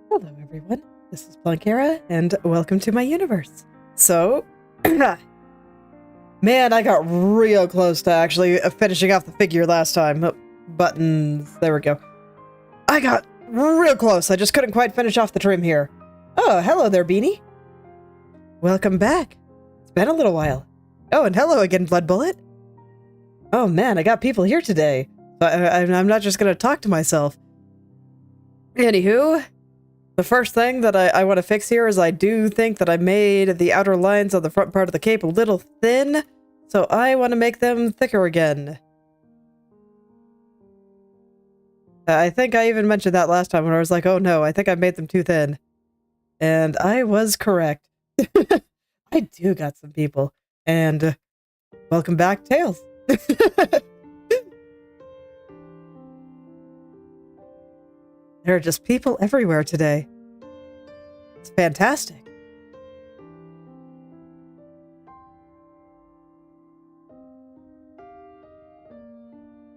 Hello everyone, this is Planckera, and welcome to my universe. So, man, I got real close to actually finishing off the figure last time. Buttons, there we go. I got real close, I just couldn't quite finish off the trim here. Oh, hello there, Beanie. Welcome back. It's been a little while. Oh, and hello again, Blood Bullet. Oh man, I got people here today. I'm not just gonna talk to myself. Anywho, the first thing that I want to fix here is I do think that I made the outer lines on the front part of the cape a little thin, so I want to make them thicker again. I think I even mentioned that last time when I was like, oh no, I think I made them too thin. And I was correct. I do got some people. And welcome back, Tails. There are just people everywhere today. It's fantastic.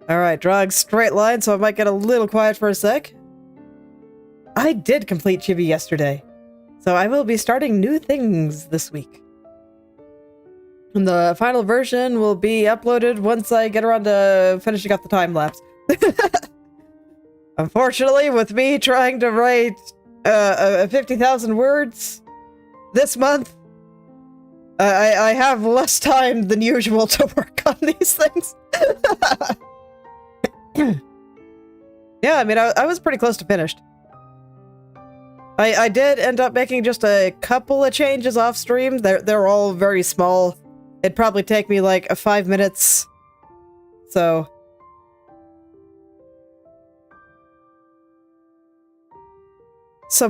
Alright, drawing straight line, so I might get a little quiet for a sec. I did complete Chibi yesterday, so I will be starting new things this week. And the final version will be uploaded once I get around to finishing up the time-lapse. Unfortunately, with me trying to write 50,000 words this month, I have less time than usual to work on these things. Yeah, I mean, I was pretty close to finished. I did end up making just a couple of changes off stream. They're all very small. It'd probably take me like 5 minutes. So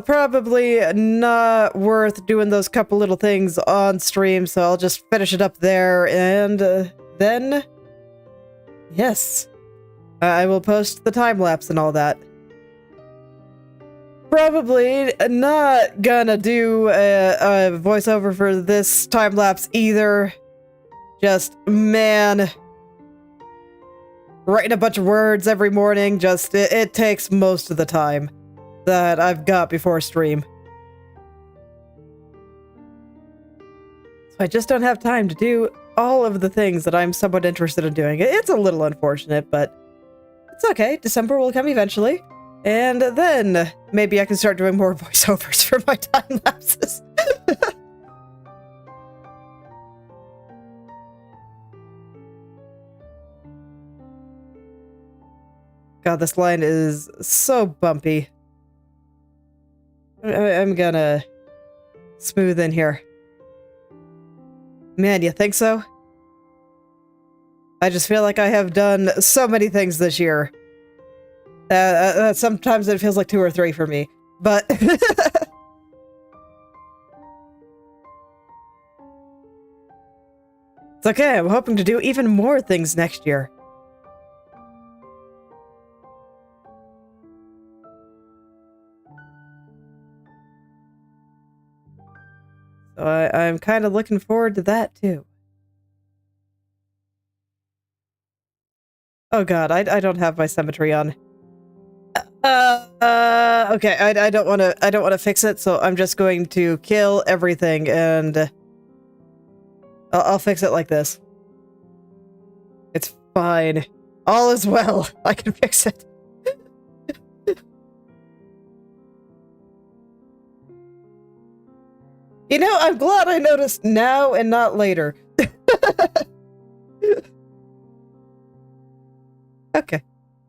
probably not worth doing those couple little things on stream, so I'll just finish it up there, and then, yes, I will post the time-lapse and all that. Probably not gonna do a voiceover for this time-lapse either. Just, man, writing a bunch of words every morning, just, it takes most of the time that I've got before stream. So I just don't have time to do all of the things that I'm somewhat interested in doing. It's a little unfortunate, but it's okay. December will come eventually, and then maybe I can start doing more voiceovers for my time lapses. God, this line is so bumpy. I'm gonna smooth in here. Man, you think so? I just feel like I have done so many things this year. Sometimes it feels like 2 or 3 for me, but it's okay. I'm hoping to do even more things next year. So I'm kind of looking forward to that, too. Oh god, I don't have my symmetry on. Okay, I don't want to fix it, so I'm just going to kill everything, and I'll fix it like this. It's fine. All is well. I can fix it. You know, I'm glad I noticed now and not later. Okay.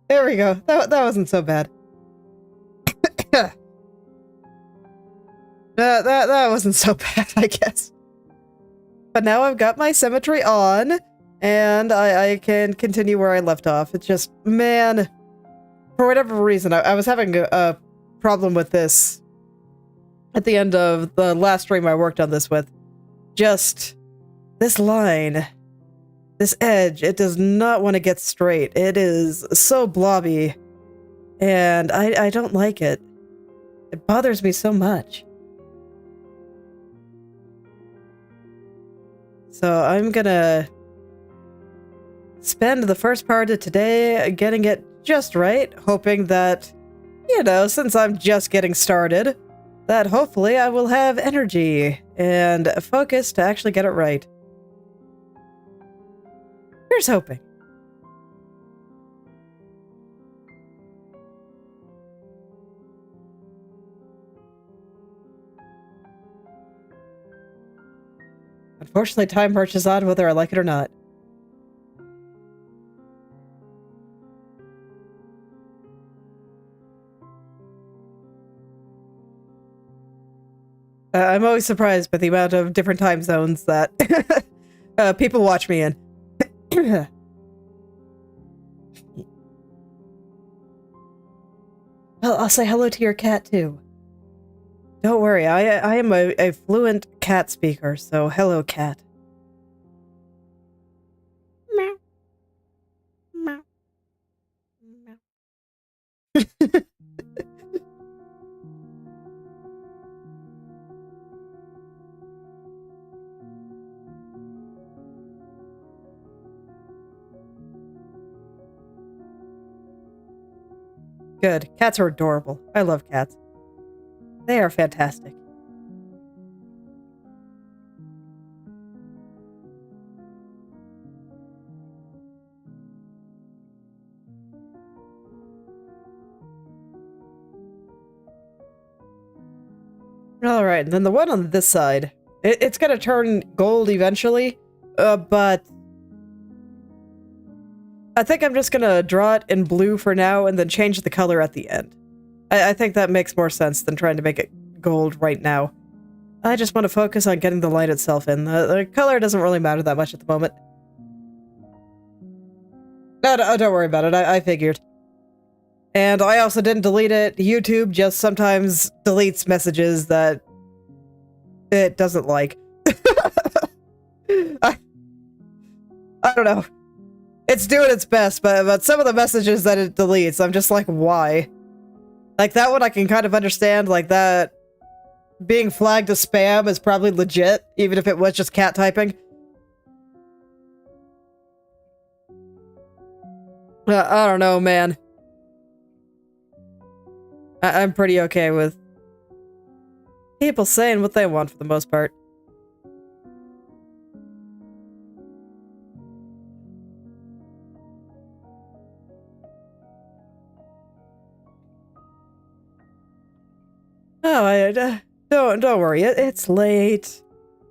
There we go. That wasn't so bad. That wasn't so bad, I guess. But now I've got my symmetry on, and I can continue where I left off. It's just, man, for whatever reason, I was having a problem with this at the end of the last stream I worked on this with. Just this line, this edge, it does not want to get straight. It is so blobby, and I don't like it. It bothers me so much. So I'm gonna spend the first part of today getting it just right, hoping that You know, since I'm just getting started, that hopefully I will have energy and focus to actually get it right. Here's hoping. Unfortunately, time marches on whether I like it or not. I'm always surprised by the amount of different time zones that people watch me in. Well, I'll say hello to your cat, too. Don't worry, I am a fluent cat speaker, so hello, cat. Meow. Meow. Meow. Good. Cats are adorable. I love cats. They are fantastic. Alright, and then the one on this side. It's gonna turn gold eventually, but I think I'm just gonna draw it in blue for now and then change the color at the end. I think that makes more sense than trying to make it gold right now. I just want to focus on getting the light itself in. The color doesn't really matter that much at the moment. No, don't worry about it. I figured. And I also didn't delete it. YouTube just sometimes deletes messages that it doesn't like. I don't know. It's doing its best, but some of the messages that it deletes, I'm just like, why? Like, that one I can kind of understand, like, that being flagged as spam is probably legit, even if it was just cat typing. I don't know, man. I'm pretty okay with people saying what they want for the most part. Oh, don't worry. It's late,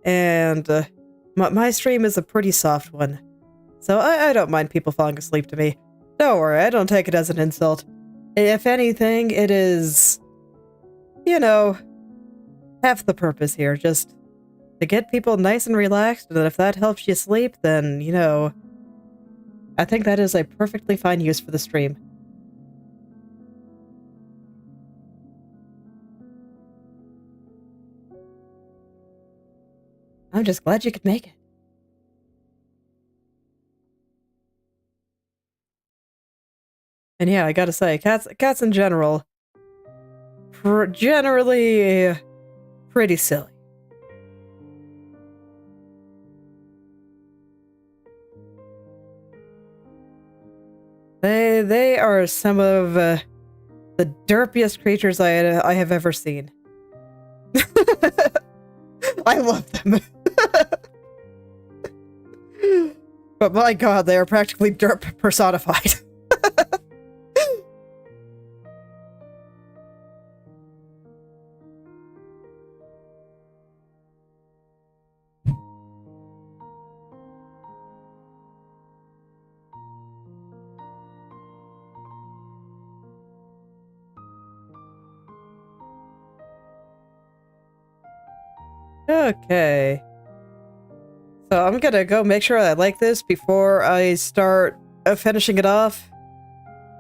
and my stream is a pretty soft one, so I don't mind people falling asleep to me. Don't worry, I don't take it as an insult. If anything, it is, you know, half the purpose here, just to get people nice and relaxed, and if that helps you sleep, then, you know, I think that is a perfectly fine use for the stream. I'm just glad you could make it. And yeah, I gotta say, cats in general, generally pretty silly. They are some of the derpiest creatures I have ever seen. I love them. But my god, they are practically derp personified. Okay. So I'm gonna go make sure I like this before I start finishing it off.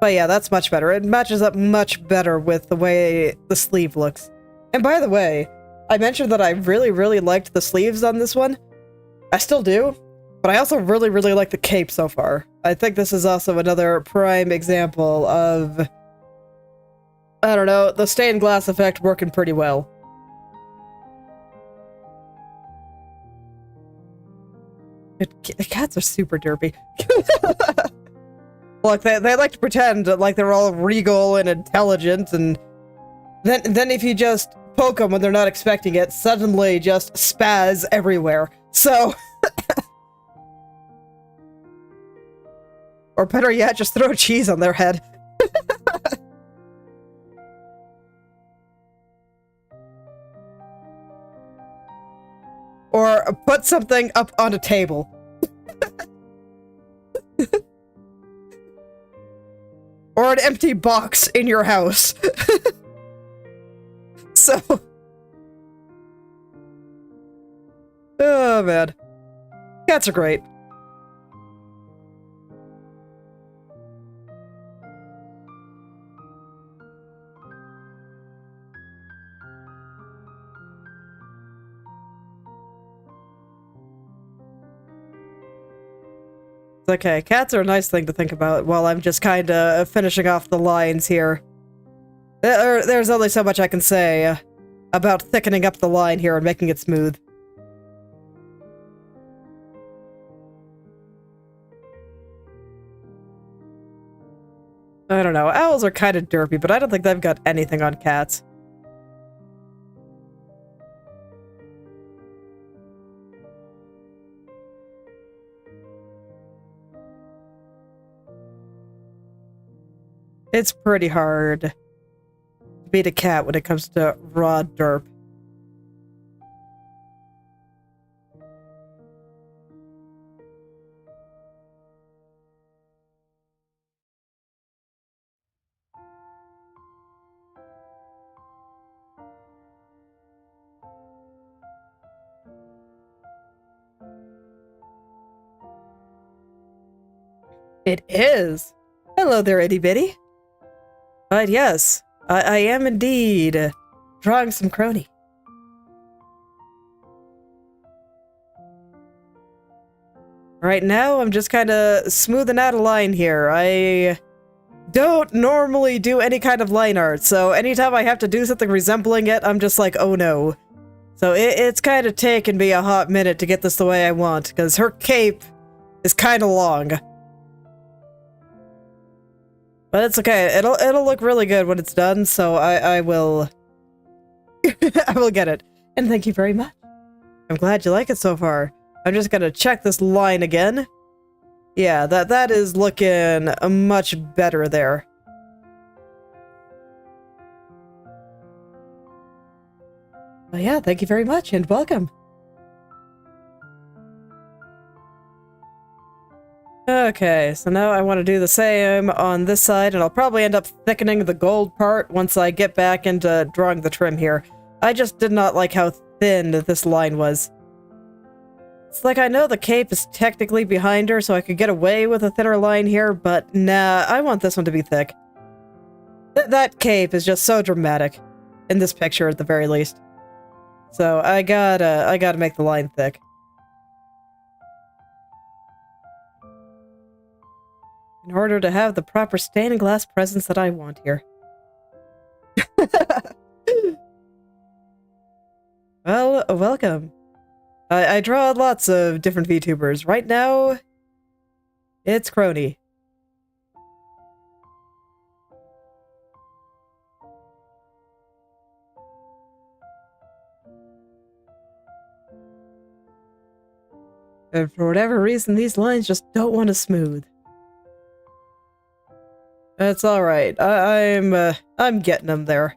But yeah, that's much better. It matches up much better with the way the sleeve looks. And by the way, I mentioned that I really liked the sleeves on this one. I still do, but I also really like the cape so far. I think this is also another prime example of, I don't know, the stained glass effect working pretty well. Cats are super derpy. Look, they like to pretend like they're all regal and intelligent, and then if you just poke them when they're not expecting it, suddenly just spaz everywhere. So... Or better yet, just throw cheese on their head. Or put something up on a table. Or an empty box in your house. So... Oh, man. Cats are great. Okay, cats are a nice thing to think about while I'm just kinda finishing off the lines here. There's only so much I can say about thickening up the line here and making it smooth. I don't know, owls are kinda derpy, but I don't think they've got anything on cats. It's pretty hard to beat a cat when it comes to raw derp. It is! Hello there, itty bitty. But yes, I am indeed drawing some Kronii. Right now, I'm just kind of smoothing out a line here. I don't normally do any kind of line art, so anytime I have to do something resembling it, I'm just like, oh no. So it's kind of taken me a hot minute to get this the way I want, because her cape is kind of long. But it's okay. It'll look really good when it's done, so I will... I will get it. And thank you very much. I'm glad you like it so far. I'm just gonna check this line again. Yeah, that is looking much better there. Well, yeah, thank you very much, and welcome. Okay, so now I want to do the same on this side, and I'll probably end up thickening the gold part once I get back into drawing the trim here. I just did not like how thin this line was. It's like I know the cape is technically behind her, so I could get away with a thinner line here, but nah, I want this one to be thick. That cape is just so dramatic, in this picture at the very least. So I gotta make the line thick. In order to have the proper stained glass presence that I want here. Well, welcome. I draw lots of different VTubers. Right now, it's Kronii. And for whatever reason, these lines just don't want to smooth. It's alright. I'm getting them there.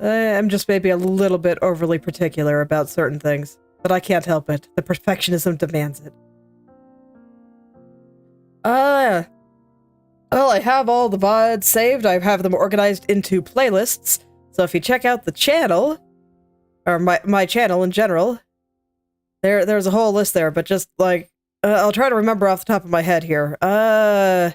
I'm just maybe a little bit overly particular about certain things, but I can't help it. The perfectionism demands it. Well, I have all the VODs saved. I have them organized into playlists. So if you check out the channel, or my channel in general, there's a whole list there, but just like, I'll try to remember off the top of my head here. God,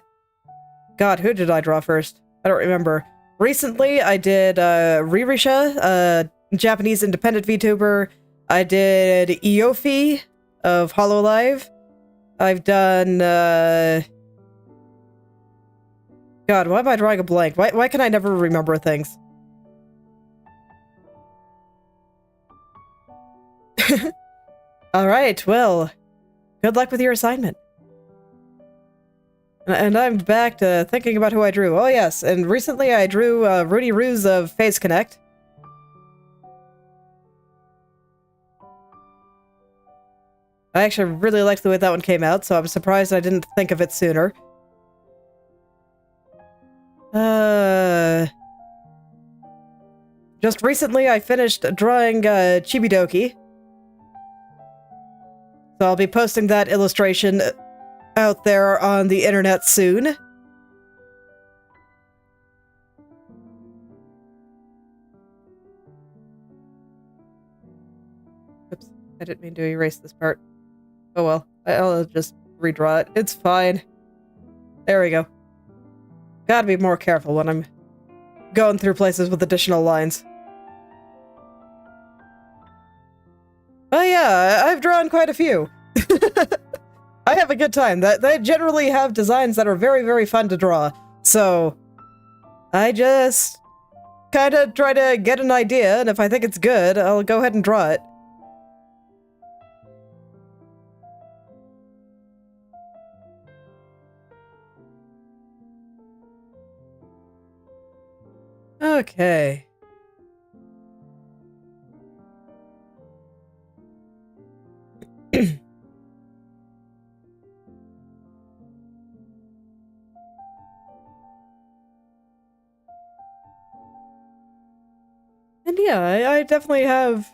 who did I draw first? I don't remember. Recently, I did Ririsha, a Japanese independent VTuber. I did Iofi of Hololive. I've done, God, why am I drawing a blank? Why can I never remember things? Alright, well, good luck with your assignment. And I'm back to thinking about who I drew. Oh yes, and recently I drew Rudy Ruse of Phase Connect. I actually really liked the way that one came out, so I'm surprised I didn't think of it sooner. Just recently I finished drawing Chibidoki. So I'll be posting that illustration out there on the internet soon. Oops, I didn't mean to erase this part. Oh well, I'll just redraw it. It's fine. There we go. Gotta be more careful when I'm going through places with additional lines. Oh yeah, I've drawn quite a few. I have a good time. They generally have designs that are very, very fun to draw. So, I just kind of try to get an idea, and if I think it's good, I'll go ahead and draw it. Okay. And yeah, I definitely have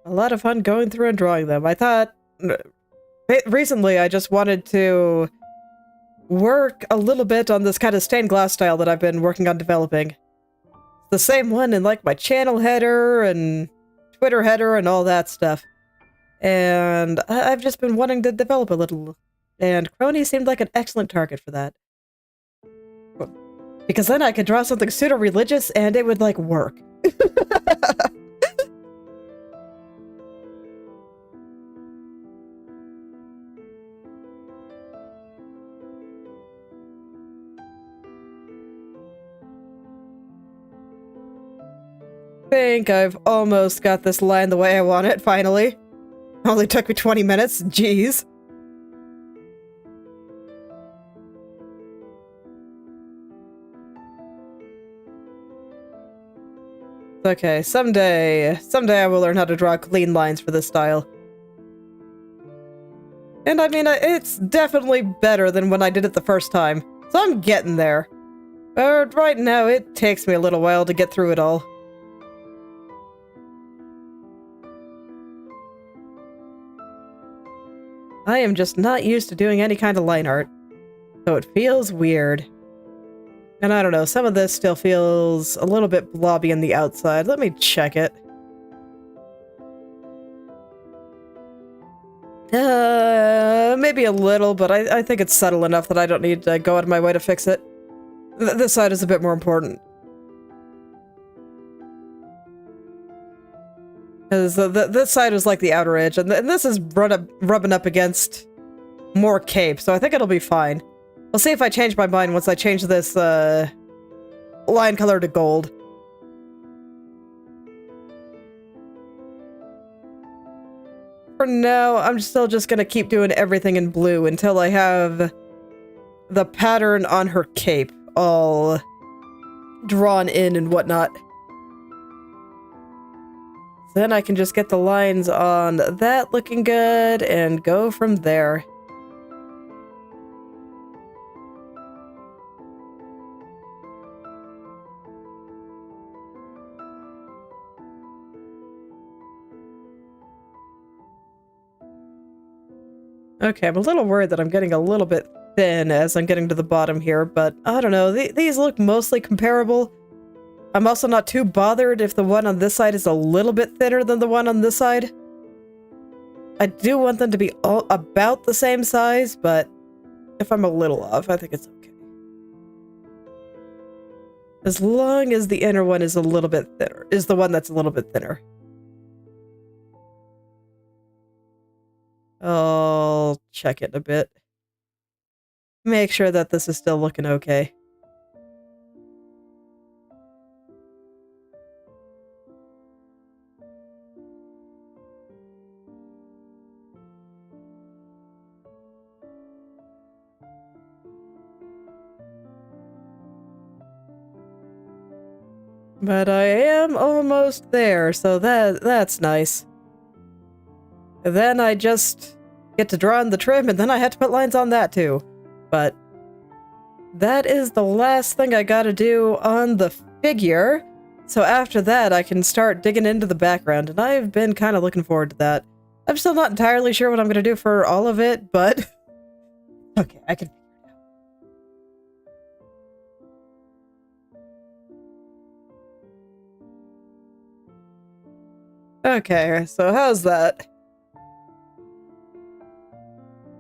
a lot of fun going through and drawing them. I thought... Recently, I just wanted to work a little bit on this kind of stained glass style that I've been working on developing. The same one in, like, my channel header and Twitter header and all that stuff. And I've just been wanting to develop a little. And Kronii seemed like an excellent target for that. Because then I could draw something pseudo-religious and it would, like, work. I think I've almost got this line the way I want it, finally. Only took me 20 minutes, jeez. Okay, someday I will learn how to draw clean lines for this style. And I mean, it's definitely better than when I did it the first time, so I'm getting there. But right now, it takes me a little while to get through it all. I am just not used to doing any kind of line art, so it feels weird. And I don't know, some of this still feels a little bit blobby on the outside. Let me check it. Maybe a little, but I think it's subtle enough that I don't need to go out of my way to fix it. This side is a bit more important. Because this side was like the outer edge, and this is rubbing up against more cape, so I think it'll be fine. We'll see if I change my mind once I change this line color to gold. For now, I'm still just gonna keep doing everything in blue until I have the pattern on her cape all drawn in and whatnot. Then I can just get the lines on that looking good and go from there. Okay, I'm a little worried that I'm getting a little bit thin as I'm getting to the bottom here, but I don't know. These look mostly comparable. I'm also not too bothered if the one on this side is a little bit thinner than the one on this side. I do want them to be all about the same size, but if I'm a little off, I think it's okay. As long as the inner one is a little bit thinner, is the one that's a little bit thinner. I'll check it a bit. Make sure that this is still looking okay. But I am almost there, so that's nice. And then I just get to draw in the trim, and then I had to put lines on that too. But that is the last thing I gotta do on the figure. So after that, I can start digging into the background, and I've been kind of looking forward to that. I'm still not entirely sure what I'm gonna do for all of it, but okay, I can. Okay, so how's that?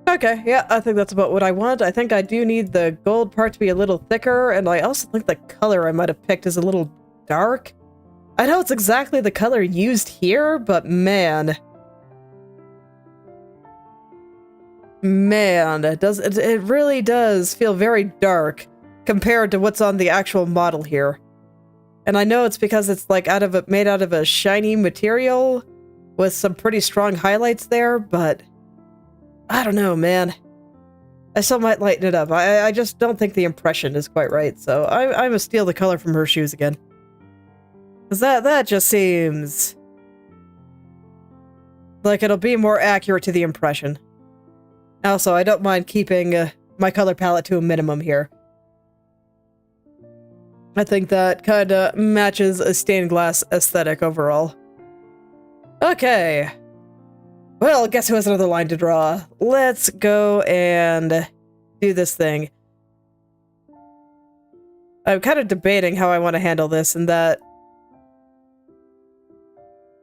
Okay, yeah, I think that's about what I want. I think I do need the gold part to be a little thicker, and I also think the color I might have picked is a little dark. I know it's exactly the color used here, but man, it really does feel very dark compared to what's on the actual model here. And I know it's because it's like made out of a shiny material with some pretty strong highlights there, but I don't know, man. I still might lighten it up. I just don't think the impression is quite right, so I'm gonna steal the color from her shoes again. Because that just seems like it'll be more accurate to the impression. Also, I don't mind keeping my color palette to a minimum here. I think that kinda matches a stained glass aesthetic overall. Okay. Well, guess who has another line to draw? Let's go and do this thing. I'm kind of debating how I want to handle this, and that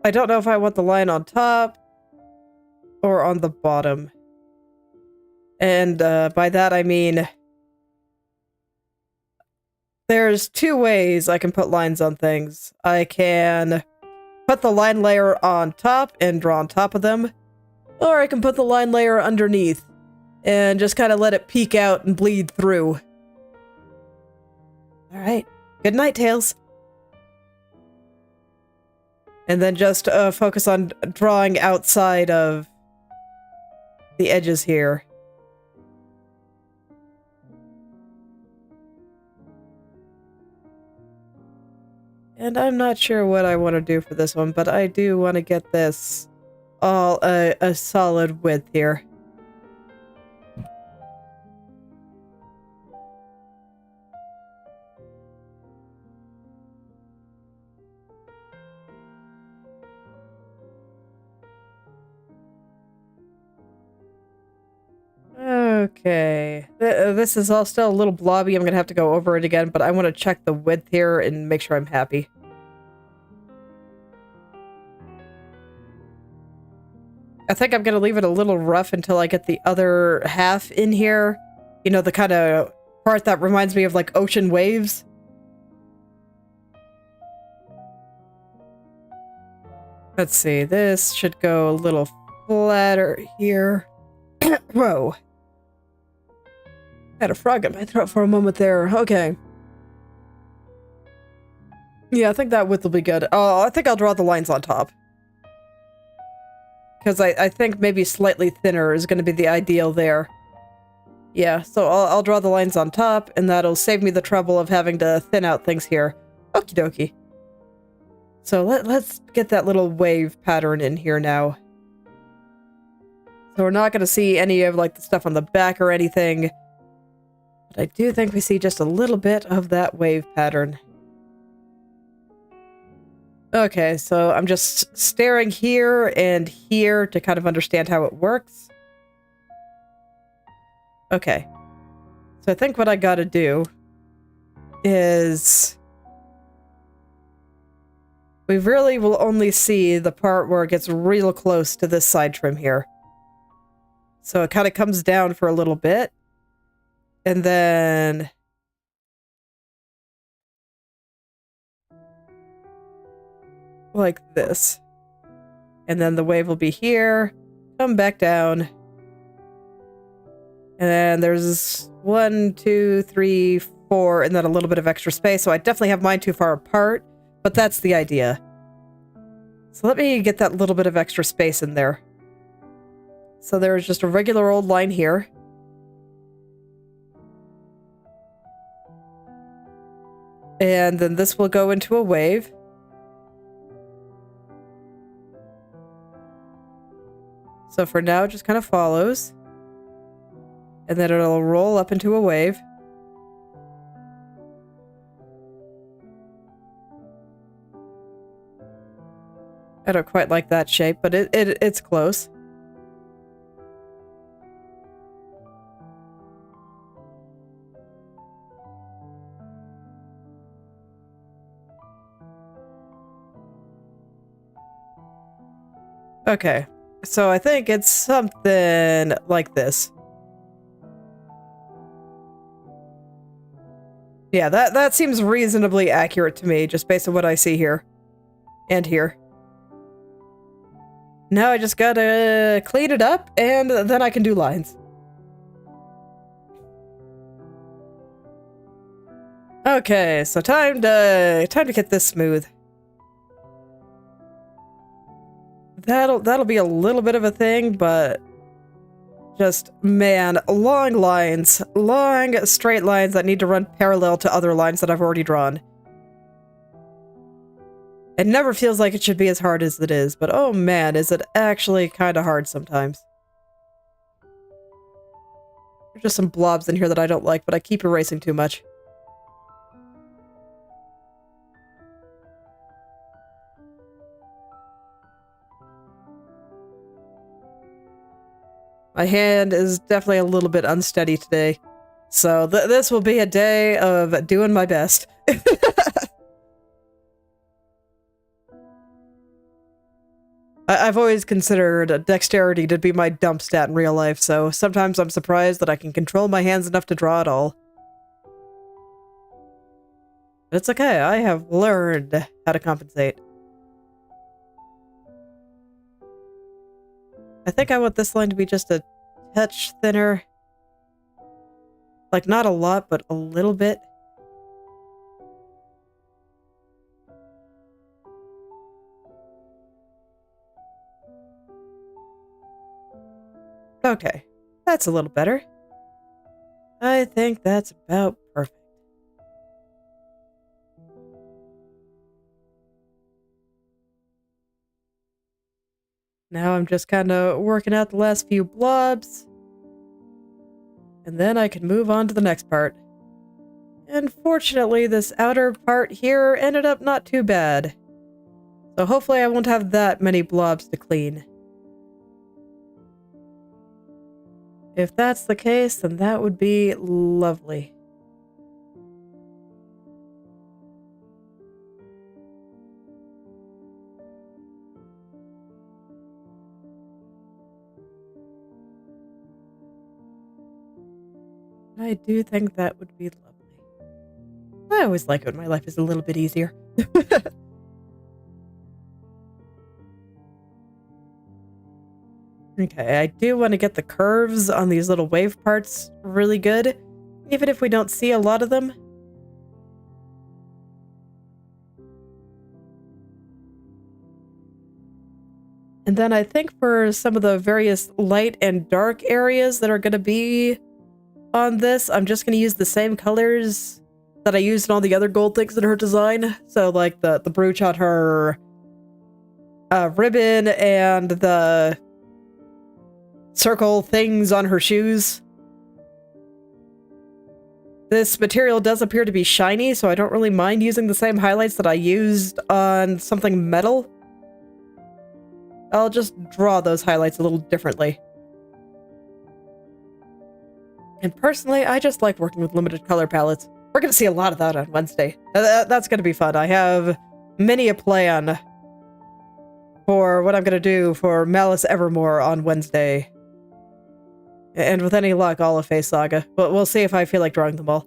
I don't know if I want the line on top or on the bottom. And by that I mean there's two ways I can put lines on things. I can put the line layer on top and draw on top of them, or I can put the line layer underneath and just kind of let it peek out and bleed through. Alright, good night, Tails. And then just focus on drawing outside of the edges here. And I'm not sure what I want to do for this one, but I do want to get this all a solid width here. Okay, this is all still a little blobby. I'm gonna have to go over it again, but I want to check the width here and make sure I'm happy. I think I'm gonna leave it a little rough until I get the other half in here. You know, the kind of part that reminds me of like ocean waves. Let's see, this should go a little flatter here. Whoa. Had a frog in my throat for a moment there. Okay. Yeah, I think that width will be good. Oh, I think I'll draw the lines on top. Because I think maybe slightly thinner is going to be the ideal there. Yeah, so I'll draw the lines on top, and that'll save me the trouble of having to thin out things here. Okie dokie. So let's get that little wave pattern in here now. So we're not going to see any of like the stuff on the back or anything. But I do think we see just a little bit of that wave pattern. Okay, so I'm just staring here and here to kind of understand how it works. Okay. So I think what I gotta do is we really will only see the part where it gets real close to this side trim here. So it kind of comes down for a little bit. And then like this. And then the wave will be here, come back down. And then there's 1, 2, 3, 4, and then a little bit of extra space. So I definitely have mine too far apart, but that's the idea. So let me get that little bit of extra space in there. So there's just a regular old line here. And then this will go into a wave. So for now, it just kind of follows. And then it'll roll up into a wave. I don't quite like that shape, but it's close. Okay, so I think it's something like this. Yeah, that seems reasonably accurate to me, just based on what I see here. And here. Now I just gotta clean it up, and then I can do lines. Okay, so time to get this smooth. That'll be a little bit of a thing, but just, man, long lines, long straight lines that need to run parallel to other lines that I've already drawn. It never feels like it should be as hard as it is, but oh man, is it actually kind of hard sometimes. There's just some blobs in here that I don't like, but I keep erasing too much. My hand is definitely a little bit unsteady today, so this will be a day of doing my best. I've always considered dexterity to be my dump stat in real life, so sometimes I'm surprised that I can control my hands enough to draw at all. But it's okay, I have learned how to compensate. I think I want this line to be just a touch thinner. Like, not a lot, but a little bit. Okay, that's a little better. I think that's about perfect. Now I'm just kind of working out the last few blobs. And then I can move on to the next part. Unfortunately, this outer part here ended up not too bad. So hopefully I won't have that many blobs to clean. If that's the case, then that would be lovely. I do think that would be lovely. I always like it when my life is a little bit easier. Okay, I do want to get the curves on these little wave parts really good, even if we don't see a lot of them. And then I think for some of the various light and dark areas that are going to be on this, I'm just going to use the same colors that I used in all the other gold things in her design. So like the brooch on her ribbon and the circle things on her shoes. This material does appear to be shiny, so I don't really mind using the same highlights that I used on something metal. I'll just draw those highlights a little differently. And personally, I just like working with limited color palettes. We're going to see a lot of that on Wednesday. That's going to be fun. I have many a plan for what I'm going to do for Malice Evermore on Wednesday. And with any luck, all of Face Saga. But we'll see if I feel like drawing them all.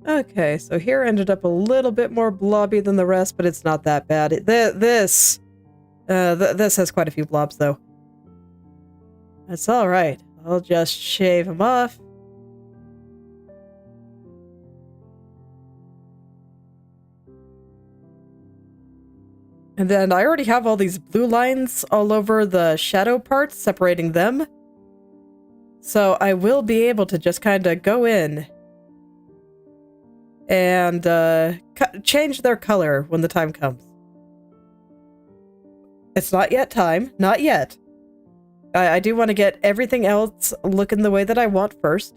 Okay, so here ended up a little bit more blobby than the rest, but it's not that bad. This has quite a few blobs, though. That's alright. I'll just shave him off. And then I already have all these blue lines all over the shadow parts, separating them. So I will be able to just kind of go in and change their color when the time comes. It's not yet time. Not yet. I do want to get everything else looking the way that I want first.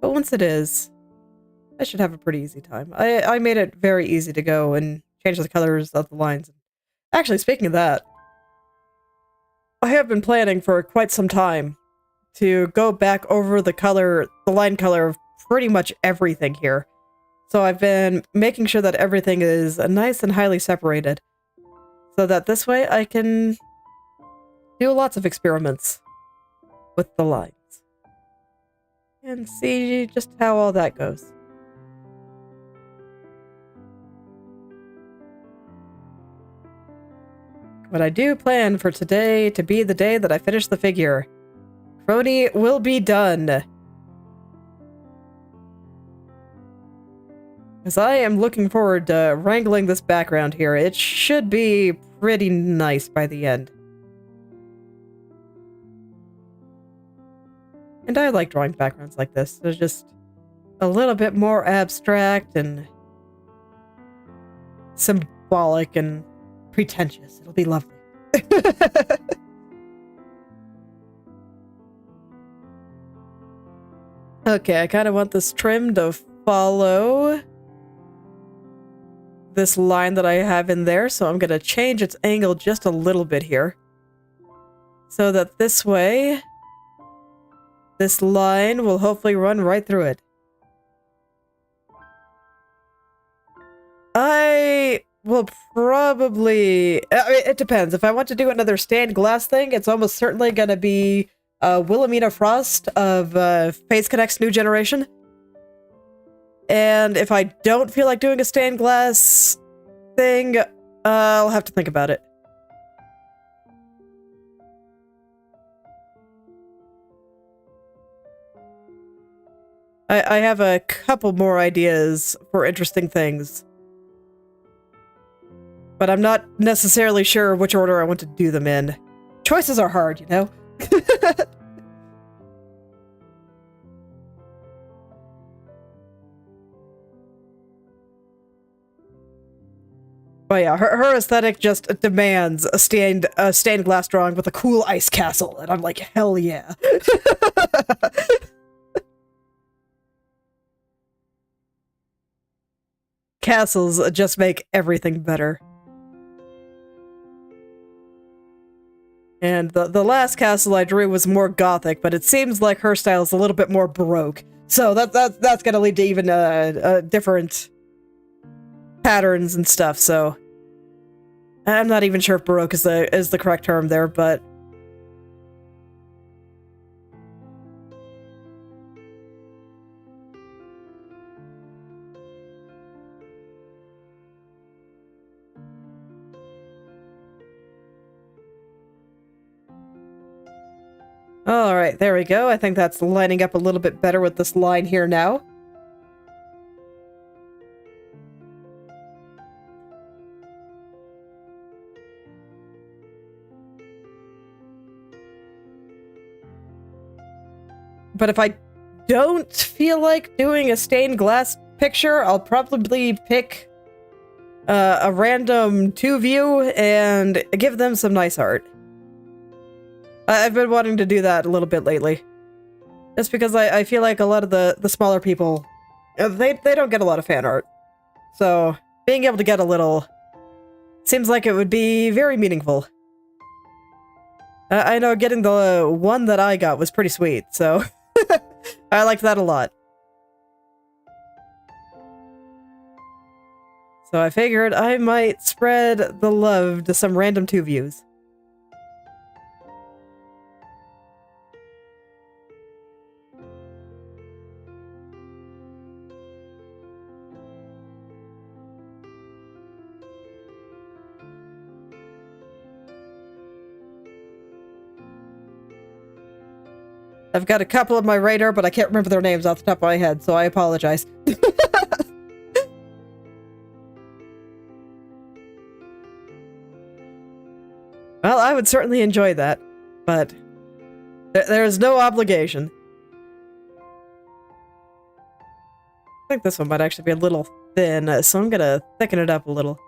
But once it is, I should have a pretty easy time. I made it very easy to go and change the colors of the lines. Actually, speaking of that, I have been planning for quite some time to go back over the line color of pretty much everything here. So I've been making sure that everything is nice and highly separated, so that this way I can do lots of experiments with the lines and see just how all that goes. But I do plan for today to be the day that I finish the figure. Kronii will be done. As I am looking forward to wrangling this background here, it should be pretty nice by the end. And I like drawing backgrounds like this. They're just a little bit more abstract and symbolic and pretentious. It'll be lovely. Okay, I kind of want this trim to follow this line that I have in there, so I'm going to change its angle just a little bit here. So that this way, this line will hopefully run right through it. I will probably... it depends. If I want to do another stained glass thing, it's almost certainly going to be Wilhelmina Frost of Phase Connect's New Generation. And if I don't feel like doing a stained glass thing, I'll have to think about it. I have a couple more ideas for interesting things. But I'm not necessarily sure which order I want to do them in. Choices are hard, you know? But yeah, her aesthetic just demands a stained glass drawing with a cool ice castle, and I'm like, hell yeah. Castles just make everything better. And the last castle I drew was more gothic, but it seems like her style is a little bit more baroque. So that's gonna lead to even different patterns and stuff, so I'm not even sure if baroque is the correct term there, but alright, there we go. I think that's lining up a little bit better with this line here now. But if I don't feel like doing a stained glass picture, I'll probably pick a random 2-view and give them some nice art. I've been wanting to do that a little bit lately. Just because I feel like a lot of the smaller people, they don't get a lot of fan art. So being able to get a little seems like it would be very meaningful. I know getting the one that I got was pretty sweet, so I liked that a lot. So I figured I might spread the love to some random 2-views. I've got a couple on my radar, but I can't remember their names off the top of my head, so I apologize. Well, I would certainly enjoy that, but there is no obligation. I think this one might actually be a little thin, so I'm gonna thicken it up a little.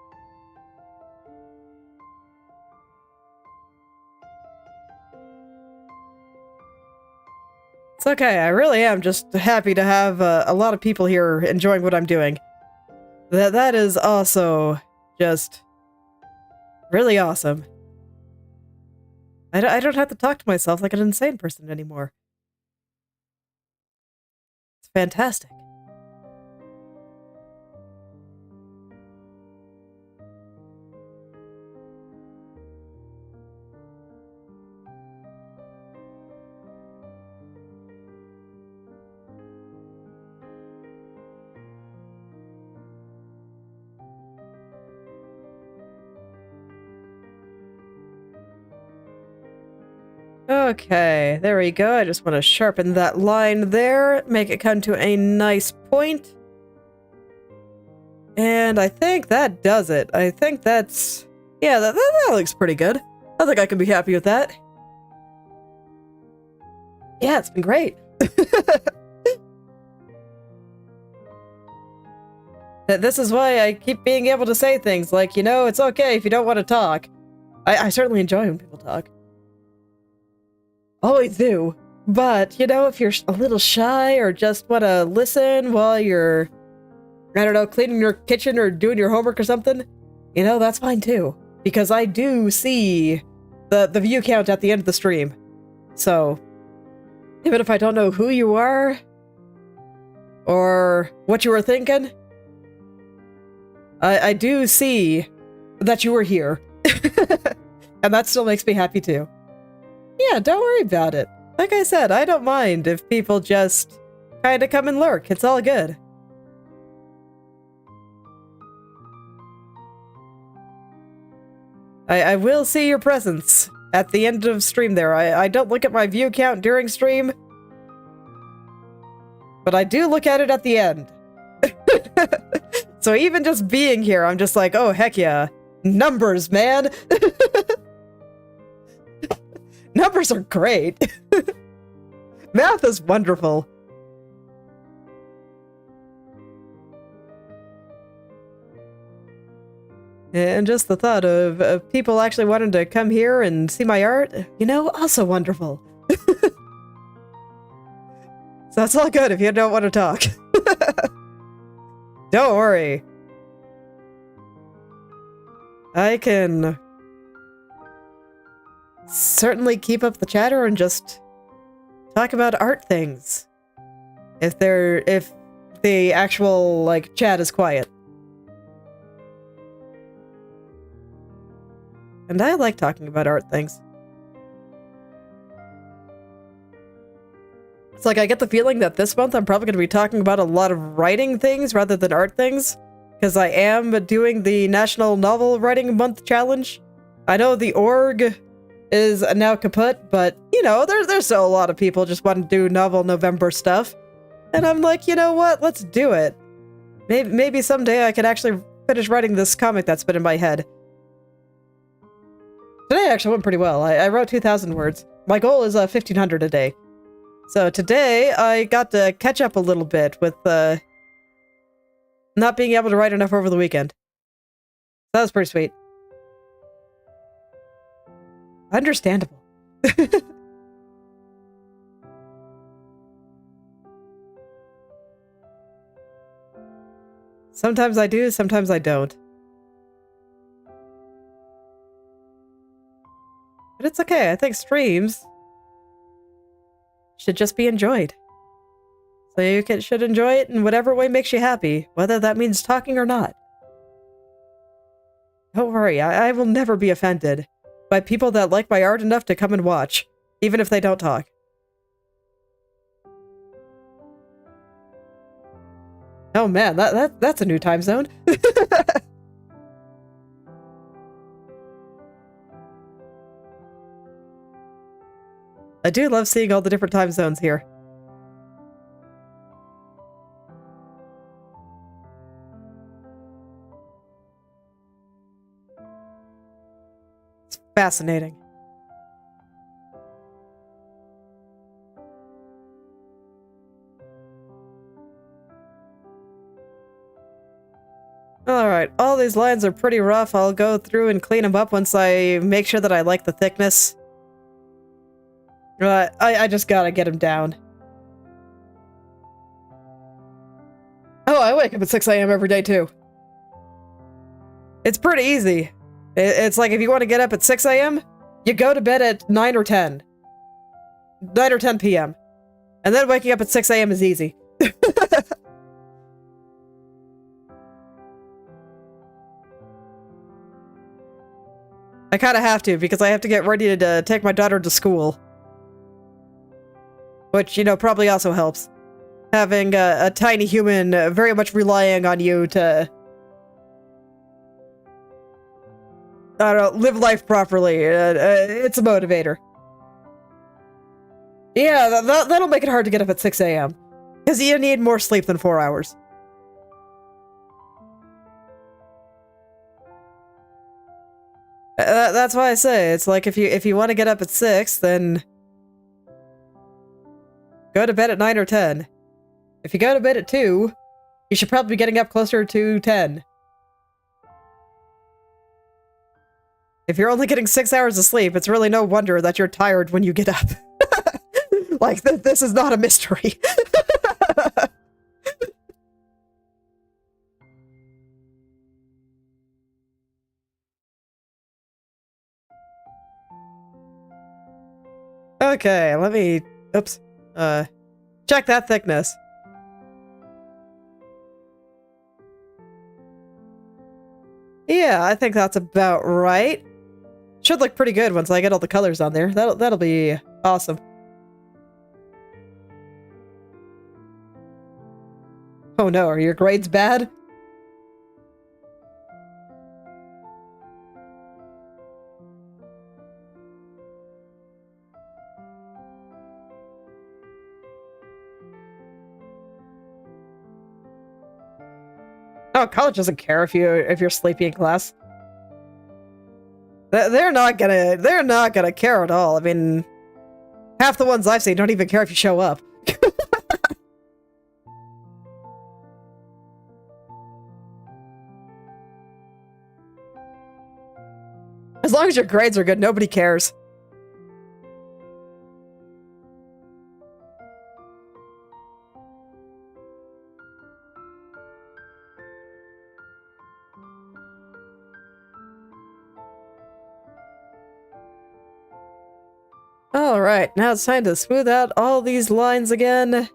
It's okay, I really am just happy to have a lot of people here enjoying what I'm doing. That is also just really awesome. I don't have to talk to myself like an insane person anymore. It's fantastic. Okay, there we go. I just want to sharpen that line there, make it come to a nice point. And I think that does it. I think that's... yeah, that looks pretty good. I think I can be happy with that. Yeah, it's been great. This is why I keep being able to say things like, you know, it's okay if you don't want to talk. I certainly enjoy when people talk. Always do. But, you know, if you're a little shy or just want to listen while you're, I don't know, cleaning your kitchen or doing your homework or something, you know, that's fine too. Because I do see the view count at the end of the stream. So, even if I don't know who you are or what you were thinking, I do see that you were here. And that still makes me happy too. Yeah, don't worry about it. Like I said, I don't mind if people just kind of come and lurk. It's all good. I will see your presence at the end of stream there. I don't look at my view count during stream, but I do look at it at the end. So even just being here, I'm just like, oh, heck yeah. Numbers, man! Numbers are great. Math is wonderful. And just the thought of people actually wanting to come here and see my art, you know, also wonderful. So it's all good if you don't want to talk. Don't worry. I can certainly keep up the chatter and just talk about art things. If the actual, like, chat is quiet. And I like talking about art things. It's like I get the feeling that this month I'm probably going to be talking about a lot of writing things rather than art things. Because I am doing the National Novel Writing Month Challenge. I know the org is now kaput, but, you know, there's still a lot of people just want to do Novel November stuff. And I'm like, you know what? Let's do it. Maybe someday I could actually finish writing this comic that's been in my head. Today actually went pretty well. I wrote 2,000 words. My goal is 1,500 a day. So today I got to catch up a little bit with not being able to write enough over the weekend. That was pretty sweet. Understandable. Sometimes I do, sometimes I don't. But it's okay, I think streams should just be enjoyed. So you should enjoy it in whatever way makes you happy, whether that means talking or not. Don't worry, I will never be offended by people that like my art enough to come and watch, even if they don't talk. Oh man, that's a new time zone. I do love seeing all the different time zones here. It's fascinating. Alright, all these lines are pretty rough. I'll go through and clean them up once I make sure that I like the thickness. I just gotta get them down. Oh, I wake up at 6 a.m. every day too. It's pretty easy. It's like if you want to get up at 6 a.m., you go to bed at 9 or 10. 9 or 10 p.m. And then waking up at 6 a.m. is easy. I kind of have to, because I have to get ready to take my daughter to school. Which, you know, probably also helps. Having a tiny human very much relying on you to... I don't know, live life properly. It's a motivator. Yeah, that'll make it hard to get up at 6 a.m. Because you need more sleep than 4 hours. That's why I say, it's like if you want to get up at 6, then go to bed at 9 or 10. If you go to bed at 2, you should probably be getting up closer to 10. If you're only getting 6 hours of sleep, it's really no wonder that you're tired when you get up. Like, this is not a mystery. Okay, let me... Oops. Check that thickness. Yeah, I think that's about right. Should look pretty good once I get all the colors on there. That'll be awesome. Oh no, are your grades bad? Oh, college doesn't care if you're sleepy in class. They're not gonna care at all. I mean, half the ones I've seen don't even care if you show up. As long as your grades are good, nobody cares. Alright, now it's time to smooth out all these lines again.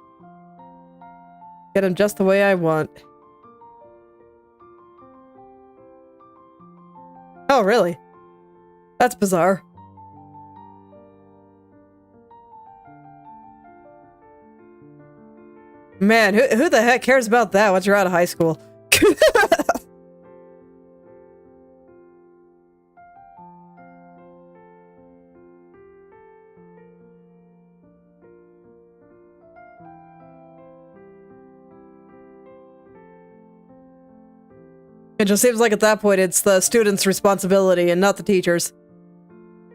Get them just the way I want. Oh, really? That's bizarre. Man, who the heck cares about that once you're out of high school? It just seems like at that point it's the student's responsibility and not the teacher's.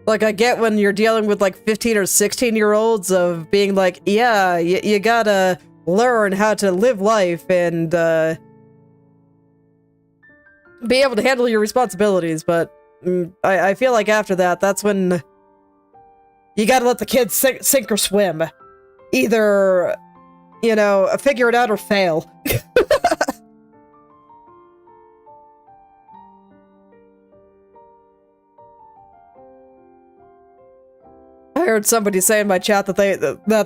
Like, I get when you're dealing with like 15 or 16-year-olds of being like, yeah, you gotta learn how to live life and be able to handle your responsibilities, but I feel like after that, that's when you gotta let the kids sink or swim. Either, you know, figure it out or fail. I heard somebody say in my chat that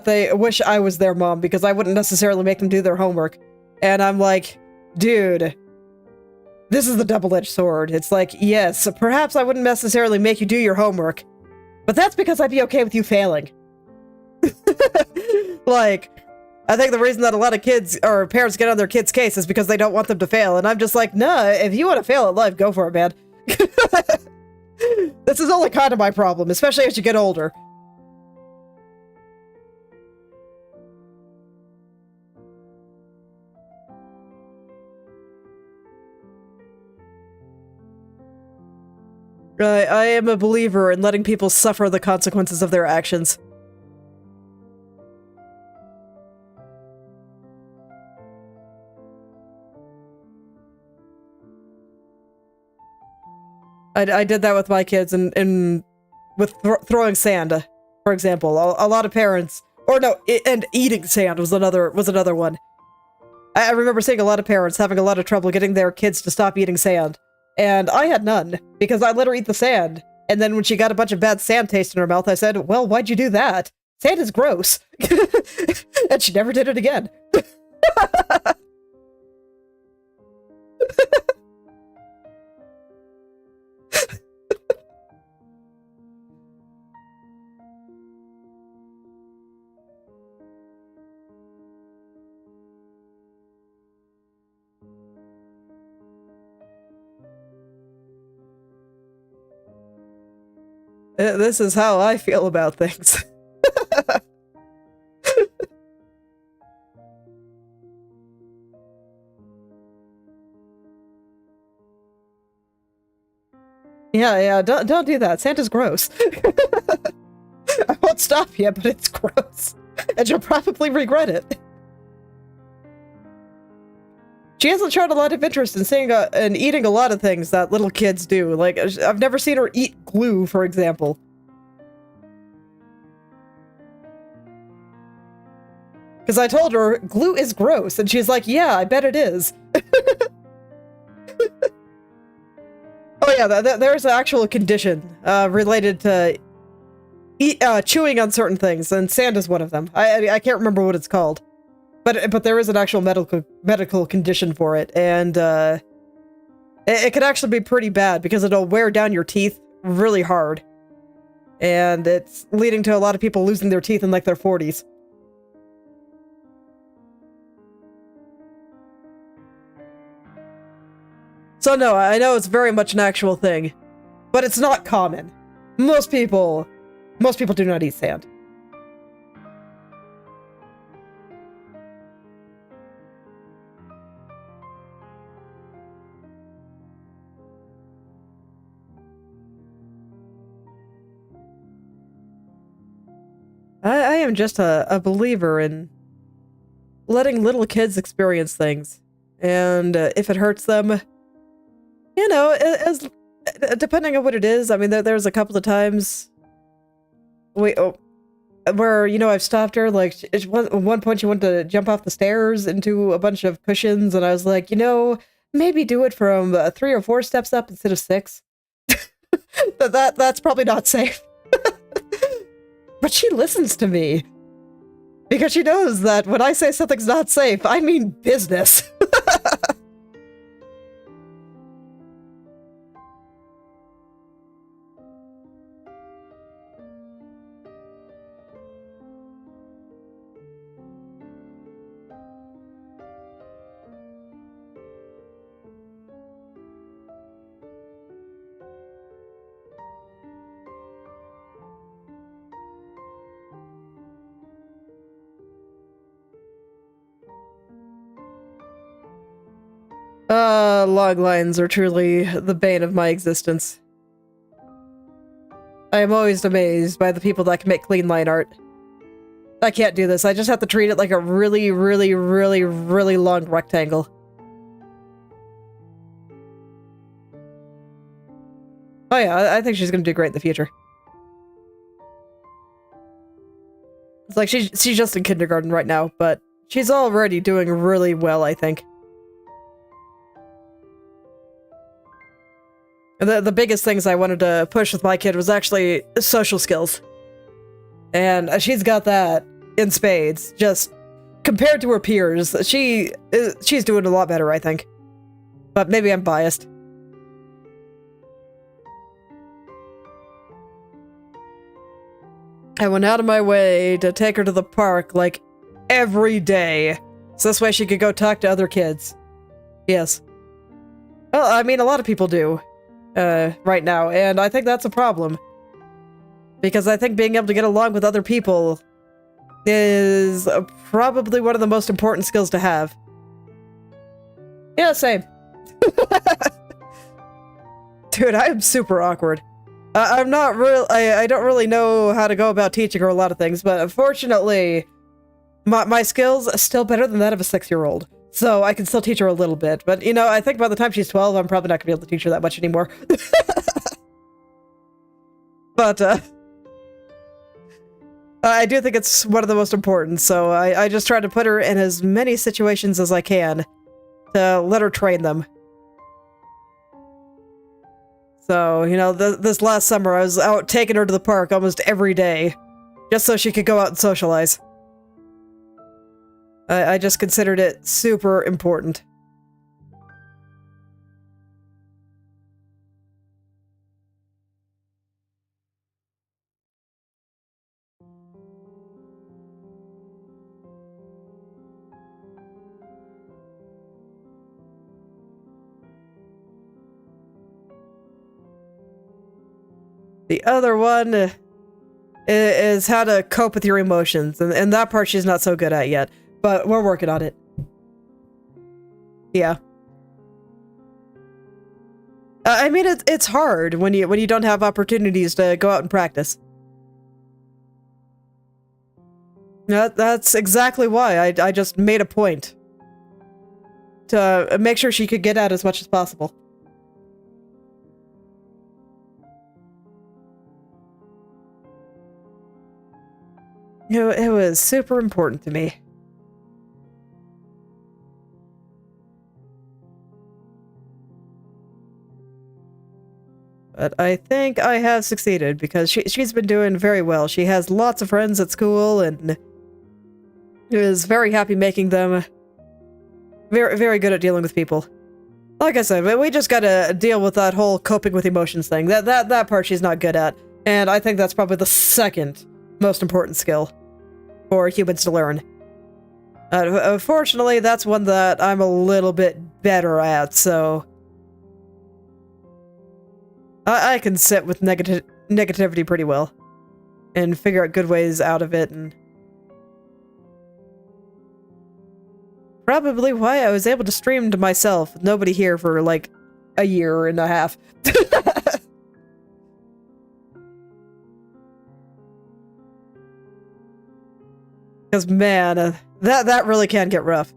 they wish I was their mom because I wouldn't necessarily make them do their homework. And I'm like, dude, this is the double-edged sword. It's like, yes, perhaps I wouldn't necessarily make you do your homework, but that's because I'd be okay with you failing. Like, I think the reason that a lot of kids or parents get on their kids' case is because they don't want them to fail. And I'm just like, nah, if you want to fail at life, go for it, man. This is only kind of my problem, especially as you get older. I am a believer in letting people suffer the consequences of their actions. I did that with my kids and with throwing sand, for example. A lot of parents, or no, and eating sand was another one. I remember seeing a lot of parents having a lot of trouble getting their kids to stop eating sand. And I had none, because I let her eat the sand. And then when she got a bunch of bad sand taste in her mouth, I said, well, why'd you do that? Sand is gross. And she never did it again. This is how I feel about things. Yeah, don't do that. Santa's gross. I won't stop you, but it's gross. And you'll probably regret it. She hasn't shown a lot of interest in seeing and eating a lot of things that little kids do. Like, I've never seen her eat glue, for example. Because I told her, glue is gross, and she's like, yeah, I bet it is. Oh yeah, there's an actual condition related to chewing on certain things, and sand is one of them. I can't remember what it's called. But there is an actual medical condition for it, and it could actually be pretty bad because it'll wear down your teeth really hard, and it's leading to a lot of people losing their teeth in like their 40s. So no, I know it's very much an actual thing, but it's not common. Most people do not eat sand. I am just a believer in letting little kids experience things, and if it hurts them, you know, as depending on what it is. I mean, there's a couple of times where, you know, I've stopped her. Like, at one point she wanted to jump off the stairs into a bunch of cushions, and I was like, you know, maybe do it from 3 or 4 steps up instead of 6. That's probably not safe. But she listens to me. Because she knows that when I say something's not safe, I mean business. Log lines are truly the bane of my existence. I am always amazed by the people that can make clean line art. I can't do this. I just have to treat it like a really, really, really, really long rectangle. Oh yeah, I think she's gonna do great in the future. It's like she's just in kindergarten right now, but she's already doing really well, I think. The biggest things I wanted to push with my kid was actually social skills. And she's got that in spades. Just compared to her peers, she's doing a lot better, I think. But maybe I'm biased. I went out of my way to take her to the park, like, every day. So this way she could go talk to other kids. Yes. Well, I mean, a lot of people do. Right now, and I think that's a problem. Because I think being able to get along with other people is probably one of the most important skills to have. Yeah, same. Dude, I am super awkward. I'm not real. I don't really know how to go about teaching her a lot of things, but unfortunately, my skills are still better than that of a 6-year-old. So I can still teach her a little bit. But, you know, I think by the time she's 12, I'm probably not going to be able to teach her that much anymore. But, I do think it's one of the most important, so I just try to put her in as many situations as I can to let her train them. So, you know, this last summer I was out taking her to the park almost every day, just so she could go out and socialize. I just considered it super important. The other one is how to cope with your emotions, and that part she's not so good at yet, but we're working on it. Yeah. I mean, it's hard when you don't have opportunities to go out and practice. That's exactly why I just made a point to make sure she could get out as much as possible. You know, it was super important to me. But I think I have succeeded because she's been doing very well. She has lots of friends at school and is very happy making them. Very, very good at dealing with people. Like I said, we just gotta deal with that whole coping with emotions thing. That part she's not good at. And I think that's probably the second most important skill for humans to learn. Fortunately, that's one that I'm a little bit better at, so I can sit with negativity pretty well and figure out good ways out of it, and probably why I was able to stream to myself with nobody here for like a year and a half. Because man, that really can get rough.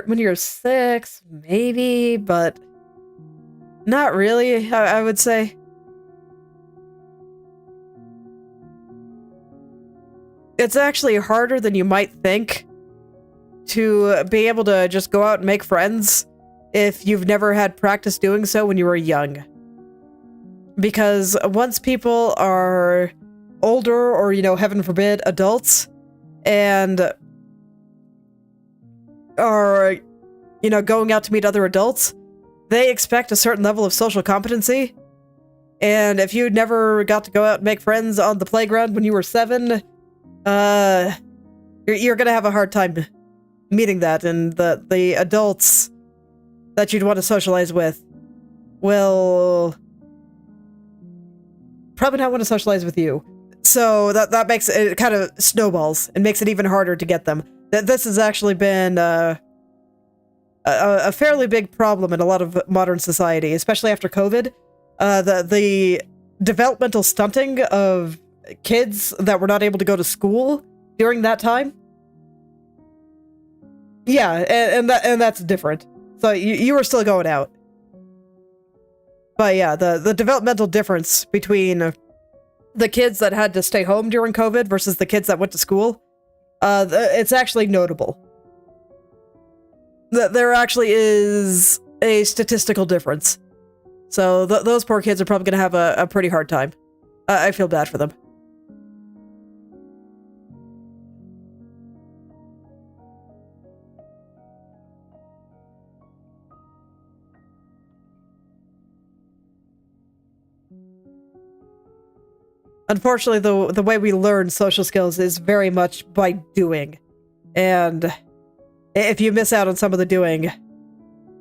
When you're 6, maybe, but not really, I would say. It's actually harder than you might think to be able to just go out and make friends if you've never had practice doing so when you were young. Because once people are older or, you know, heaven forbid, adults, and are, you know, going out to meet other adults, they expect a certain level of social competency. And if you never got to go out and make friends on the playground when you were 7, you're gonna have a hard time meeting that, and the adults that you'd want to socialize with will probably not want to socialize with you. So that makes it kind of snowballs and makes it even harder to get them. This has actually been a fairly big problem in a lot of modern society, especially after COVID. The developmental stunting of kids that were not able to go to school during that time. Yeah, and that's different. So you were still going out. But yeah, the developmental difference between the kids that had to stay home during COVID versus the kids that went to school, it's actually notable. There actually is a statistical difference. So those poor kids are probably going to have a pretty hard time. I feel bad for them. Unfortunately, the way we learn social skills is very much by doing. And if you miss out on some of the doing,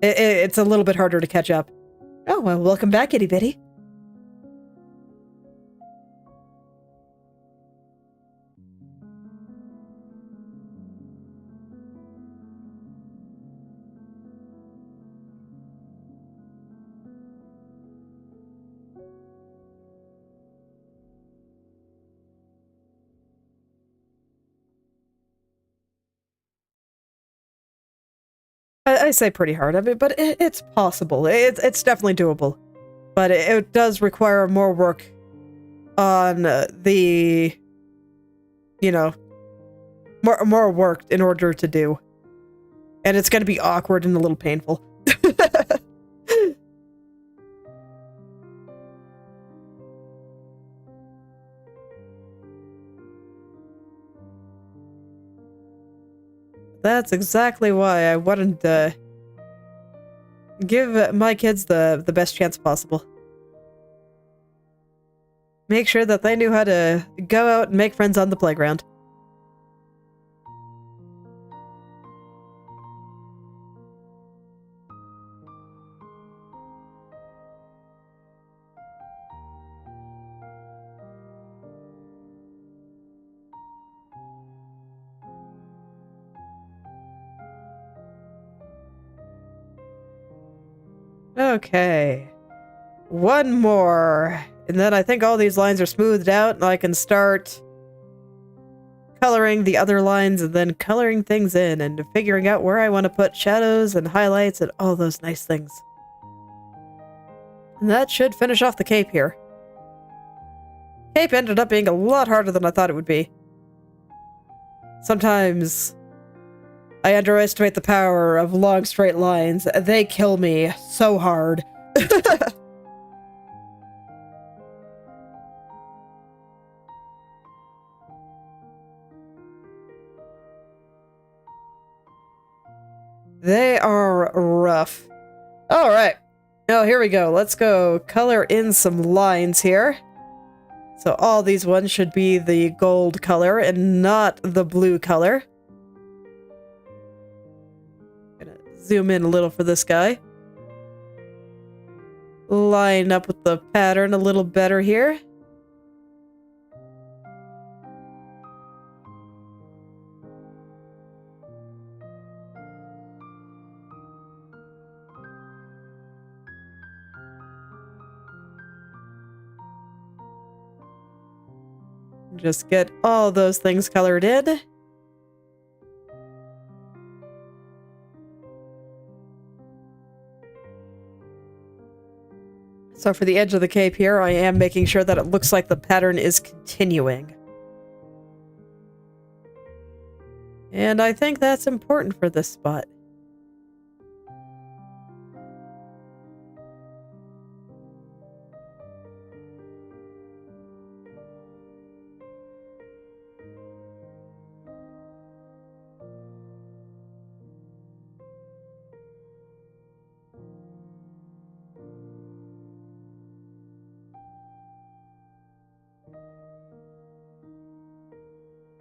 it's a little bit harder to catch up. Oh, well, welcome back, itty bitty. I say pretty hard, I mean, but it's possible. It's definitely doable. But it does require more work on the, you know, more work in order to do. And it's going to be awkward and a little painful. That's exactly why I wanted to give my kids the best chance possible. Make sure that they knew how to go out and make friends on the playground. Okay. One more. And then I think all these lines are smoothed out and I can start coloring the other lines and then coloring things in and figuring out where I want to put shadows and highlights and all those nice things. And that should finish off the cape here. Cape ended up being a lot harder than I thought it would be. Sometimes I underestimate the power of long straight lines. They kill me so hard. They are rough. Alright. Now here we go. Let's go color in some lines here. So all these ones should be the gold color and not the blue color. Gonna zoom in a little for this guy. Line up with the pattern a little better here. Just get all those things colored in. So for the edge of the cape here, I am making sure that it looks like the pattern is continuing. And I think that's important for this spot.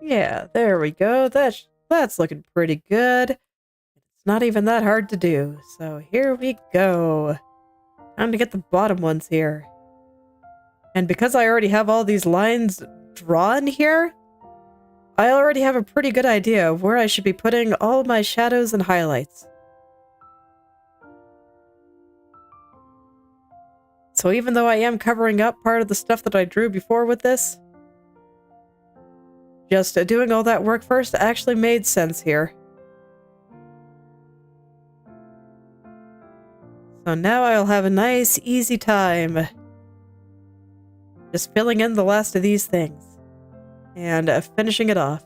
Yeah, there we go. That's looking pretty good. It's not even that hard to do. So here we go. Time to get the bottom ones here. And because I already have all these lines drawn here, I already have a pretty good idea of where I should be putting all my shadows and highlights. So even though I am covering up part of the stuff that I drew before with this, just doing all that work first actually made sense here. So now I'll have a nice, easy time just filling in the last of these things and finishing it off.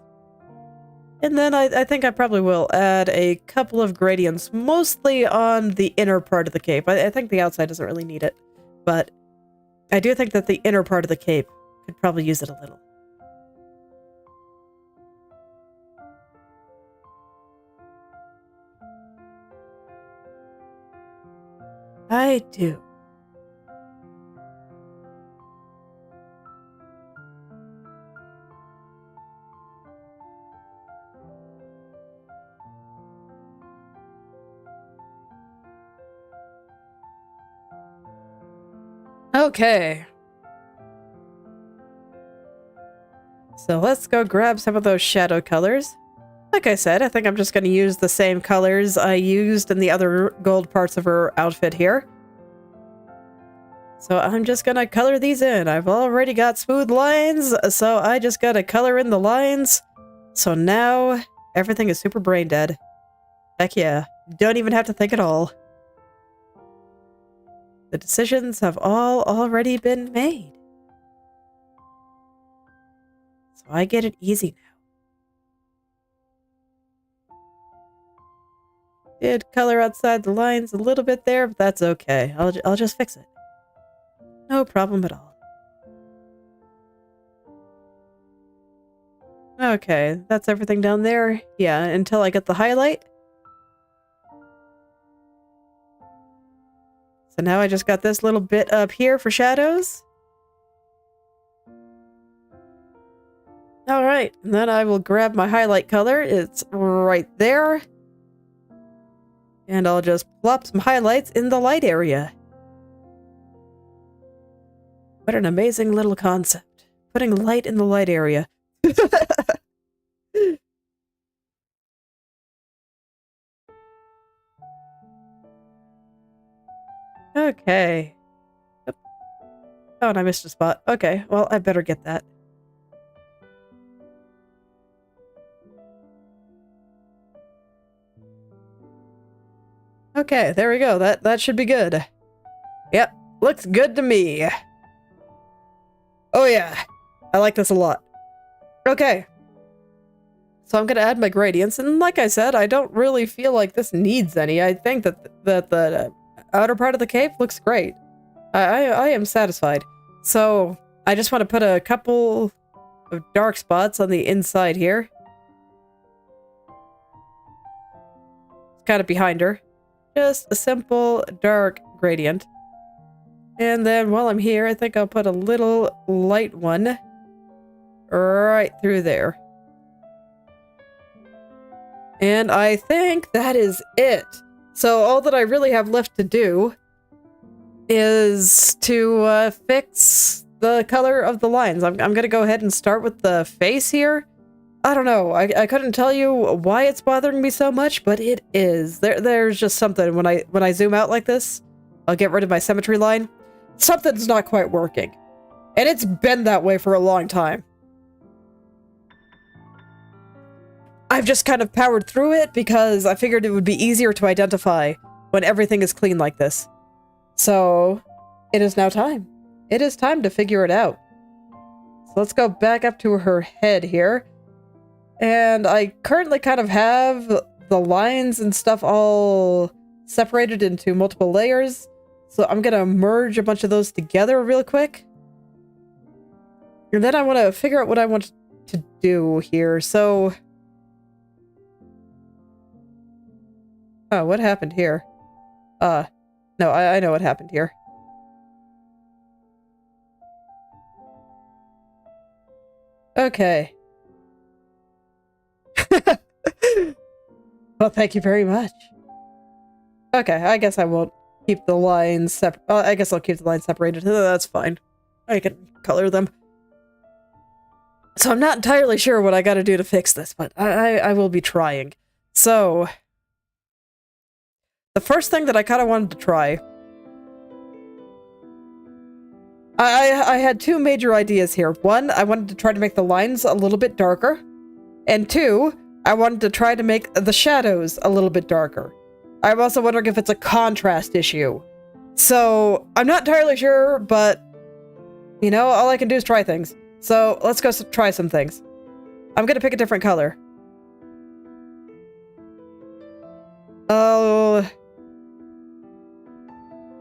And then I think I probably will add a couple of gradients, mostly on the inner part of the cape. I think the outside doesn't really need it, but I do think that the inner part of the cape could probably use it a little. I do. Okay. So let's go grab some of those shadow colors. Like I said, I think I'm just going to use the same colors I used in the other gold parts of her outfit here. So I'm just going to color these in. I've already got smooth lines, so I just got to color in the lines. So now everything is super brain dead. Heck yeah. Don't even have to think at all. The decisions have all already been made. So I get it easy now. Did color outside the lines a little bit there, but that's okay. I'll just fix it. No problem at all. Okay, that's everything down there. Yeah, until I get the highlight. So now I just got this little bit up here for shadows. Alright, and then I will grab my highlight color. It's right there. And I'll just plop some highlights in the light area. What an amazing little concept. Putting light in the light area. Okay. Yep. Oh, and I missed a spot. Okay, well, I better get that. Okay, there we go. That should be good. Yep, looks good to me. Oh yeah, I like this a lot. Okay. So I'm gonna add my gradients, and like I said, I don't really feel like this needs any. I think that the outer part of the cave looks great. I am satisfied. So I just want to put a couple of dark spots on the inside here. It's kind of behind her. Just a simple dark gradient. And then while I'm here, I think I'll put a little light one right through there. And I think that is it. So all that I really have left to do is to fix the color of the lines. I'm gonna go ahead and start with the face here. I don't know. I couldn't tell you why it's bothering me so much, but it is. There's just something when I zoom out like this. I'll get rid of my symmetry line. Something's not quite working. And it's been that way for a long time. I've just kind of powered through it because I figured it would be easier to identify when everything is clean like this. So, it is now time. It is time to figure it out. So let's go back up to her head here. And I currently kind of have the lines and stuff all separated into multiple layers. So I'm gonna merge a bunch of those together real quick. And then I want to figure out what I want to do here. So... oh, what happened here? No, I know what happened here. Okay. Well, thank you very much. Okay, I guess I won't keep the lines separate. I guess I'll keep the lines separated. That's fine. I can color them. So I'm not entirely sure what I gotta do to fix this, but I will be trying. So... the first thing that I kind of wanted to try... I had two major ideas here. One, I wanted to try to make the lines a little bit darker. And two, I wanted to try to make the shadows a little bit darker. I'm also wondering if it's a contrast issue. So, I'm not entirely sure, but... you know, all I can do is try things. So, let's go try some things. I'm gonna pick a different color. Oh...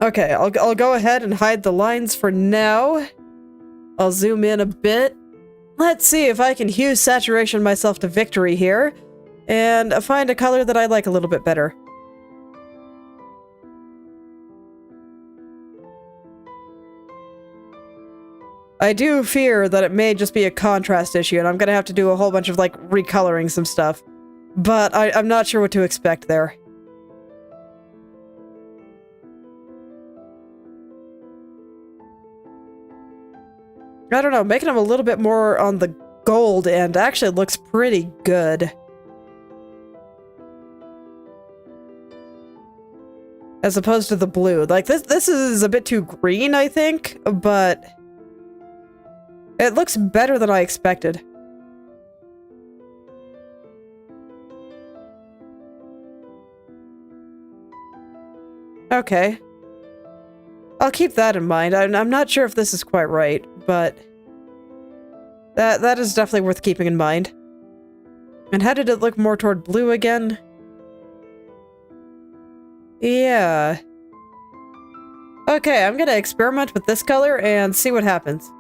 okay, I'll go ahead and hide the lines for now. I'll zoom in a bit. Let's see if I can hue saturation myself to victory here, and find a color that I like a little bit better. I do fear that it may just be a contrast issue, and I'm gonna have to do a whole bunch of, like, recoloring some stuff. But I'm not sure what to expect there. I don't know, making them a little bit more on the gold end actually looks pretty good. As opposed to the blue. Like, this is a bit too green, I think, but it looks better than I expected. Okay. I'll keep that in mind. I'm not sure if this is quite right, but that is definitely worth keeping in mind. And how did it look more toward blue again? Yeah. Okay, I'm gonna experiment with this color and see what happens.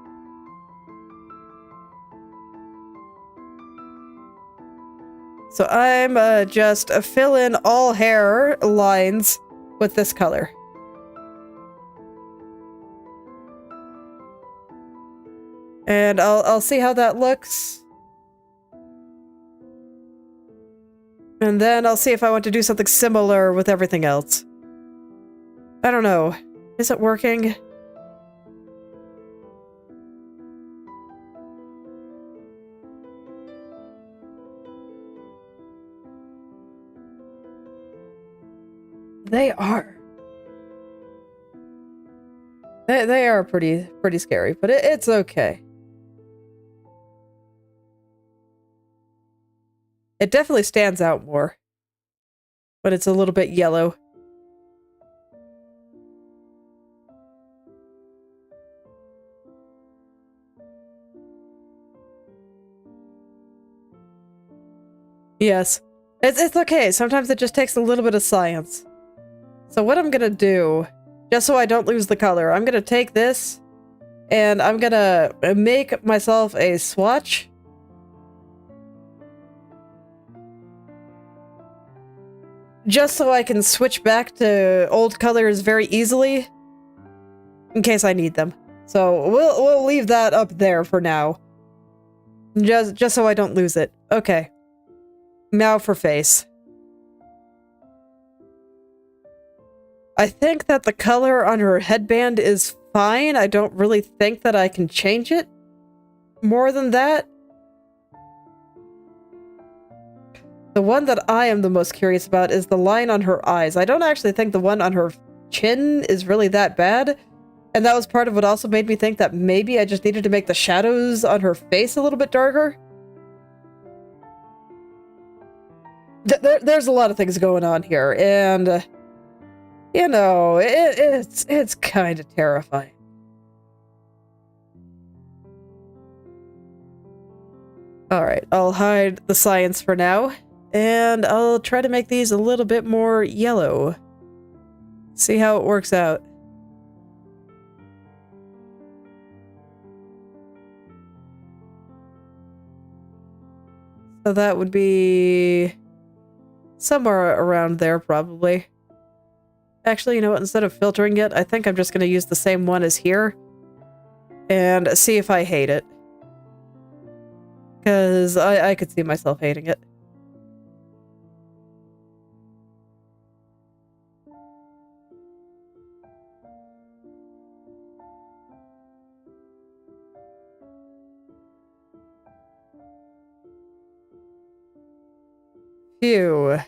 So I'm just fill in all hair lines with this color. And I'll see how that looks. And then I'll see if I want to do something similar with everything else. I don't know. Is it working? They are. They are pretty scary, but it's okay. It definitely stands out more. But it's a little bit yellow. Yes. It's okay. Sometimes it just takes a little bit of science. So what I'm gonna do, just so I don't lose the color, I'm gonna take this and I'm gonna make myself a swatch. Just so I can switch back to old colors very easily, in case I need them. So we'll leave that up there for now. Just so I don't lose it. Okay. Now for face. I think that the color on her headband is fine. I don't really think that I can change it more than that. The one that I am the most curious about is the line on her eyes. I don't actually think the one on her chin is really that bad. And that was part of what also made me think that maybe I just needed to make the shadows on her face a little bit darker. There's a lot of things going on here, and you know, it's kind of terrifying. Alright, I'll hide the science for now, and I'll try to make these a little bit more yellow. See how it works out. So that would be somewhere around there, probably. Actually, you know what? Instead of filtering it, I think I'm just going to use the same one as here and see if I hate it. Because I could see myself hating it. Phew.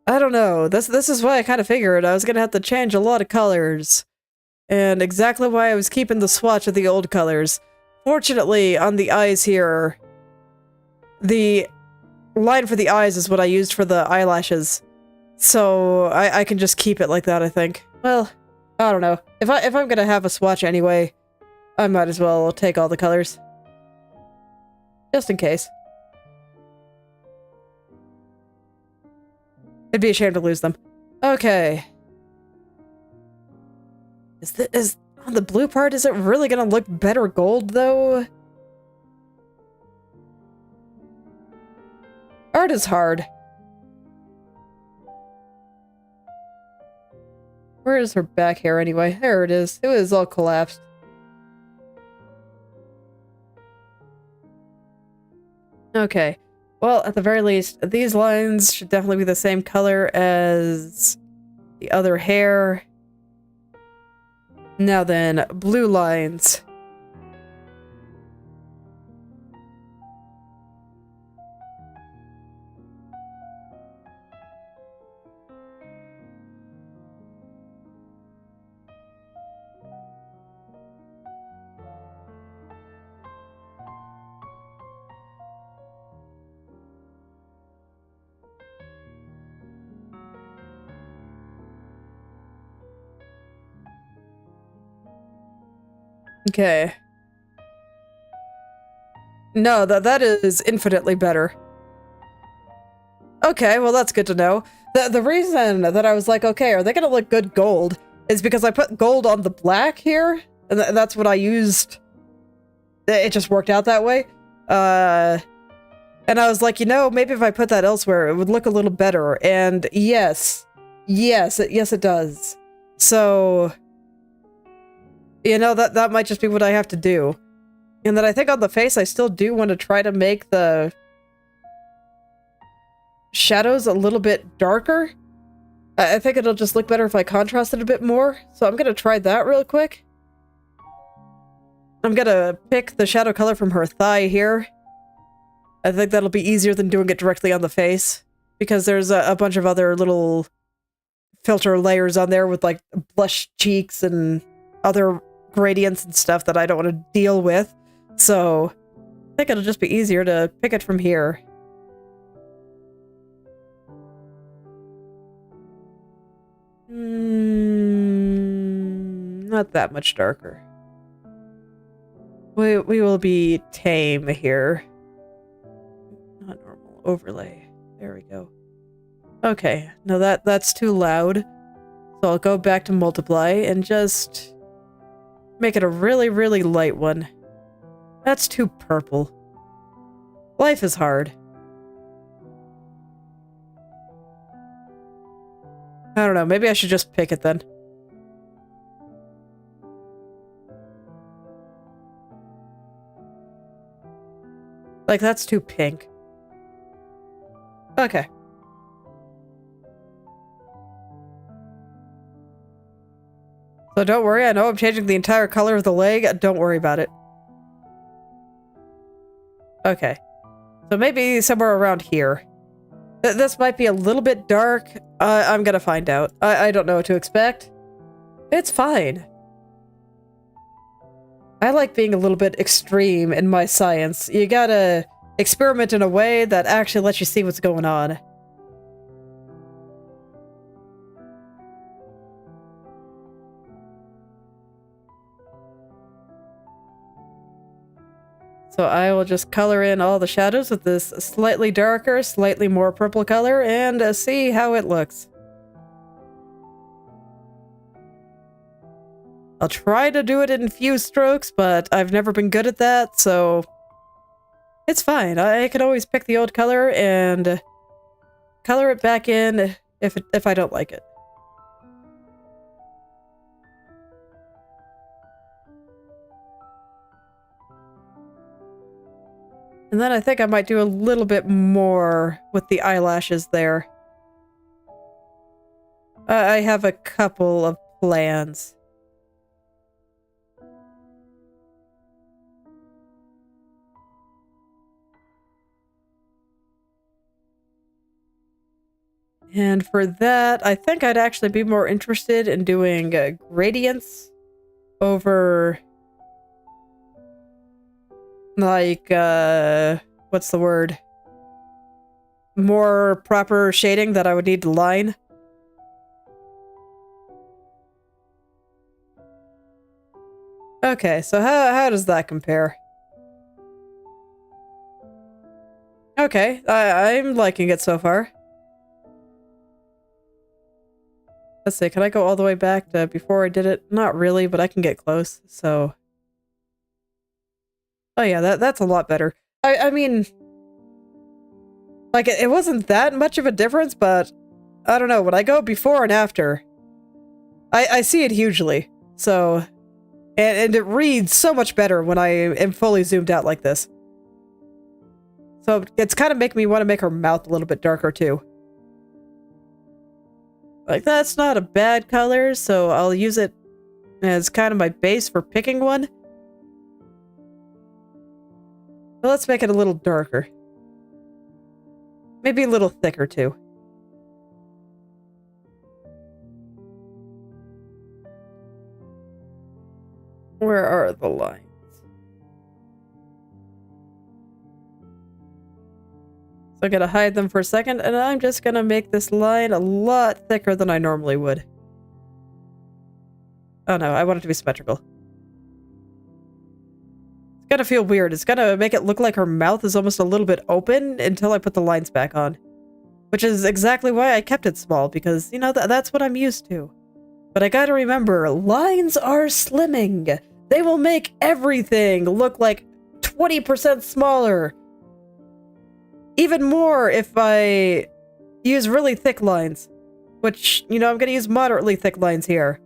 I don't know. This is why I kind of figured I was gonna have to change a lot of colors. And exactly why I was keeping the swatch of the old colors. Fortunately, on the eyes here, the line for the eyes is what I used for the eyelashes. So I can just keep it like that, I think. Well, I don't know. If I'm gonna have a swatch anyway, I might as well take all the colors. Just in case. It'd be a shame to lose them. Okay. Is on the blue part, is it really gonna look better gold, though? Art is hard. Where is her back hair, anyway? There it is. It was all collapsed. Okay. Well, at the very least, these lines should definitely be the same color as the other hair. Now then, blue lines. Okay. No, that is infinitely better. Okay, well that's good to know. The reason that I was like, okay, are they gonna look good gold, is because I put gold on the black here, and that's what I used. It just worked out that way. And I was like, you know, maybe if I put that elsewhere, it would look a little better. And yes, it does. So, you know, that might just be what I have to do. And then I think on the face, I still do want to try to make the shadows a little bit darker. I think it'll just look better if I contrast it a bit more. So I'm going to try that real quick. I'm going to pick the shadow color from her thigh here. I think that'll be easier than doing it directly on the face, because there's a bunch of other little filter layers on there with like blush cheeks and other gradients and stuff that I don't want to deal with. So I think it'll just be easier to pick it from here. Not that much darker. We will be tame here. Not normal. Overlay. There we go. Okay. No, that's too loud. So I'll go back to multiply and just make it a really, really light one. That's too purple. Life is hard. I don't know. Maybe I should just pick it then. Like, that's too pink. Okay. So don't worry, I know I'm changing the entire color of the leg. Don't worry about it. Okay. So maybe somewhere around here. This might be a little bit dark. I'm gonna find out. I don't know what to expect. It's fine. I like being a little bit extreme in my science. You gotta experiment in a way that actually lets you see what's going on. So I will just color in all the shadows with this slightly darker, slightly more purple color, and see how it looks. I'll try to do it in few strokes, but I've never been good at that, so it's fine. I can always pick the old color and color it back in if I don't like it. And then I think I might do a little bit more with the eyelashes there. I have a couple of plans. And for that, I think I'd actually be more interested in doing gradients over... like, what's the word? More proper shading that I would need to line. Okay, so how does that compare? Okay, I'm liking it so far. Let's see, can I go all the way back to before I did it? Not really, but I can get close, so... Oh yeah, that's a lot better. I mean... like, it wasn't that much of a difference, but... I don't know, when I go before and after... I see it hugely, so... And it reads so much better when I am fully zoomed out like this. So it's kind of making me want to make her mouth a little bit darker, too. Like, that's not a bad color, so I'll use it as kind of my base for picking one. But let's make it a little darker. Maybe a little thicker, too. Where are the lines? So I'm gonna hide them for a second, and I'm just gonna make this line a lot thicker than I normally would. Oh no, I want it to be symmetrical. gonna feel weird. It's gonna make it look like her mouth is almost a little bit open until I put the lines back on. Which is exactly why I kept it small, because, you know, that's what I'm used to. But I gotta remember, lines are slimming. They will make everything look like 20% smaller. Even more if I use really thick lines. Which, you know, I'm gonna use moderately thick lines here.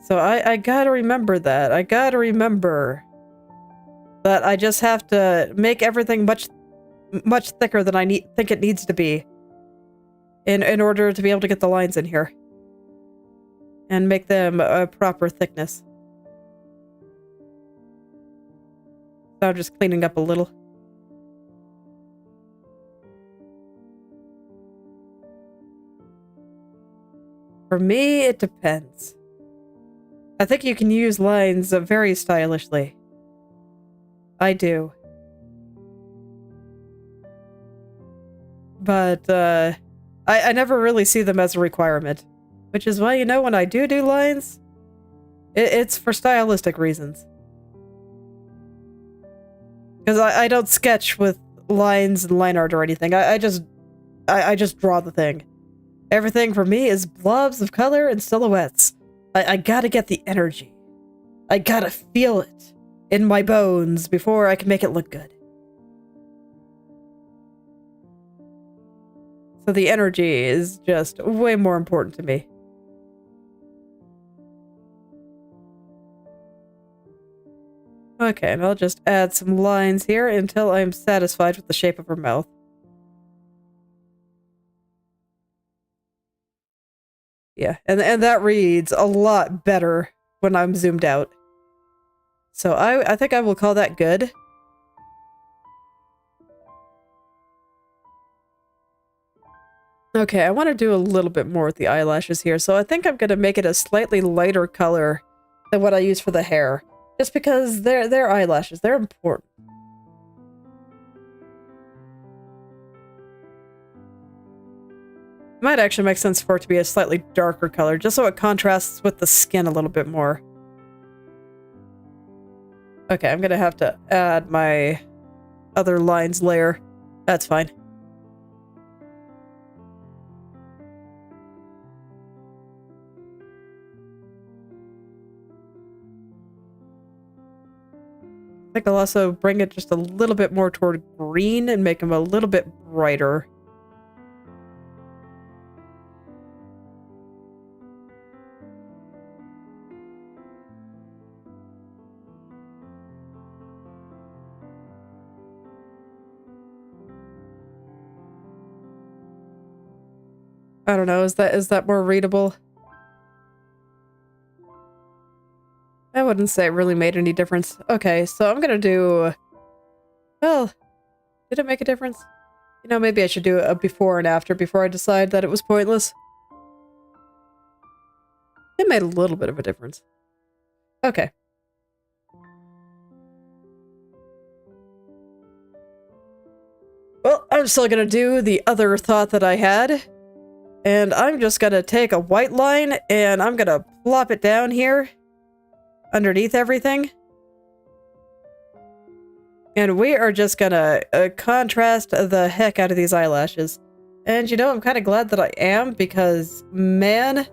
So I gotta remember that. I gotta remember that I just have to make everything much thicker than I think it needs to be in order to be able to get the lines in here and make them a proper thickness. So I'm just cleaning up a little. For me, it depends. I think you can use lines very stylishly. I do. But, I never really see them as a requirement. Which is why, you know, when I do lines, it's for stylistic reasons. Because I don't sketch with lines and line art or anything. I just draw the thing. Everything for me is blobs of color and silhouettes. I gotta get the energy. I gotta feel it in my bones before I can make it look good. So the energy is just way more important to me. Okay, and I'll just add some lines here until I'm satisfied with the shape of her mouth. Yeah, and that reads a lot better when I'm zoomed out. So I think I will call that good. Okay, I want to do a little bit more with the eyelashes here, so I think I'm going to make it a slightly lighter color than what I use for the hair. Just because they're eyelashes, they're important. It might actually make sense for it to be a slightly darker color, just so it contrasts with the skin a little bit more. Okay, I'm gonna have to add my other lines layer. That's fine. I think I'll also bring it just a little bit more toward green and make them a little bit brighter. I don't know, is that more readable? I wouldn't say it really made any difference. Okay, so I'm gonna do... Well, did it make a difference? You know, maybe I should do a before and after before I decide that it was pointless. It made a little bit of a difference. Okay. Well, I'm still gonna do the other thought that I had. And I'm just gonna take a white line and I'm gonna plop it down here underneath everything. And we are just gonna contrast the heck out of these eyelashes. And you know, I'm kind of glad that I am, because, man,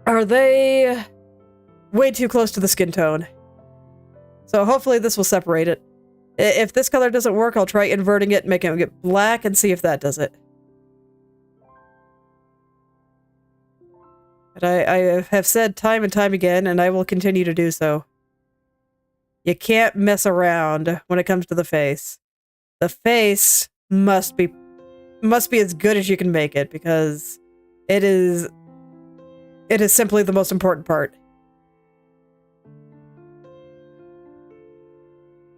are they way too close to the skin tone. So hopefully this will separate it. If this color doesn't work, I'll try inverting it, making it get black, and see if that does it. But I have said time and time again, and I will continue to do so. You can't mess around when it comes to the face. The face must be as good as you can make it, because it is simply the most important part.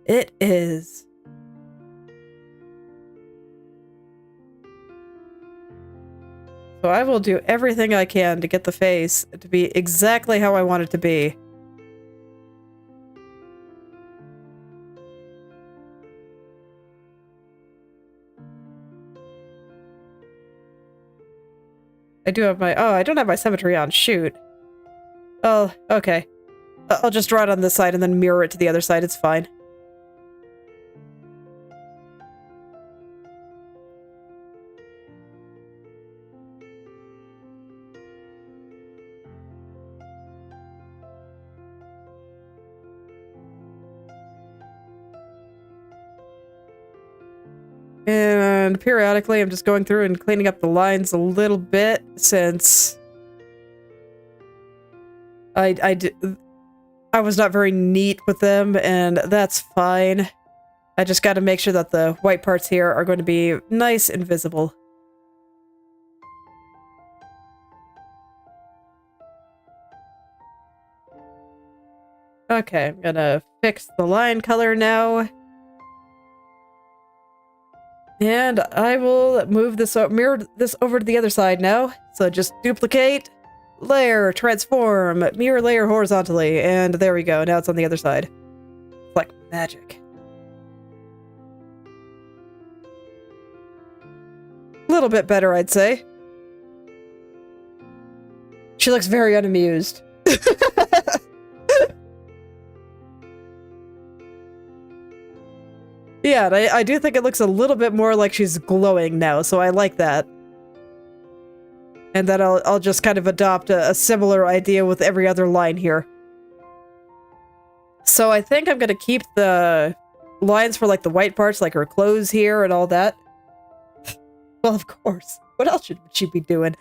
It is. So I will do everything I can to get the face to be exactly how I want it to be. I do have my... Oh, I don't have my symmetry on. Shoot. Oh, okay. I'll just draw it on this side and then mirror it to the other side. It's fine. And periodically, I'm just going through and cleaning up the lines a little bit since I was not very neat with them, and that's fine. I just got to make sure that the white parts here are going to be nice and visible. Okay, I'm gonna fix the line color now. And I will move this, mirror this over to the other side now. So just duplicate, layer, transform, mirror layer horizontally, and there we go. Now it's on the other side. It's like magic. A little bit better, I'd say. She looks very unamused. Yeah, I do think it looks a little bit more like she's glowing now, so I like that. And then I'll just kind of adopt a similar idea with every other line here. So I think I'm gonna keep the lines for like the white parts, like her clothes here and all that. Well, of course. What else should she be doing?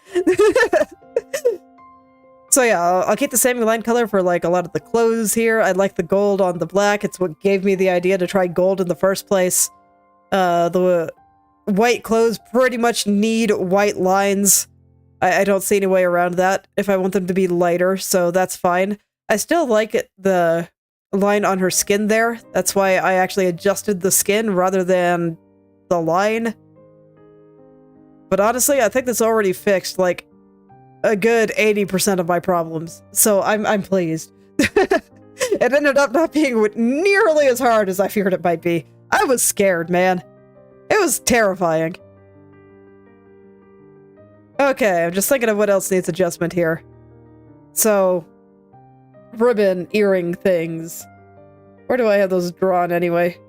So yeah, I'll keep the same line color for like a lot of the clothes here. I like the gold on the black. It's what gave me the idea to try gold in the first place. The white clothes pretty much need white lines. I don't see any way around that if I want them to be lighter, so that's fine. I still like the line on her skin there. That's why I actually adjusted the skin rather than the line. But honestly, I think that's already fixed, like, a good 80% of my problems, so I'm pleased. It ended up not being nearly as hard as I feared it might be. I was scared, man. It was terrifying. Okay, I'm just thinking of what else needs adjustment here. So, ribbon, earring things. Where do I have those drawn anyway?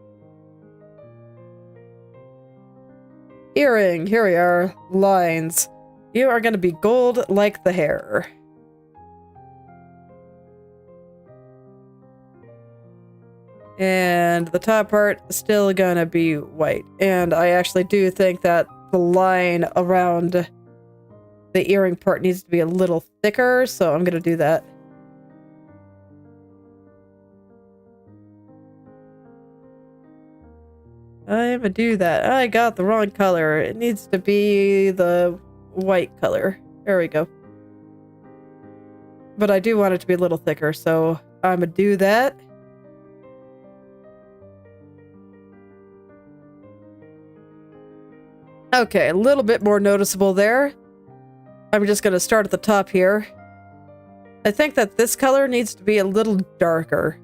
Earring, here we are. Lines. You are going to be gold like the hair. And the top part is still going to be white. And I actually do think that the line around the earring part needs to be a little thicker, so I'm going to do that. I'm going to do that. I got the wrong color. It needs to be the white color. There we go. But I do want it to be a little thicker, so I'm gonna do that. Okay, a little bit more noticeable there. I'm just gonna start at the top here. I think that this color needs to be a little darker.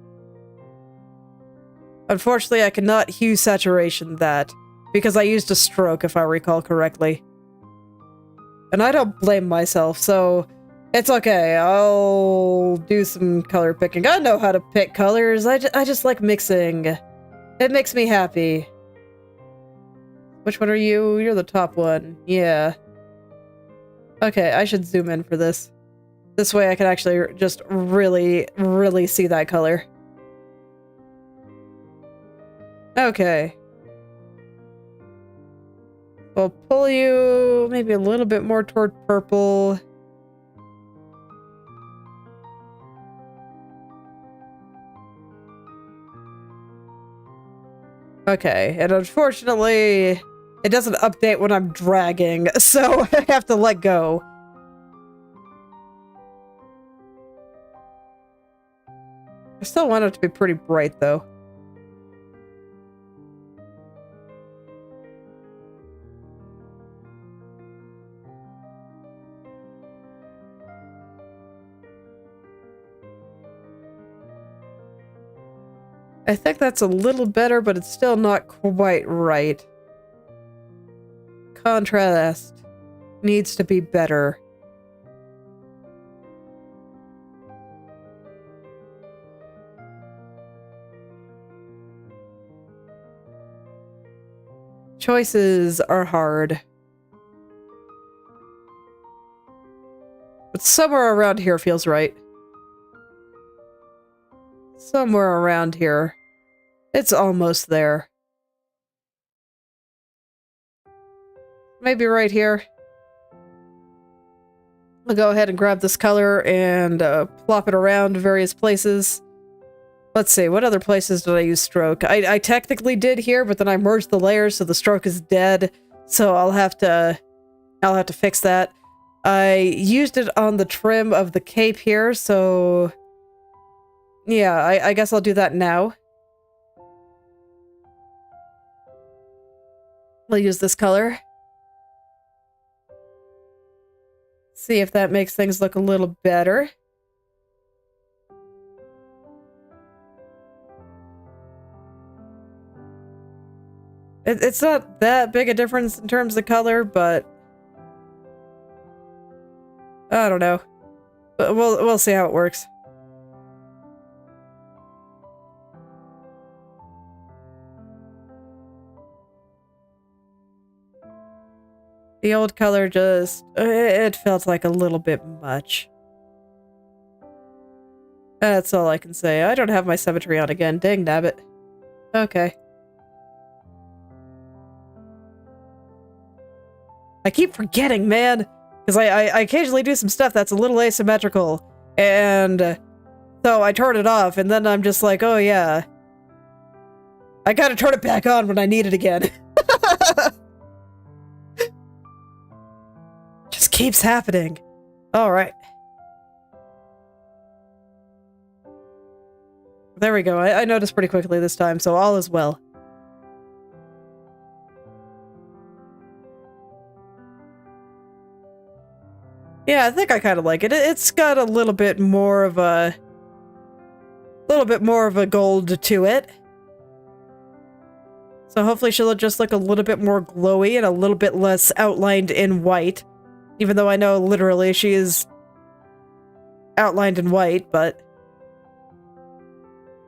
Unfortunately, I cannot hue saturation that, because I used a stroke, if I recall correctly. And I don't blame myself, so it's okay. I'll do some color picking. I know how to pick colors. I just like mixing. It makes me happy. Which one are you? You're the top one. Yeah. Okay, I should zoom in for this. This way I can actually just really, really see that color. Okay. I'll pull you maybe a little bit more toward purple. Okay, and unfortunately, it doesn't update when I'm dragging, so I have to let go. I still want it to be pretty bright, though. I think that's a little better, but it's still not quite right. Contrast needs to be better. choices are hard. But somewhere around here feels right. Somewhere around here. It's almost there. Maybe right here. I'll go ahead and grab this color and plop it around various places. Let's see, what other places did I use stroke? I technically did here, but then I merged the layers so the stroke is dead. So I'll have to fix that. I used it on the trim of the cape here, so yeah, I guess I'll do that now. I'll use this color. See if that makes things look a little better. It's not that big a difference in terms of color, but I don't know. But we'll see how it works. The old color just it felt like a little bit much. That's all I can say. I don't have my symmetry on again. Dang nabbit. Okay. I keep forgetting, man, because I occasionally do some stuff that's a little asymmetrical, and so I turn it off, and then I'm just like, oh yeah, I gotta turn it back on when I need it again. Just keeps happening. All right. There we go. I noticed pretty quickly this time, so all is well. Yeah, I think I kind of like it. It's got a little bit more of a gold to it. So hopefully she'll just look a little bit more glowy and a little bit less outlined in white. Even though I know literally she is outlined in white, but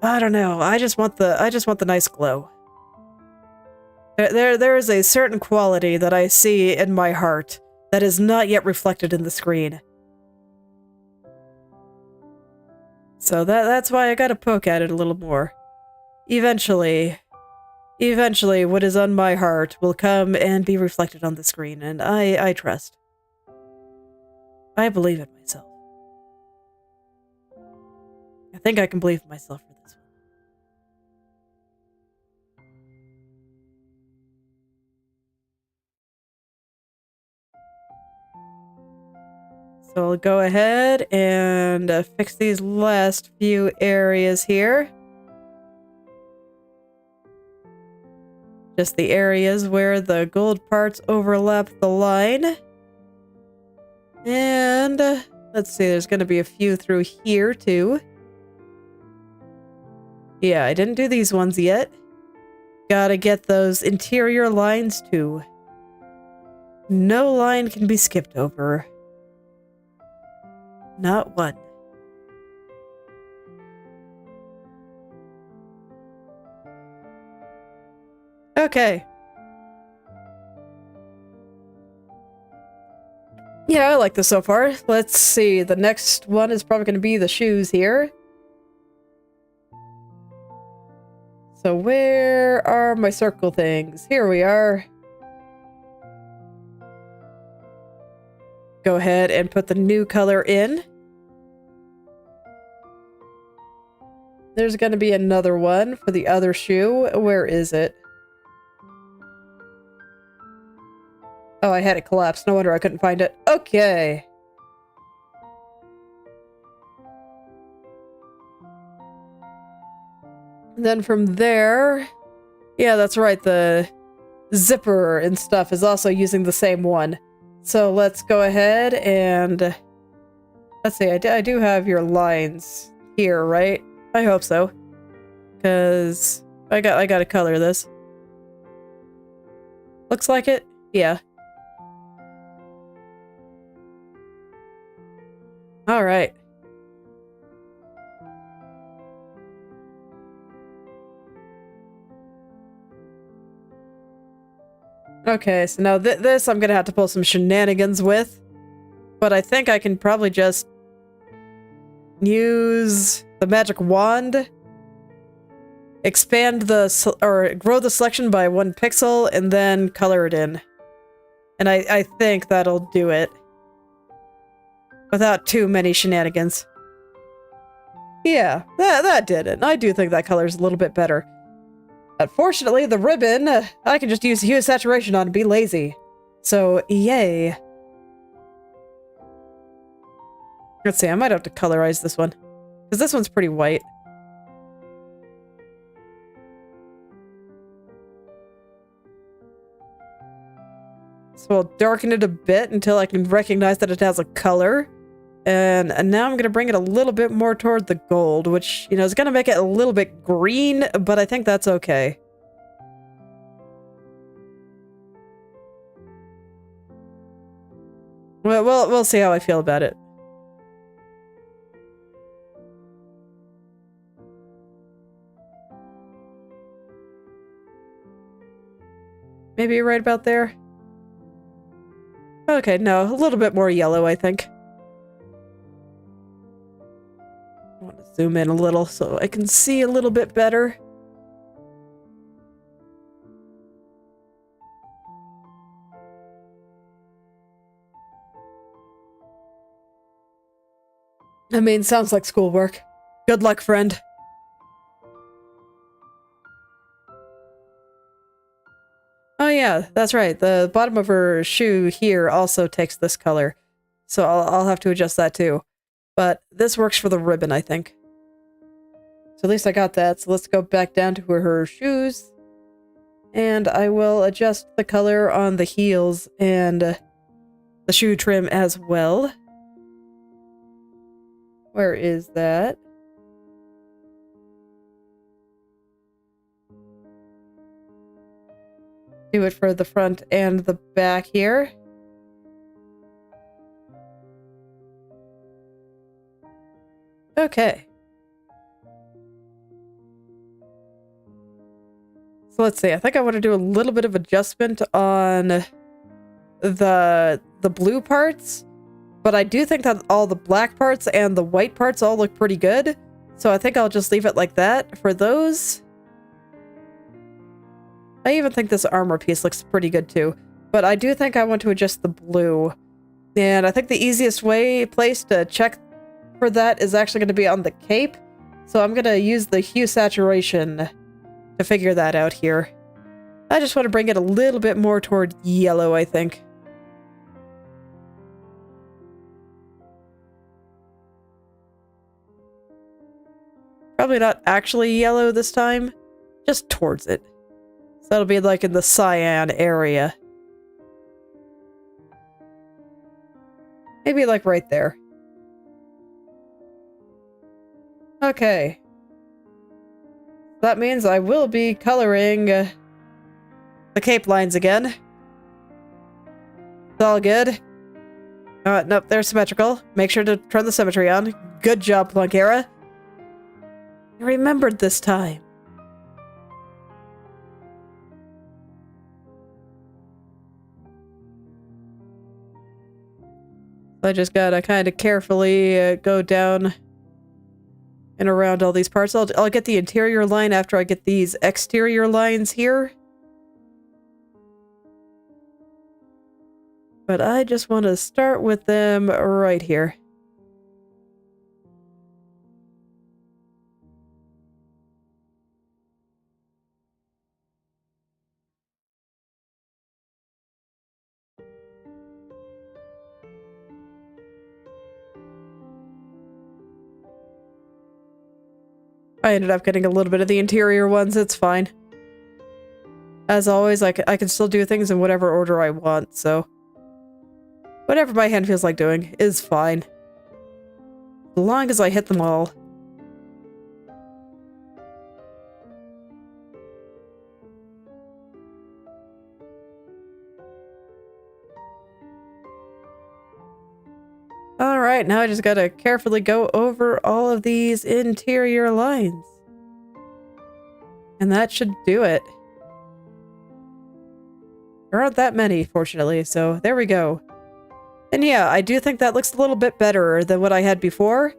I don't know. I just want the nice glow. There is a certain quality that I see in my heart that is not yet reflected in the screen. So that's why I gotta poke at it a little more. Eventually, what is on my heart will come and be reflected on the screen, and I trust. I believe in myself. I think I can believe in myself for this one. So I'll go ahead and fix these last few areas here. Just the areas where the gold parts overlap the line. And let's see, there's going to be a few through here too. Yeah, I didn't do these ones yet. Gotta get those interior lines too. No line can be skipped over. Not one. Okay. Yeah, I like this so far. Let's see, the next one is probably going to be the shoes here. So where are my circle things? Here we are. Go ahead and put the new color in. There's going to be another one for the other shoe. Where is it? Oh, I had it collapsed. No wonder I couldn't find it. Okay. And then from there... Yeah, that's right. The zipper and stuff is also using the same one. So let's go ahead and... Let's see, I do have your lines here, right? I hope so. Because I gotta color this. Looks like it? Yeah. Alright. Okay, so now this I'm gonna have to pull some shenanigans with. But I think I can probably just use the magic wand, expand or grow the selection by 1 pixel, and then color it in. And I think that'll do it. Without too many shenanigans. Yeah, that did it. I do think that color's a little bit better. Unfortunately, the ribbon, I can just use hue saturation on and be lazy. So, yay. Let's see, I might have to colorize this one. Because this one's pretty white. So I'll darken it a bit until I can recognize that it has a color. And now I'm going to bring it a little bit more toward the gold, which, you know, is going to make it a little bit green, but I think that's okay. Well, we'll see how I feel about it. Maybe right about there? Okay, no, a little bit more yellow, I think. I want to zoom in a little so I can see a little bit better. I mean, sounds like schoolwork. Good luck, friend. Oh yeah, that's right. The bottom of her shoe here also takes this color. So I'll have to adjust that too. But this works for the ribbon, I think. So at least I got that. So let's go back down to her shoes. And I will adjust the color on the heels and the shoe trim as well. Where is that? Do it for the front and the back here. Okay. So let's see. I think I want to do a little bit of adjustment on the blue parts, but I do think that all the black parts and the white parts all look pretty good. So I think I'll just leave it like that for those. I even think this armor piece looks pretty good too, but I do think I want to adjust the blue. And I think the easiest place to check for that is actually going to be on the cape. So I'm going to use the hue saturation to figure that out here. I just want to bring it a little bit more toward yellow, I think. Probably not actually yellow this time, just towards it. So that'll be like in the cyan area. Maybe like right there. Okay. That means I will be coloring the cape lines again. It's all good. Nope, they're symmetrical. Make sure to turn the symmetry on. Good job, Planckera. I remembered this time. I just gotta kind of carefully go down and around all these parts. I'll get the interior line after I get these exterior lines here. But I just want to start with them right here. I ended up getting a little bit of the interior ones, it's fine. As always, I can still do things in whatever order I want, so... whatever my hand feels like doing is fine. As long as I hit them all. Alright, now I just gotta carefully go over all of these interior lines. And that should do it. There aren't that many, fortunately, so there we go. And yeah, I do think that looks a little bit better than what I had before.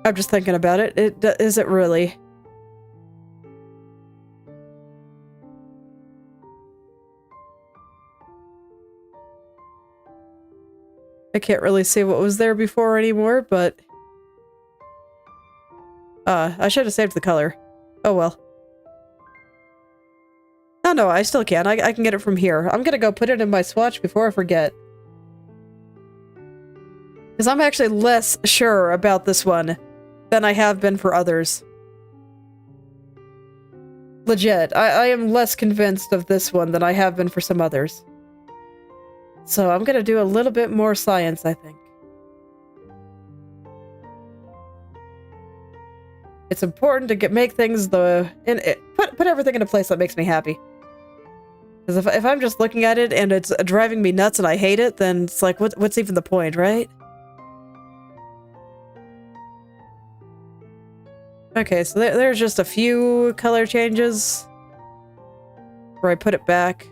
I'm just thinking about it. Is it really? I can't really see what was there before anymore, but... I should have saved the color. Oh well. Oh no, I still can. I can get it from here. I'm gonna go put it in my swatch before I forget. Because I'm actually less sure about this one than I have been for others. Legit, I am less convinced of this one than I have been for some others. So I'm gonna do a little bit more science, I think. It's important to make things put everything in a place that makes me happy. Because if I'm just looking at it and it's driving me nuts and I hate it, then it's like, what's even the point, right? Okay, so there's just a few color changes where I put it back.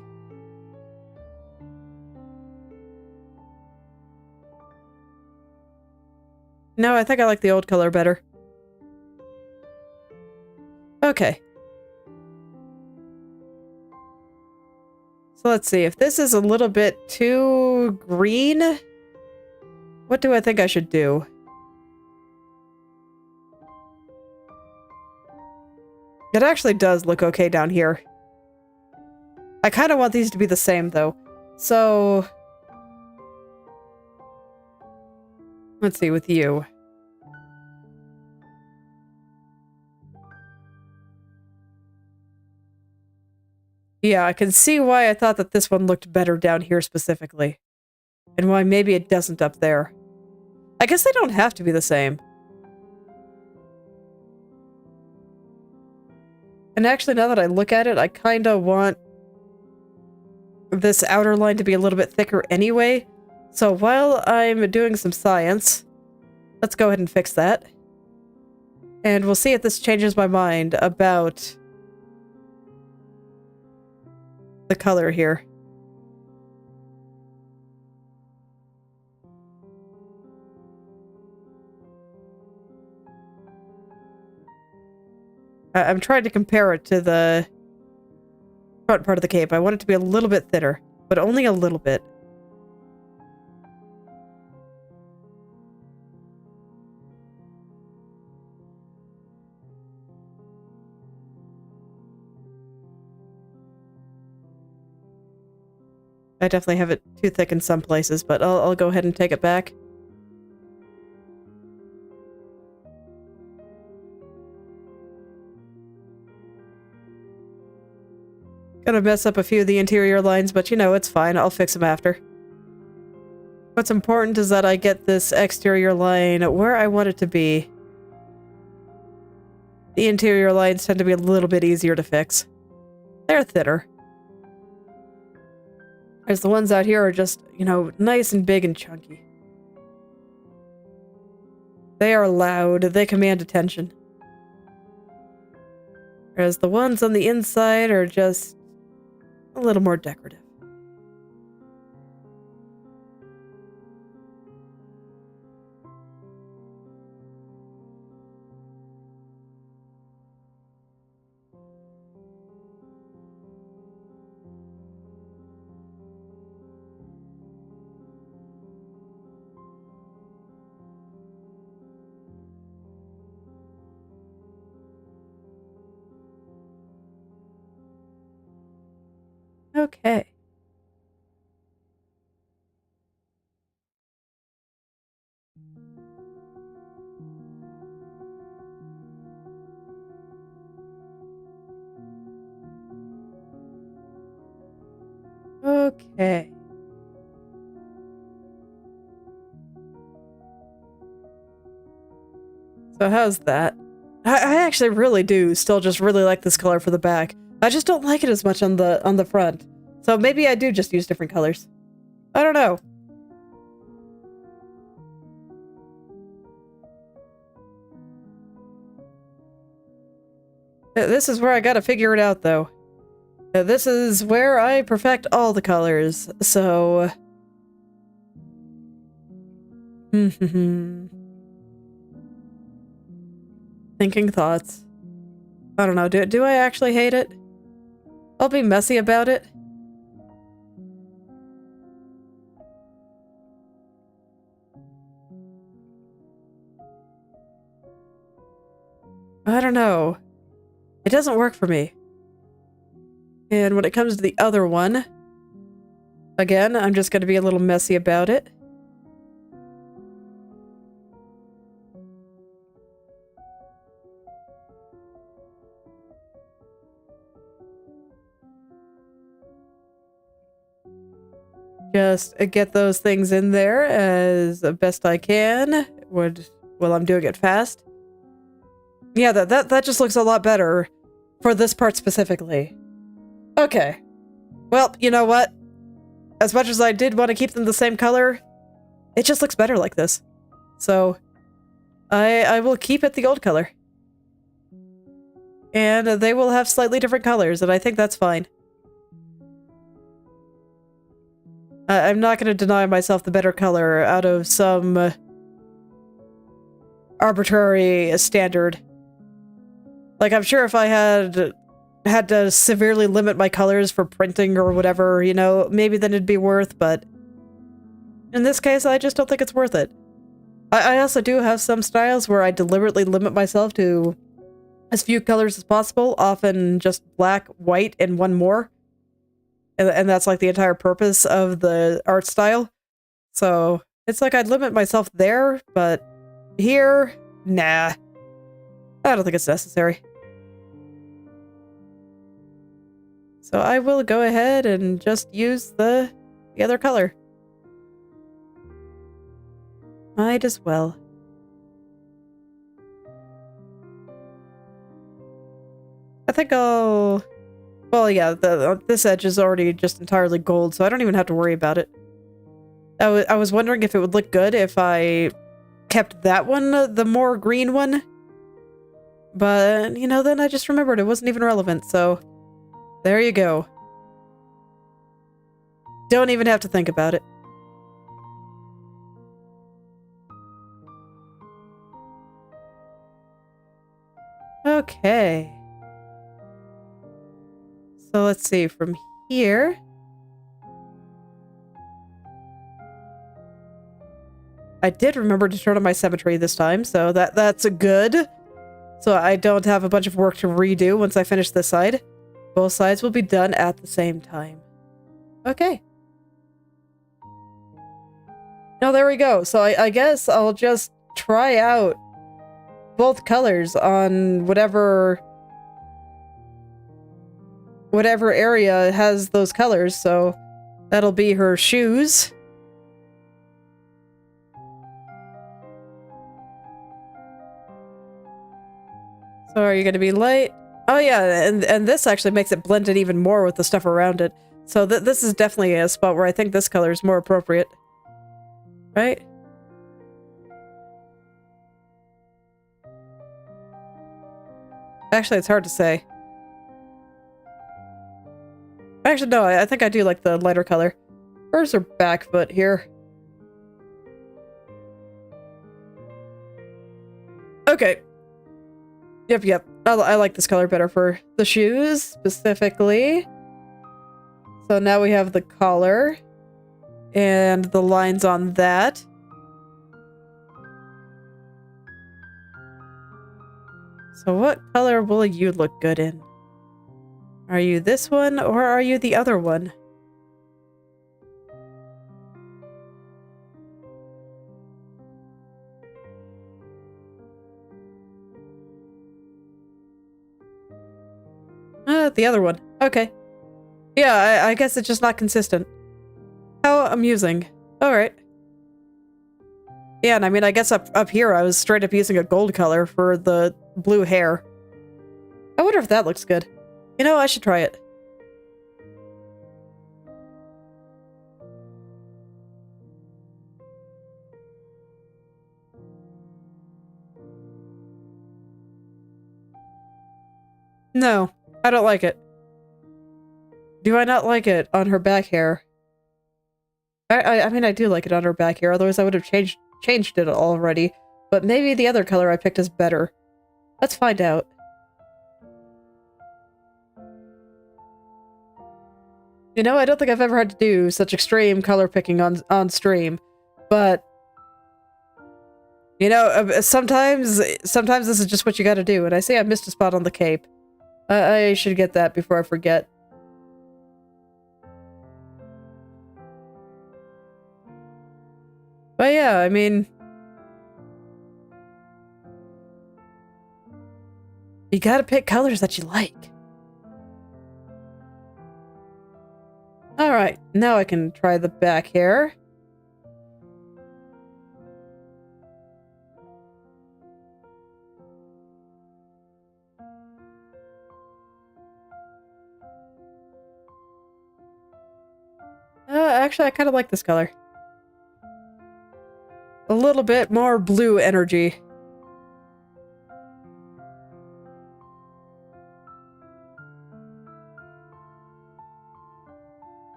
No, I think I like the old color better. Okay. So let's see, if this is a little bit too green, what do I think I should do? It actually does look okay down here. I kind of want these to be the same, though. So... let's see, with you. Yeah, I can see why I thought that this one looked better down here specifically. And why maybe it doesn't up there. I guess they don't have to be the same. And actually, now that I look at it, I kind of want this outer line to be a little bit thicker anyway. So while I'm doing some science, let's go ahead and fix that. And we'll see if this changes my mind about the color here. I'm trying to compare it to the front part of the cape. I want it to be a little bit thinner, but only a little bit. I definitely have it too thick in some places, but I'll go ahead and take it back. Gonna mess up a few of the interior lines, but you know, it's fine. I'll fix them after. What's important is that I get this exterior line where I want it to be. The interior lines tend to be a little bit easier to fix. They're thinner. Whereas the ones out here are just, you know, nice and big and chunky. They are loud. They command attention. Whereas the ones on the inside are just a little more decorative. Okay. Okay. So how's that? I actually really do still just really like this color for the back. I just don't like it as much on the front. So maybe I do just use different colors. I don't know. This is where I gotta figure it out, though. This is where I perfect all the colors, so... Thinking thoughts. I don't know, do I actually hate it? I'll be messy about it. I don't know. It doesn't work for me. And when it comes to the other one, again, I'm just going to be a little messy about it. Just get those things in there as best I can. Well, I'm doing it fast. Yeah, that just looks a lot better for this part specifically. Okay. Well, you know what? As much as I did want to keep them the same color, it just looks better like this. So, I will keep it the old color. And they will have slightly different colors, and I think that's fine. I'm not going to deny myself the better color out of some arbitrary standard. Like, I'm sure if I had to severely limit my colors for printing or whatever, you know, maybe then it'd be worth, but in this case, I just don't think it's worth it. I also do have some styles where I deliberately limit myself to as few colors as possible, often just black, white, and one more. And that's like the entire purpose of the art style. So it's like I'd limit myself there, but here, nah. I don't think it's necessary. So I will go ahead and just use the other color. Might as well. I think I'll... Well, yeah, this edge is already just entirely gold, so I don't even have to worry about it. I was wondering if it would look good if I kept that one, the more green one. But, you know, then I just remembered it wasn't even relevant, so... There you go. Don't even have to think about it. Okay. So let's see, from here... I did remember to turn on my symmetry this time, so that's good. So I don't have a bunch of work to redo once I finish this side. Both sides will be done at the same time. Okay. No, there we go. So I guess I'll just try out both colors on whatever area has those colors. So that'll be her shoes. So are you going to be light? Oh yeah, and this actually makes it blend in even more with the stuff around it. So this is definitely a spot where I think this color is more appropriate. Right? Actually, it's hard to say. Actually, no, I think I do like the lighter color. Where's her back foot here? Okay. Yep. I like this color better for the shoes, specifically. So now we have the collar. And the lines on that. So what color will you look good in? Are you this one, or are you the other one? The other one. Okay. Yeah, I guess it's just not consistent. How amusing. Alright. Yeah, and I mean, I guess up here I was straight up using a gold color for the blue hair. I wonder if that looks good. You know, I should try it. No, I don't like it. Do I not like it on her back hair? I mean, I do like it on her back hair, otherwise I would have changed it already. But maybe the other color I picked is better. Let's find out. You know, I don't think I've ever had to do such extreme color picking on stream, but you know, sometimes this is just what you gotta do, and I say I missed a spot on the cape. I should get that before I forget. But yeah, I mean, you gotta pick colors that you like. Alright, now I can try the back hair. Actually, I kind of like this color. A little bit more blue energy.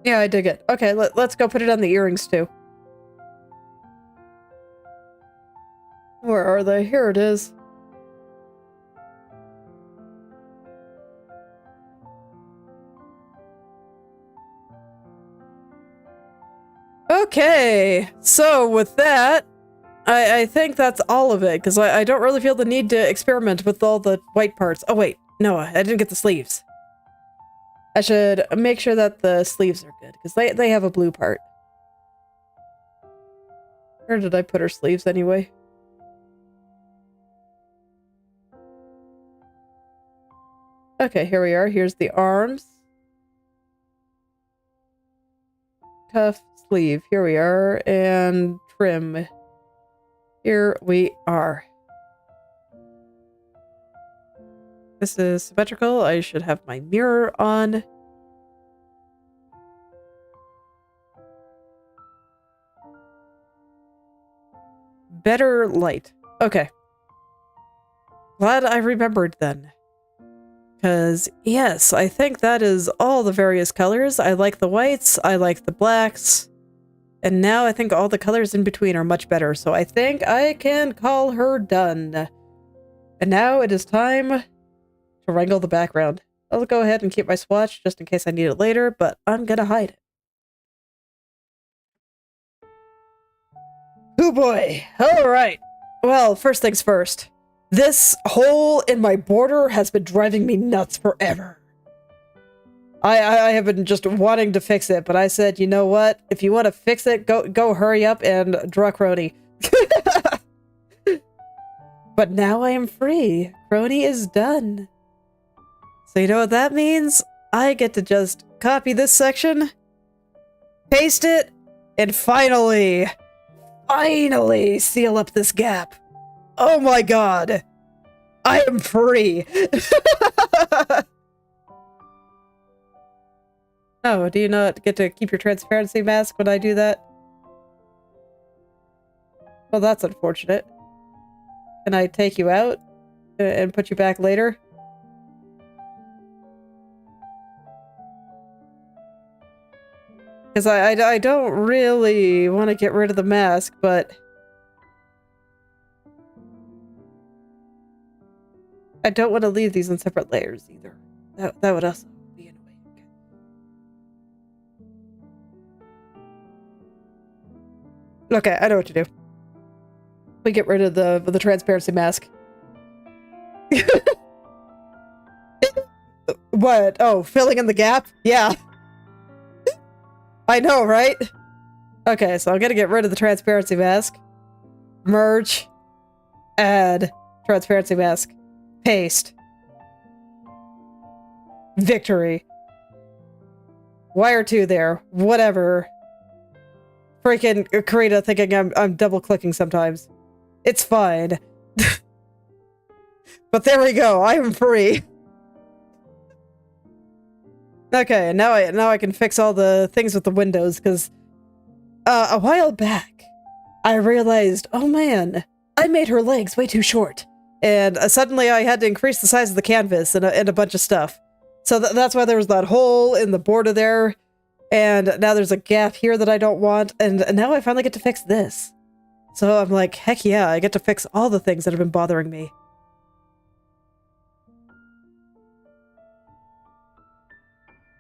Yeah, I dig it. Okay, let's go put it on the earrings too. Where are they? Here it is. Okay, so with that, I think that's all of it, because I don't really feel the need to experiment with all the white parts. Oh wait, no, I didn't get the sleeves. I should make sure that the sleeves are good, because they have a blue part. Where did I put her sleeves anyway? Okay, here we are. Here's the arms. Cuff, sleeve. Here we are. And trim. Here we are. This is symmetrical. I should have my mirror on. Better light. Okay. Glad I remembered then. Because, yes, I think that is all the various colors. I like the whites, I like the blacks, and now I think all the colors in between are much better, so I think I can call her done. And now it is time to wrangle the background. I'll go ahead and keep my swatch just in case I need it later, but I'm gonna hide it. Oh boy! Alright! Well, first things first. This hole in my border has been driving me nuts forever. I have been just wanting to fix it, but I said, you know what? If you want to fix it, go hurry up and draw Kronii. But now I am free. Kronii is done. So you know what that means? I get to just copy this section, paste it, and finally seal up this gap. Oh my god! I am free! Oh, do you not get to keep your transparency mask when I do that? Well, that's unfortunate. Can I take you out and put you back later? Because I don't really want to get rid of the mask, but I don't want to leave these in separate layers either. That would also be annoying. Okay, I know what to do. We get rid of the transparency mask. What? Oh, filling in the gap? Yeah. I know, right? Okay, so I'm gonna get rid of the transparency mask. Merge. Add. Transparency mask. Paste. Victory. Wire 2 there. Whatever. Freaking Krita thinking I'm double-clicking sometimes. It's fine. But there we go. I am free. Okay, now I can fix all the things with the windows, because a while back, I realized, oh man, I made her legs way too short. And suddenly I had to increase the size of the canvas and a bunch of stuff. So that's why there was that hole in the border there. And now there's a gap here that I don't want. And now I finally get to fix this. So I'm like, heck yeah, I get to fix all the things that have been bothering me.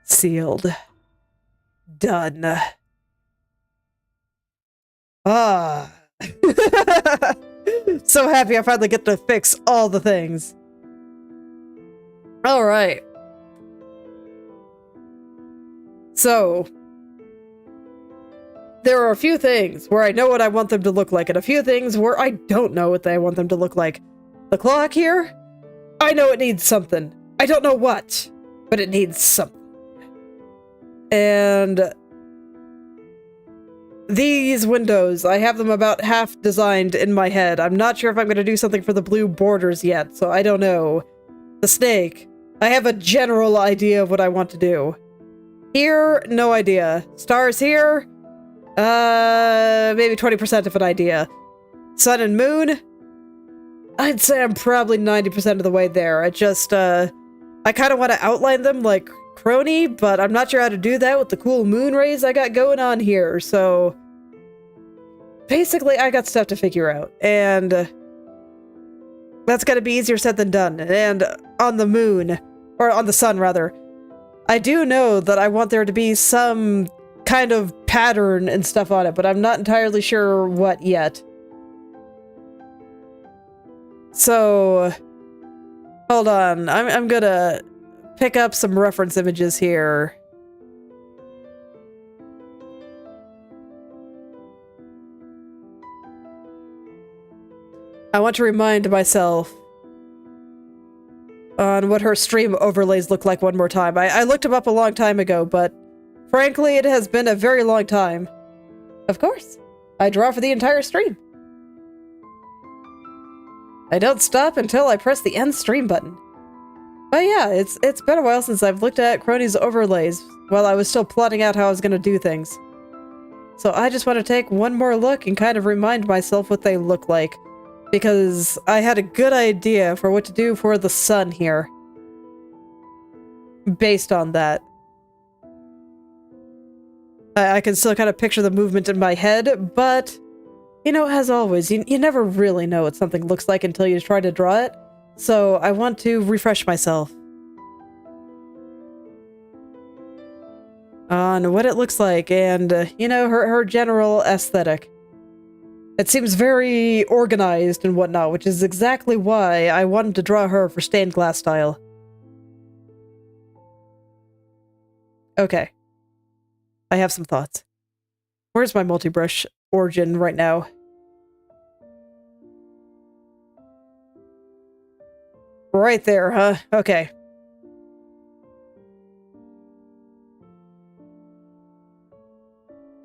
Sealed. Done. Ah. So happy I finally get to fix all the things. Alright. So, there are a few things where I know what I want them to look like, and a few things where I don't know what I want them to look like. The clock here, I know it needs something. I don't know what, but it needs something. And these windows, I have them about half designed in my head. I'm not sure if I'm going to do something for the blue borders yet, so I don't know. The snake, I have a general idea of what I want to do. Here, no idea. Stars here, maybe 20% of an idea. Sun and moon, I'd say I'm probably 90% of the way there. I just, I kind of want to outline them like Kronii, but I'm not sure how to do that with the cool moon rays I got going on here, so basically I got stuff to figure out, and that's gotta be easier said than done. And on the moon, or on the sun rather, I do know that I want there to be some kind of pattern and stuff on it, but I'm not entirely sure what yet. So, hold on, I'm gonna pick up some reference images here. I want to remind myself on what her stream overlays look like one more time. I looked them up a long time ago, but frankly, it has been a very long time. Of course, I draw for the entire stream. I don't stop until I press the end stream button. But yeah, it's been a while since I've looked at Kronii's overlays while I was still plotting out how I was going to do things. So I just want to take one more look and kind of remind myself what they look like, because I had a good idea for what to do for the sun here based on that. I can still kind of picture the movement in my head, but, you know, as always, you never really know what something looks like until you try to draw it. So I want to refresh myself on what it looks like and, you know, her general aesthetic. It seems very organized and whatnot, which is exactly why I wanted to draw her for stained glass style. Okay. I have some thoughts. Where's my multi-brush origin right now? Right there, huh? Okay.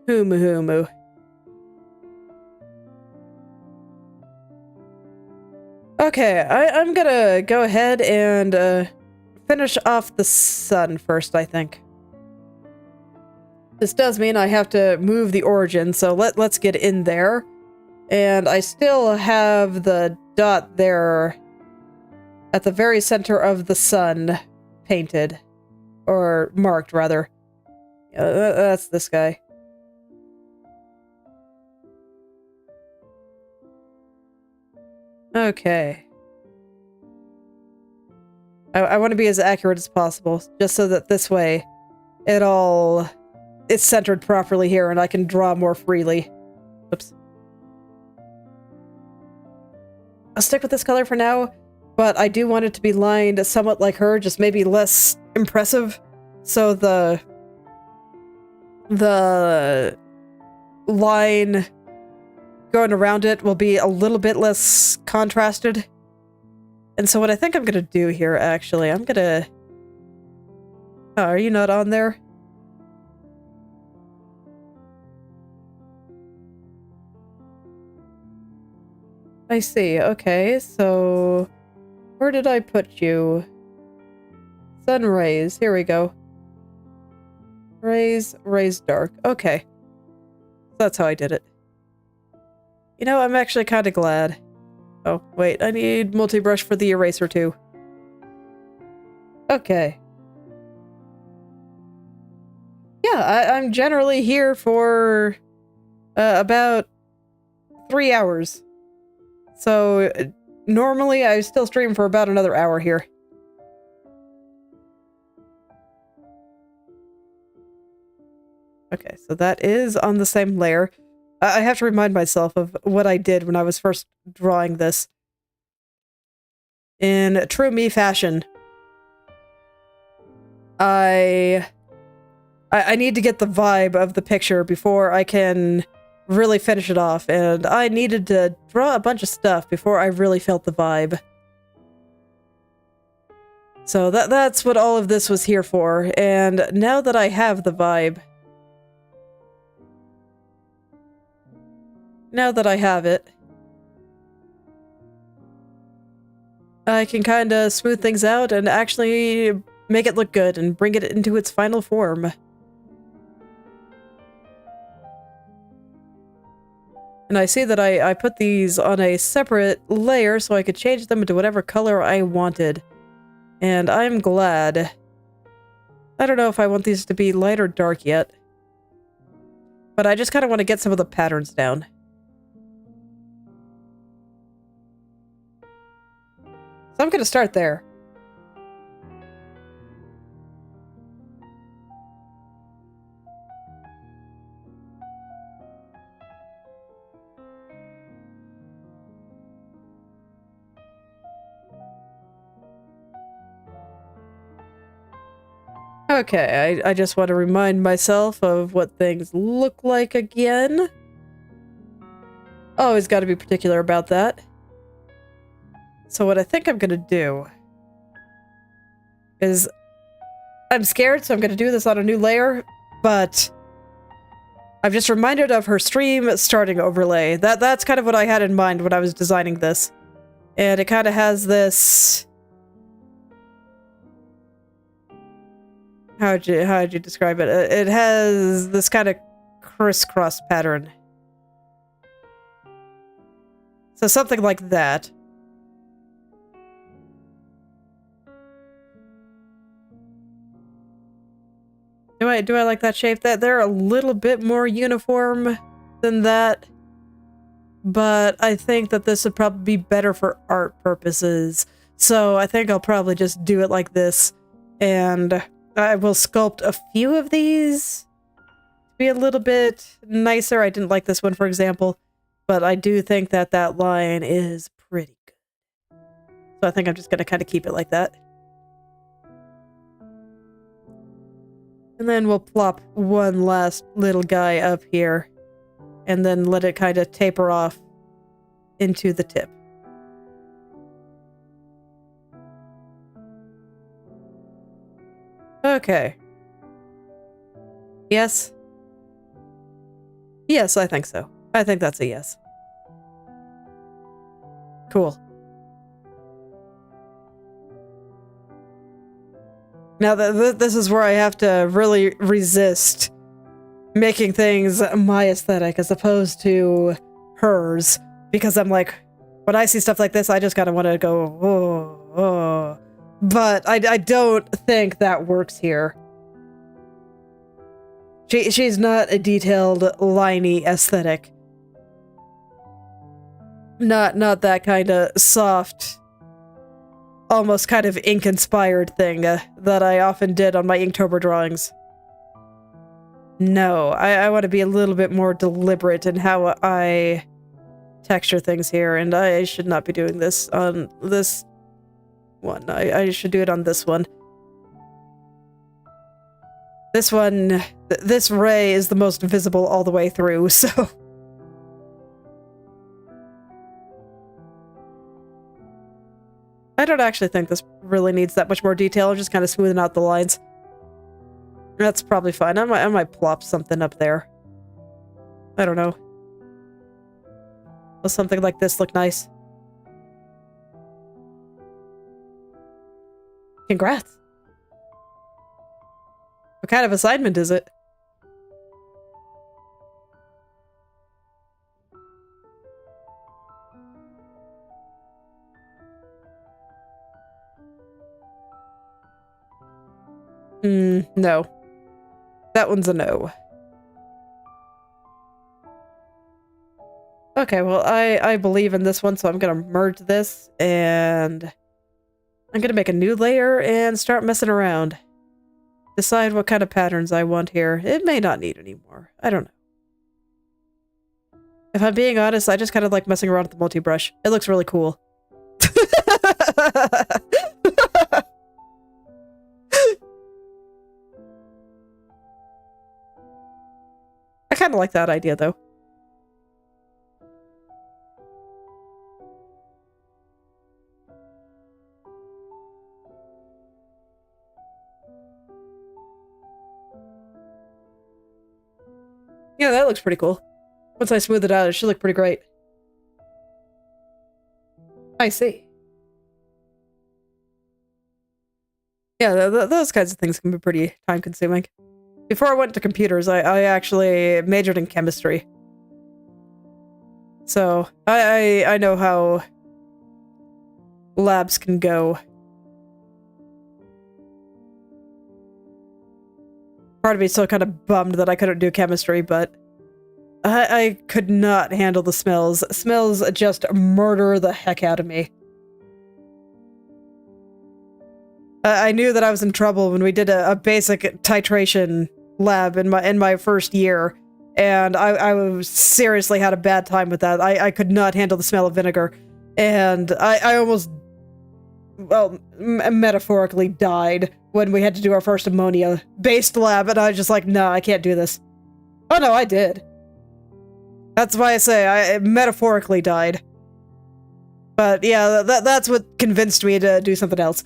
Humu. Okay, I'm gonna go ahead and finish off the sun first, I think. This does mean I have to move the origin, so let's get in there. And I still have the dot there at the very center of the sun painted. Or marked, rather. That's this guy. Okay. I want to be as accurate as possible, just so that this way it's centered properly here and I can draw more freely. Oops. I'll stick with this color for now, but I do want it to be lined somewhat like her, just maybe less impressive, so the line going around it will be a little bit less contrasted. And so what I think I'm gonna do here, actually, I'm gonna... Oh, are you not on there? I see, okay, so... Where did I put you? Sun rays, here we go. Rays dark, okay. That's how I did it. You know, I'm actually kind of glad. Oh, wait, I need multi-brush for the eraser too. Okay. I'm generally here for about 3 hours. So normally I still stream for about another hour here. Okay, so that is on the same layer. I have to remind myself of what I did when I was first drawing this. In true me fashion, I need to get the vibe of the picture before I can really finish it off, and I needed to draw a bunch of stuff before I really felt the vibe. So that's what all of this was here for, and now that I have the vibe, now that I have it, I can kind of smooth things out and actually make it look good and bring it into its final form. And I see that I put these on a separate layer so I could change them into whatever color I wanted. And I'm glad. I don't know if I want these to be light or dark yet. But I just kind of want to get some of the patterns down. So I'm going to start there. Okay, I just want to remind myself of what things look like again. Always got to be particular about that. So what I think I'm going to do is, I'm scared, so I'm going to do this on a new layer, but I've just reminded of her stream starting overlay. That's kind of what I had in mind when I was designing this. And it kind of has this... How'd you describe it? It has this kind of crisscross pattern. So something like that. Do I like that shape? That they're a little bit more uniform than that. But I think that this would probably be better for art purposes. So I think I'll probably just do it like this. And I will sculpt a few of these to be a little bit nicer. I didn't like this one, for example. But I do think that that line is pretty good. So I think I'm just going to kind of keep it like that. And then we'll plop one last little guy up here. And then let it kind of taper off into the tip. Okay. Yes? Yes, I think so. I think that's a yes. Cool. Now, this is where I have to really resist making things my aesthetic as opposed to hers. Because I'm like, when I see stuff like this, I just kind of want to go, oh, oh. But I don't think that works here. She's not a detailed, liney aesthetic. Not that kind of soft, almost kind of ink-inspired thing that I often did on my Inktober drawings. No, I want to be a little bit more deliberate in how I texture things here, and I should not be doing this on this one. I should do it on this one. This one, this ray is the most visible all the way through, so... I don't actually think this really needs that much more detail. I'm just kind of smoothing out the lines. That's probably fine. I might plop something up there. I don't know. Will something like this look nice? Congrats. What kind of assignment is it? No. That one's a no. Okay, well, I believe in this one, so I'm gonna merge this, and I'm gonna make a new layer and start messing around. Decide what kind of patterns I want here. It may not need any more. I don't know. If I'm being honest, I just kind of like messing around with the multi-brush. It looks really cool. I kind of like that idea, though. Yeah, that looks pretty cool. Once I smooth it out, it should look pretty great. I see. Yeah, those kinds of things can be pretty time-consuming. Before I went to computers, I actually majored in chemistry. So, I know how labs can go. Part of me is still kind of bummed that I couldn't do chemistry, but I could not handle the smells. Smells just murder the heck out of me. I knew that I was in trouble when we did a basic titration lab in my first year, and I seriously had a bad time with that. I could not handle the smell of vinegar, and I almost, well, metaphorically died when we had to do our first ammonia-based lab, and I was just like, no, I can't do this. Oh no, I did. That's why I say I metaphorically died. But yeah, that's what convinced me to do something else.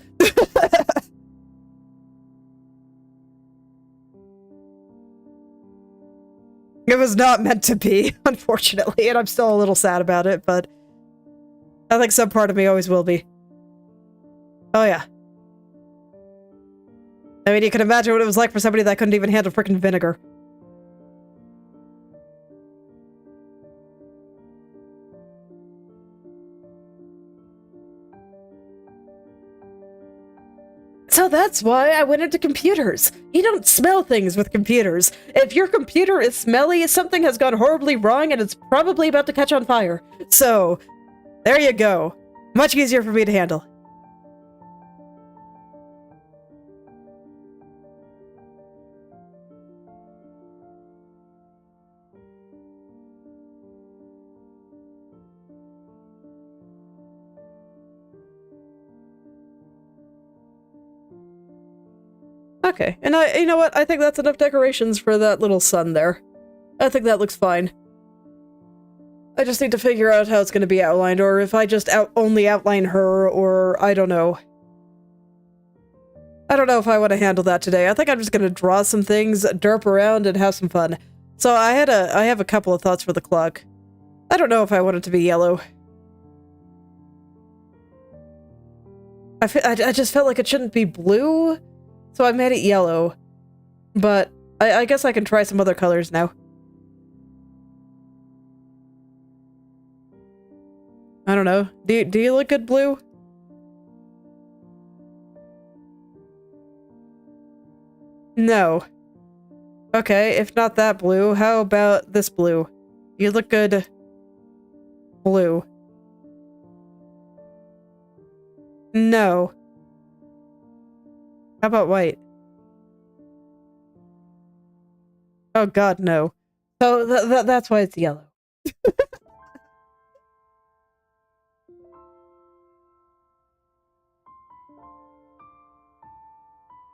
It was not meant to be, unfortunately, and I'm still a little sad about it, but I think some part of me always will be. Oh yeah. I mean, you can imagine what it was like for somebody that couldn't even handle freaking vinegar. So that's why I went into computers. You don't smell things with computers. If your computer is smelly, something has gone horribly wrong and it's probably about to catch on fire. So, there you go. Much easier for me to handle. Okay, and you know what? I think that's enough decorations for that little sun there. I think that looks fine. I just need to figure out how it's going to be outlined, or if I just only outline her, or I don't know. I don't know if I want to handle that today. I think I'm just going to draw some things, derp around, and have some fun. So I have a couple of thoughts for the clock. I don't know if I want it to be yellow. I just felt like it shouldn't be blue. So I made it yellow, but I guess I can try some other colors now. I don't know. Do you look good blue? No. Okay, if not that blue, how about this blue? You look good blue. No. How about white? Oh god, no. So that's why it's yellow.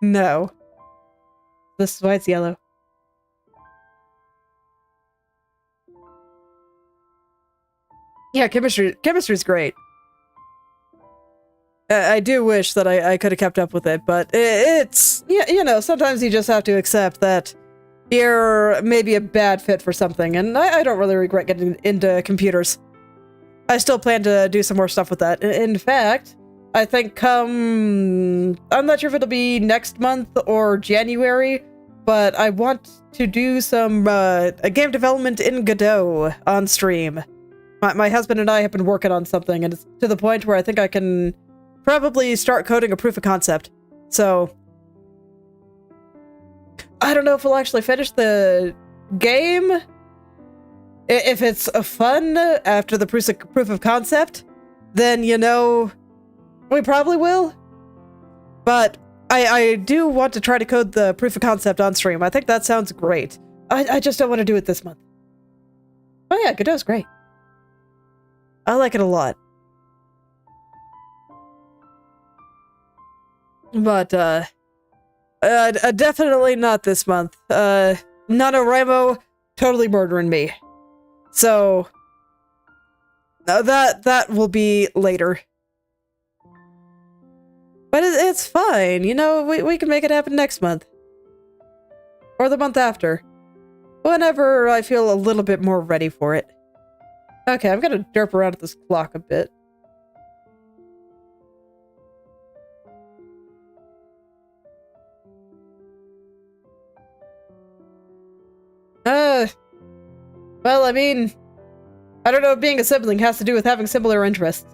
No. This is why it's yellow. Yeah, chemistry's great. I do wish that I could have kept up with it, but it's, yeah, you know, sometimes you just have to accept that you're maybe a bad fit for something, and I don't really regret getting into computers. I still plan to do some more stuff with that. In fact, I think I'm not sure if it'll be next month or January, but I want to do some game development in Godot on stream. My husband and I have been working on something, and it's to the point where I think I can probably start coding a proof of concept. So I don't know if we'll actually finish the game. If it's a fun after the proof of concept, then, you know, we probably will. But I do want to try to code the proof of concept on stream. I think that sounds great. I just don't want to do it this month. Oh yeah, Godot's great. I like it a lot. But, definitely not this month. NaNoWriMo totally murdering me. So, that will be later. But it's fine, you know, we can make it happen next month. Or the month after. Whenever I feel a little bit more ready for it. Okay, I'm gonna derp around at this clock a bit. Well, I mean, I don't know if being a sibling has to do with having similar interests.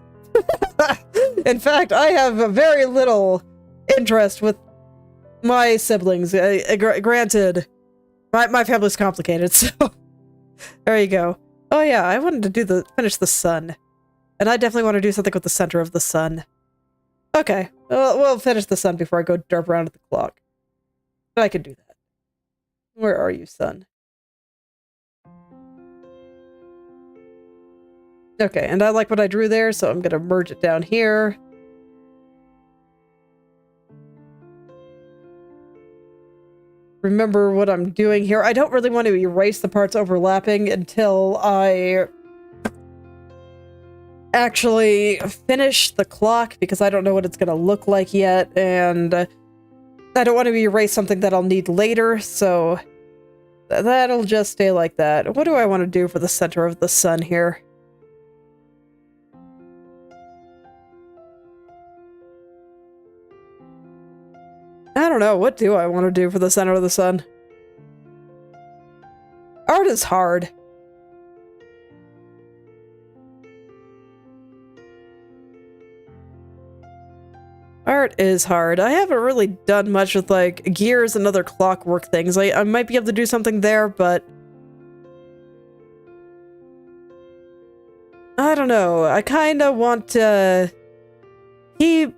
In fact, I have very little interest with my siblings. Granted, my family's complicated, so there you go. Oh yeah, I wanted to finish the sun. And I definitely want to do something with the center of the sun. Okay, we'll finish the sun before I go derp around at the clock. I can do that. Where are you, sun? Okay, and I like what I drew there, so I'm gonna merge it down here. Remember what I'm doing here. I don't really want to erase the parts overlapping until I actually finish the clock, because I don't know what it's gonna look like yet, and I don't want to erase something that I'll need later, so that'll just stay like that. What do I want to do for the center of the sun here? I don't know. What do I want to do for the center of the sun? Art is hard. Art is hard. I haven't really done much with, like, gears and other clockwork things. I might be able to do something there, but I don't know. I kind of want to keep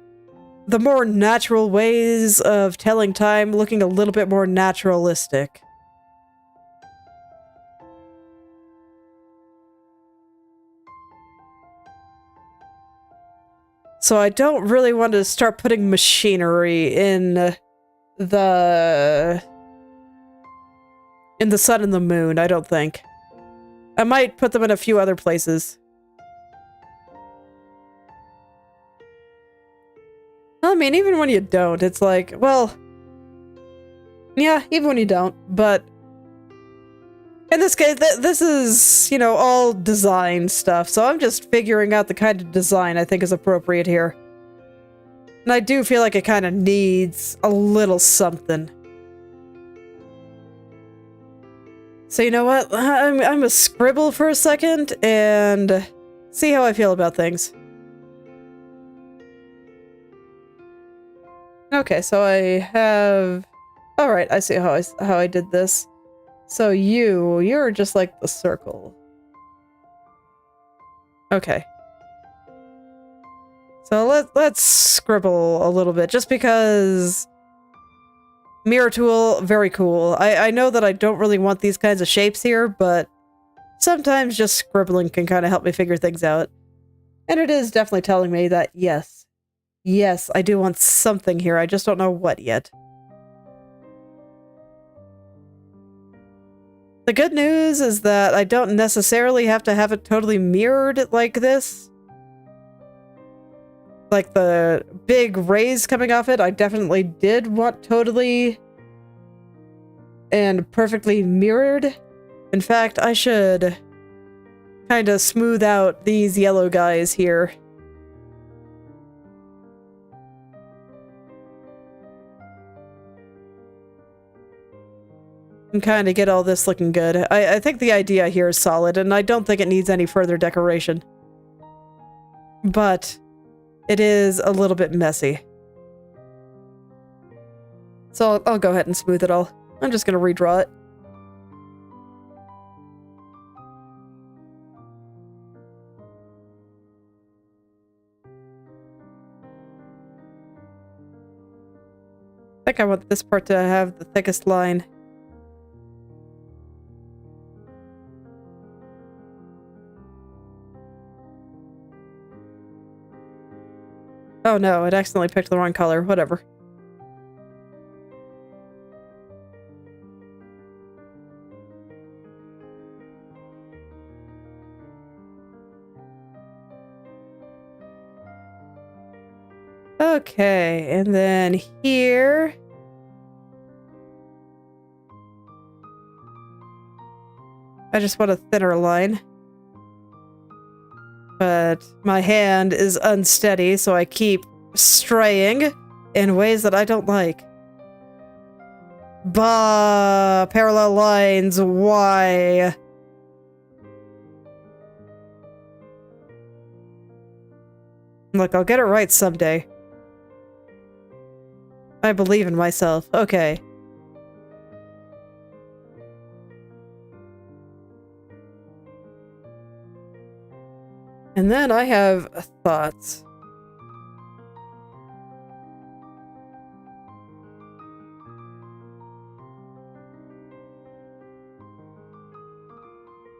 the more natural ways of telling time looking a little bit more naturalistic. So I don't really want to start putting machinery in the sun and the moon, I don't think. I might put them in a few other places. I mean, even when you don't, it's like, well, yeah, even when you don't, but in this case, this is, you know, all design stuff, so I'm just figuring out the kind of design I think is appropriate here. And I do feel like it kind of needs a little something. So you know what? I'm gonna scribble for a second and see how I feel about things. Okay, so I have... Alright, I see how I did this. So you're just like the circle. Okay. So let's scribble a little bit, just because... Mirror tool, very cool. I know that I don't really want these kinds of shapes here, but sometimes just scribbling can kind of help me figure things out. And it is definitely telling me that, yes, I do want something here, I just don't know what yet. The good news is that I don't necessarily have to have it totally mirrored like this. Like the big rays coming off it, I definitely did want totally and perfectly mirrored. In fact, I should kind of smooth out these yellow guys here. And kind of get all this looking good. I think the idea here is solid, and I don't think it needs any further decoration. But it is a little bit messy. So I'll go ahead and smooth it all. I'm just gonna redraw it. I think I want this part to have the thickest line. Oh no, it accidentally picked the wrong color. Whatever. Okay, and then here... I just want a thinner line. But my hand is unsteady, so I keep straying in ways that I don't like. Bah! Parallel lines, why? Look, I'll get it right someday. I believe in myself. Okay. And then I have thoughts.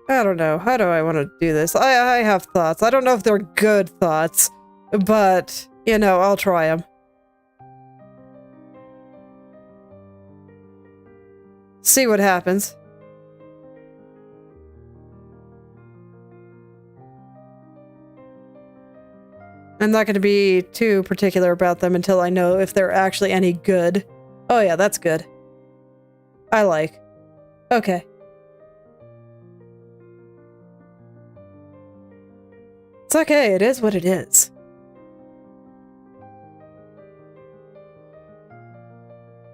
I don't know. How do I want to do this? I have thoughts. I don't know if they're good thoughts, but, you know, I'll try them. See what happens. I'm not going to be too particular about them until I know if they're actually any good. Oh yeah, that's good. I like. Okay. It's okay, it is what it is.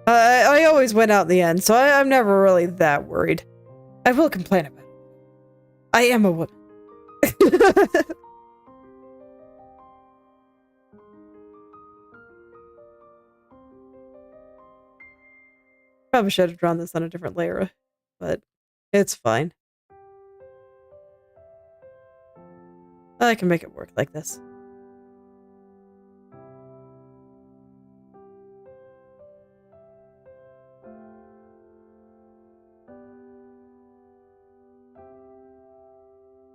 I always win out in the end, so I'm never really that worried. I will complain about it. I am a woman. Probably should have drawn this on a different layer, but it's fine. I can make it work like this.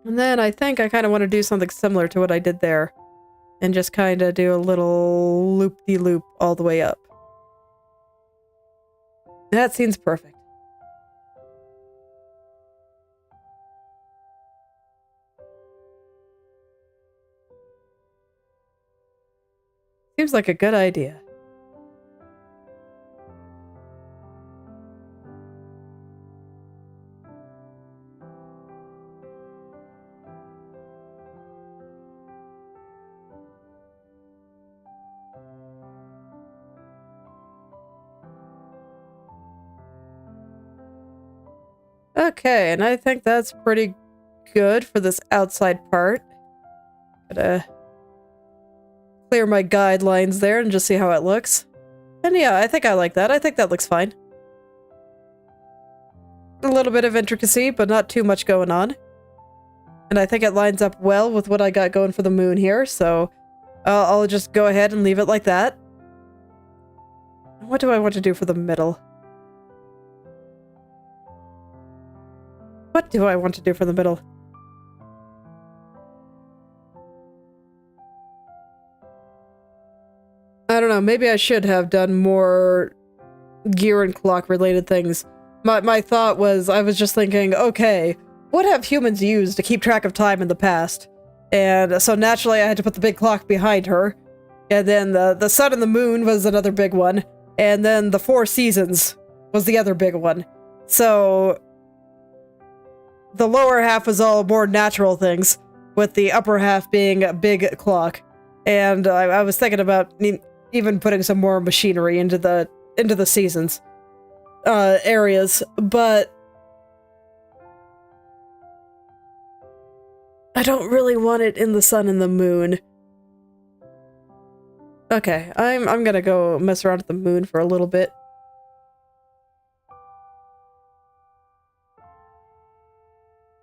And then I think I kind of want to do something similar to what I did there. And just kind of do a little loop-de-loop all the way up. That seems perfect. Seems like a good idea. Okay, and I think that's pretty good for this outside part. Gotta clear my guidelines there and just see how it looks. And yeah, I think I like that. I think that looks fine. A little bit of intricacy, but not too much going on. And I think it lines up well with what I got going for the moon here, so I'll just go ahead and leave it like that. What do I want to do for the middle? What do I want to do for the middle? I don't know, maybe I should have done more gear and clock related things. My thought was, I was just thinking, okay, what have humans used to keep track of time in the past? And so naturally I had to put the big clock behind her. And then the sun and the moon was another big one. And then the 4 seasons was the other big one. So the lower half was all more natural things, with the upper half being a big clock. And I was thinking about even putting some more machinery into the seasons areas, but I don't really want it in the sun and the moon. Okay, I'm gonna go mess around with the moon for a little bit.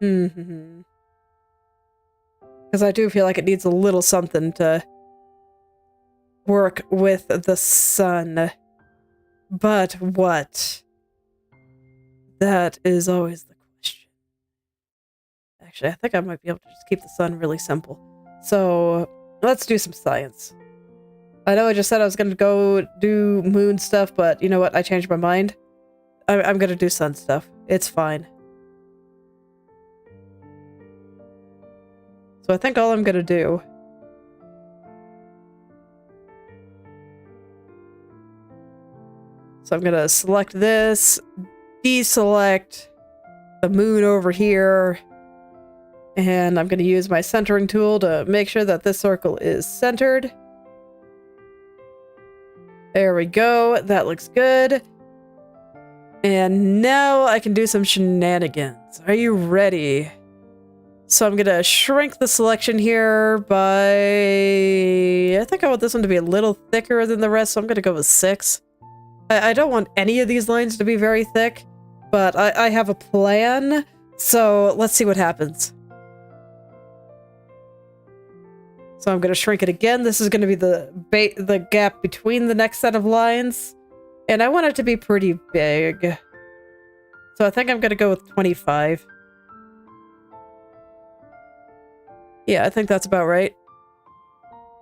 Mm-hmm. Because I do feel like it needs a little something to work with the sun. But what? That is always the question. Actually, I think I might be able to just keep the sun really simple. So, let's do some science. I know I just said I was going to go do moon stuff, but you know what? I changed my mind. I'm going to do sun stuff. It's fine. So I think all I'm going to do... So I'm going to select this, deselect the moon over here, and I'm going to use my centering tool to make sure that this circle is centered. There we go. That looks good. And now I can do some shenanigans. Are you ready? So I'm going to shrink the selection here by... I think I want this one to be a little thicker than the rest, so I'm going to go with 6. I don't want any of these lines to be very thick, but I have a plan, so let's see what happens. So I'm going to shrink it again. This is going to be the gap between the next set of lines, and I want it to be pretty big. So I think I'm going to go with 25. Yeah, I think that's about right.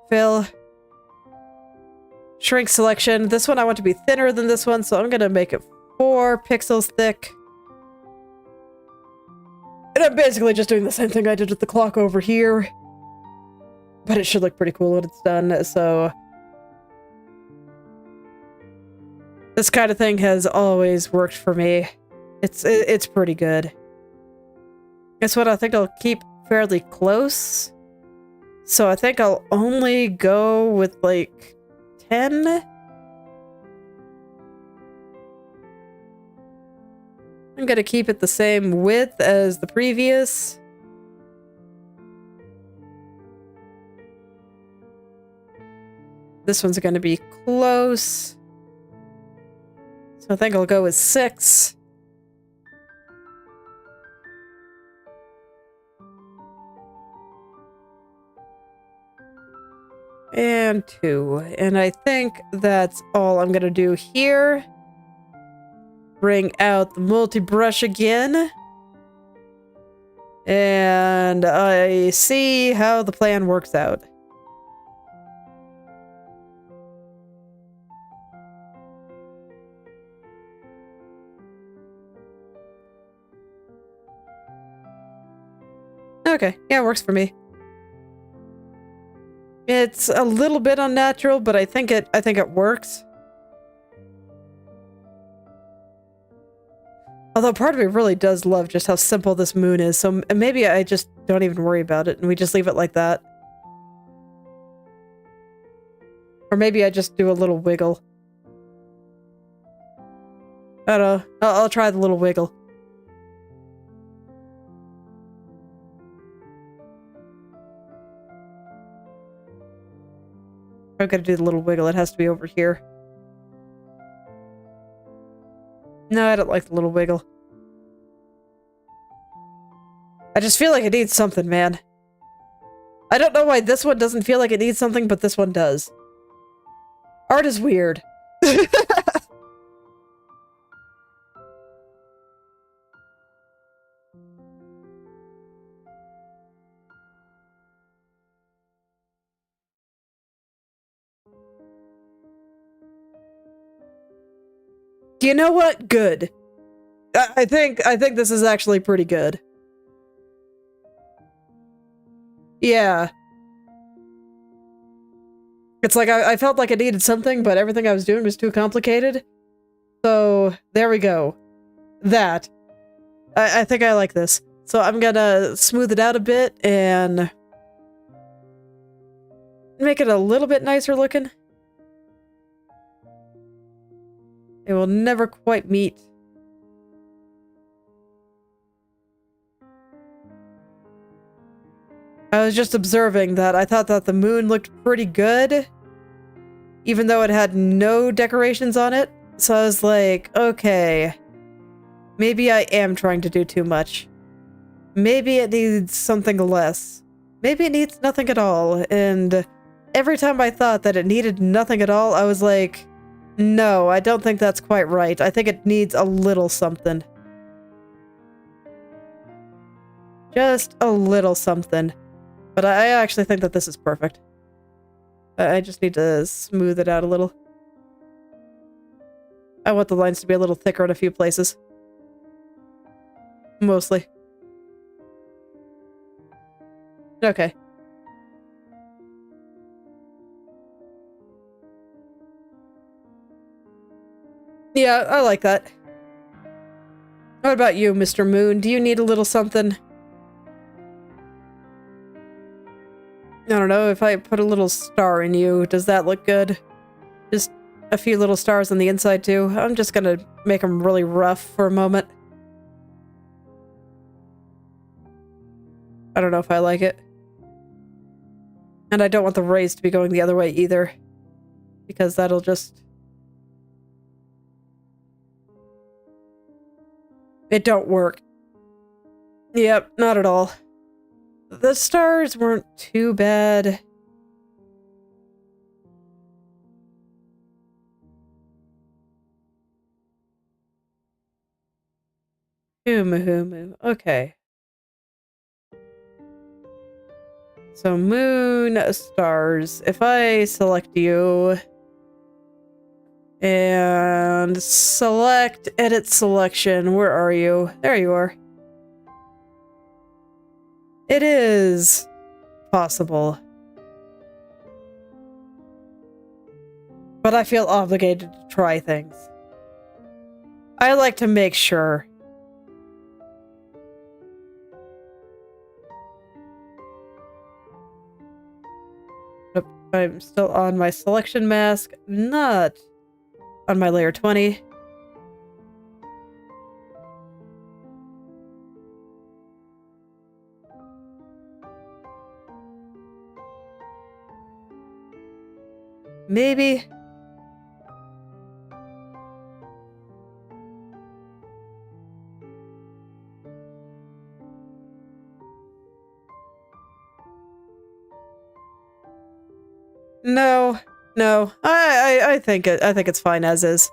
Fill. Shrink selection. This one I want to be thinner than this one, so I'm going to make it 4 pixels thick. And I'm basically just doing the same thing I did with the clock over here. But it should look pretty cool when it's done, so... This kind of thing has always worked for me. It's pretty good. Guess what? I think I'll keep fairly close. So I think I'll only go with, like... 10? I'm gonna keep it the same width as the previous. This one's gonna be close. So I think I'll go with 6. And 2. And I think that's all I'm gonna do here. Bring out the multi-brush again. And I see how the plan works out. Okay, yeah, it works for me. It's a little bit unnatural, but I think it works. Although part of me really does love just how simple this moon is, so maybe I just don't even worry about it and we just leave it like that. Or maybe I just do a little wiggle. I don't know. I'll try the little wiggle. I'm gonna do the little wiggle. It has to be over here. No, I don't like the little wiggle. I just feel like it needs something, man. I don't know why this one doesn't feel like it needs something, but this one does. Art is weird. You know what? Good. I think this is actually pretty good. Yeah. It's like I felt like I needed something, but everything I was doing was too complicated. So, there we go. That. I think I like this. So I'm gonna smooth it out a bit and make it a little bit nicer looking. It will never quite meet. I was just observing that I thought that the moon looked pretty good, even though it had no decorations on it. So I was like, okay, maybe I am trying to do too much. maybe it needs something less. Maybe it needs nothing at all. And every time I thought that it needed nothing at all, I was like, no, I don't think that's quite right. I think it needs a little something. Just a little something. But I actually think that this is perfect. I just need to smooth it out a little. I want the lines to be a little thicker in a few places. Mostly. Okay. Yeah, I like that. What about you, Mr. Moon? Do you need a little something? I don't know, if I put a little star in you, does that look good? Just a few little stars on the inside too. I'm just gonna make them really rough for a moment. I don't know if I like it. And I don't want the rays to be going the other way either. Because that'll just... It don't work. Yep, not at all. The stars weren't too bad. Okay. So moon, stars. If I select you and select edit selection, where are you? There you are. It is possible. But I feel obligated to try things. I like to make sure. I'm still on my selection mask, not on my layer 20. Maybe. No. I think it's fine as is.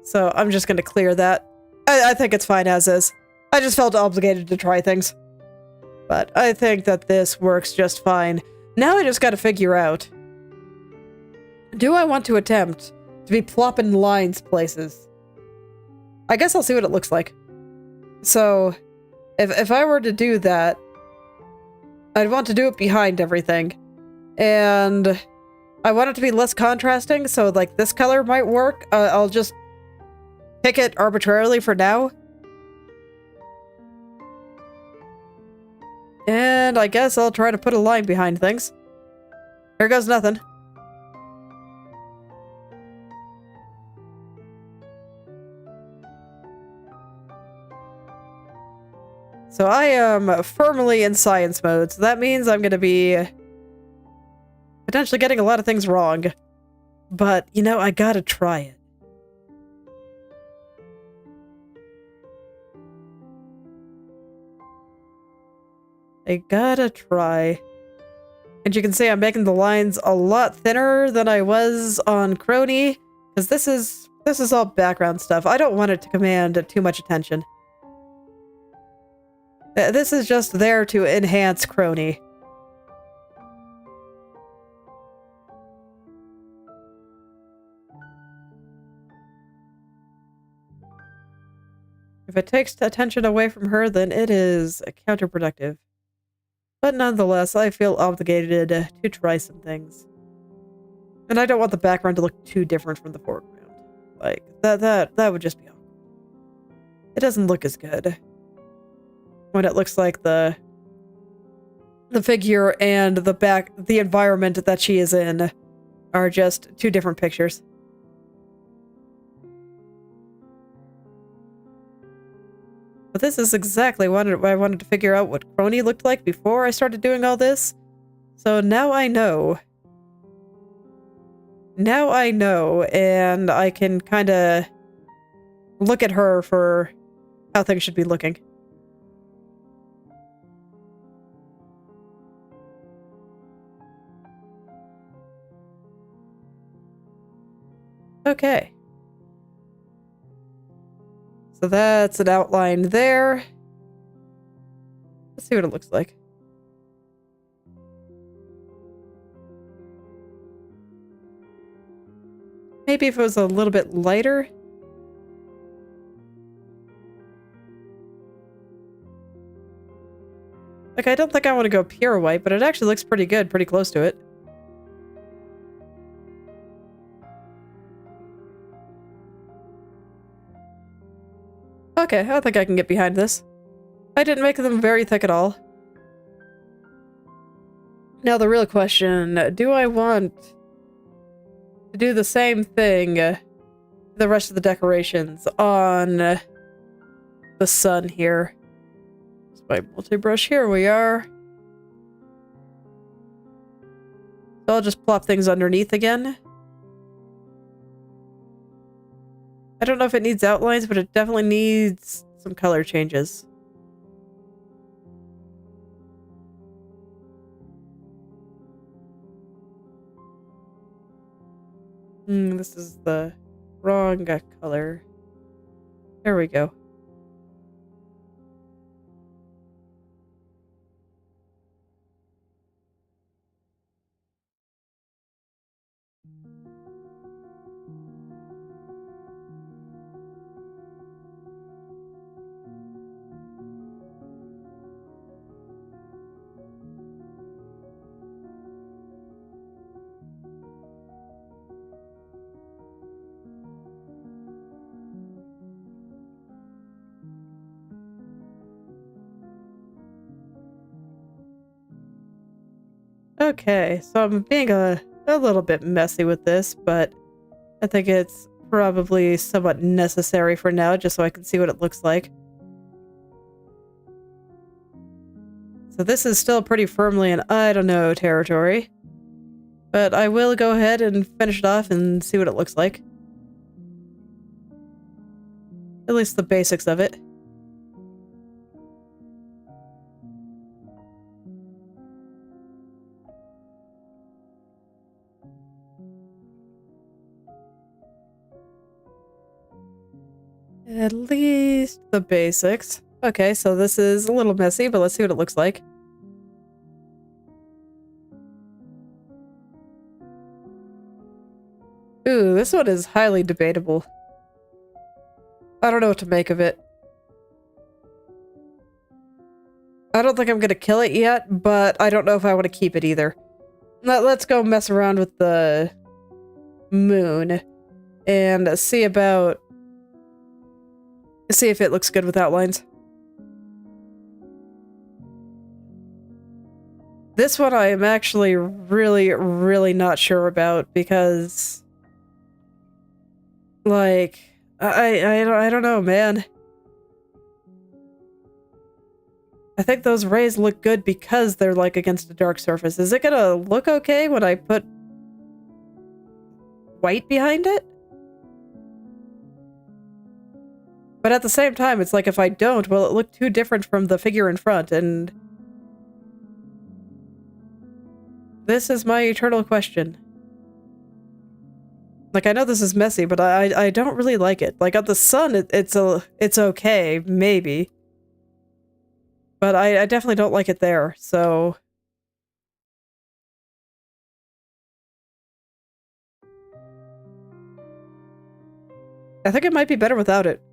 So I'm just gonna clear that. I think it's fine as is. I just felt obligated to try things. But I think that this works just fine. Now I just gotta figure out. Do I want to attempt to be plopping lines places? I guess I'll see what it looks like. So, if I were to do that, I'd want to do it behind everything. And I want it to be less contrasting, so like this color might work. I'll just pick it arbitrarily for now. And I guess I'll try to put a line behind things. Here goes nothing. So I am firmly in science mode, so that means I'm going to be potentially getting a lot of things wrong. But, you know, I gotta try it. I gotta try. And you can see I'm making the lines a lot thinner than I was on Kronii, because this is all background stuff. I don't want it to command too much attention. This is just there to enhance Kronii. If it takes attention away from her, then it is counterproductive. But nonetheless, I feel obligated to try some things. And I don't want the background to look too different from the foreground. Like, that would just be awkward. It doesn't look as good when it looks like the figure and the environment that she is in are just two different pictures. But this is exactly what I wanted to figure out what Kronii looked like before I started doing all this. So now I know. Now I know, and I can kind of look at her for how things should be looking. Okay. So that's an outline there. Let's see what it looks like. Maybe if it was a little bit lighter. Like, I don't think I want to go pure white, but it actually looks pretty good, pretty close to it. Okay, I think I can get behind this. I didn't make them very thick at all. Now the real question, do I want to do the same thing, the rest of the decorations on the sun here? It's my multi-brush, here we are. So I'll just plop things underneath again. I don't know if it needs outlines, but it definitely needs some color changes. This is the wrong color. There we go. Okay, so I'm being a little bit messy with this, but I think it's probably somewhat necessary for now, just so I can see what it looks like. So this is still pretty firmly in I don't know territory, but I will go ahead and finish it off and see what it looks like. At least the basics of it. At least the basics. Okay, so this is a little messy, but let's see what it looks like. Ooh, this one is highly debatable. I don't know what to make of it. I don't think I'm gonna kill it yet, but I don't know if I want to keep it either. Let's go mess around with the moon and see if it looks good with outlines. This one I am actually really not sure about because, like, I don't know, man. I think those rays look good because they're like against a dark surface. Is it gonna look okay when I put white behind it? But at the same time, it's like if I don't, will it look too different from the figure in front? And this is my eternal question. Like, I know this is messy, but I don't really like it. Like, on the sun, it's okay, maybe. But I definitely don't like it there, so... I think it might be better without it.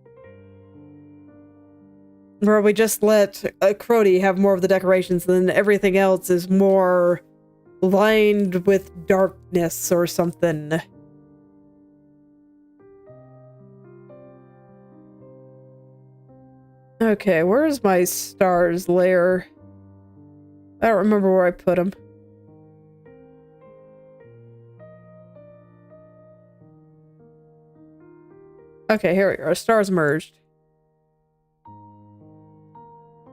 Where we just let Kronii have more of the decorations, and then everything else is more lined with darkness or something. Okay, where's my stars layer? I don't remember where I put them. Okay, here we are. Stars merged.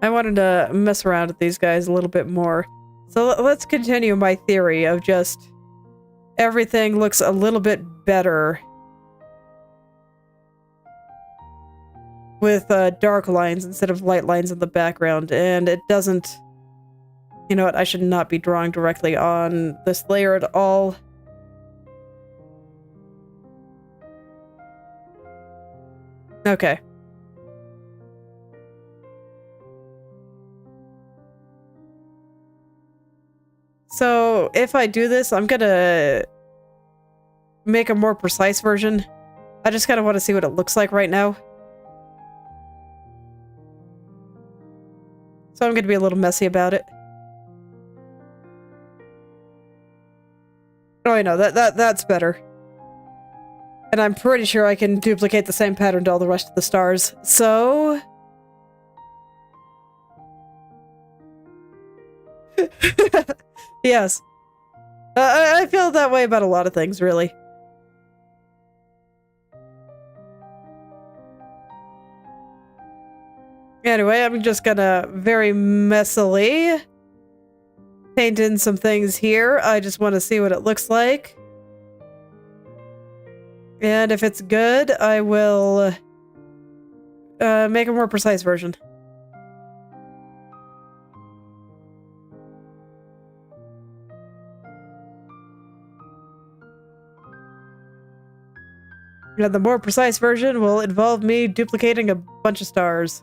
I wanted to mess around with these guys a little bit more. So let's continue my theory of just everything looks a little bit better with dark lines instead of light lines in the background, and it doesn't... You know what, I should not be drawing directly on this layer at all. Okay. So if I do this, I'm gonna make a more precise version. I just kind of want to see what it looks like right now. So I'm gonna be a little messy about it. Oh, I know, that's better. And I'm pretty sure I can duplicate the same pattern to all the rest of the stars. So... yes. I feel that way about a lot of things, really. Anyway, I'm just gonna very messily paint in some things here. I just want to see what it looks like. And if it's good, I will make a more precise version. And the more precise version will involve me duplicating a bunch of stars.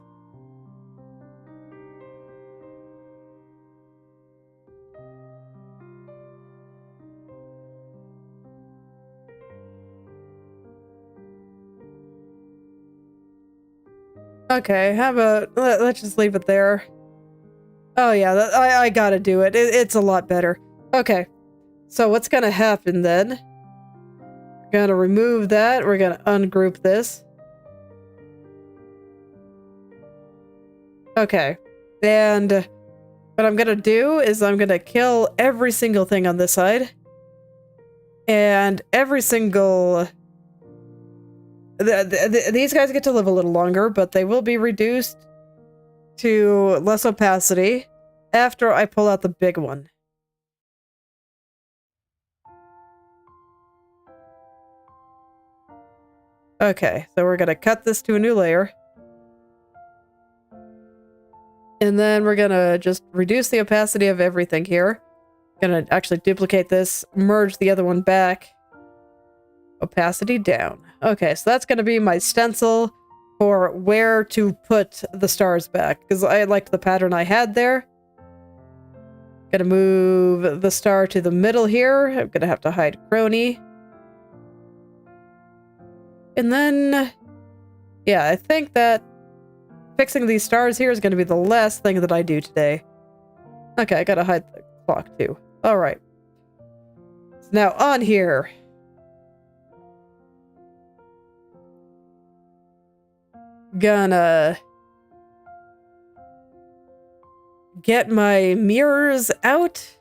Okay, how about... let's just leave it there. Oh yeah, I gotta do it. It's a lot better. Okay, so what's gonna happen then? We're gonna remove that. We're gonna ungroup this. Okay, and what I'm gonna do is I'm gonna kill every single thing on this side. And every single... these guys get to live a little longer, but they will be reduced to less opacity after I pull out the big one. Okay, so we're gonna cut this to a new layer. And then we're gonna just reduce the opacity of everything here. Gonna actually duplicate this, merge the other one back. Opacity down. Okay, so that's gonna be my stencil for where to put the stars back, because I liked the pattern I had there. Gonna move the star to the middle here. I'm gonna have to hide Kronii. And then, yeah, I think that fixing these stars here is gonna be the last thing that I do today. Okay, I gotta hide the clock too. Alright. So now on here. Gonna get my mirrors out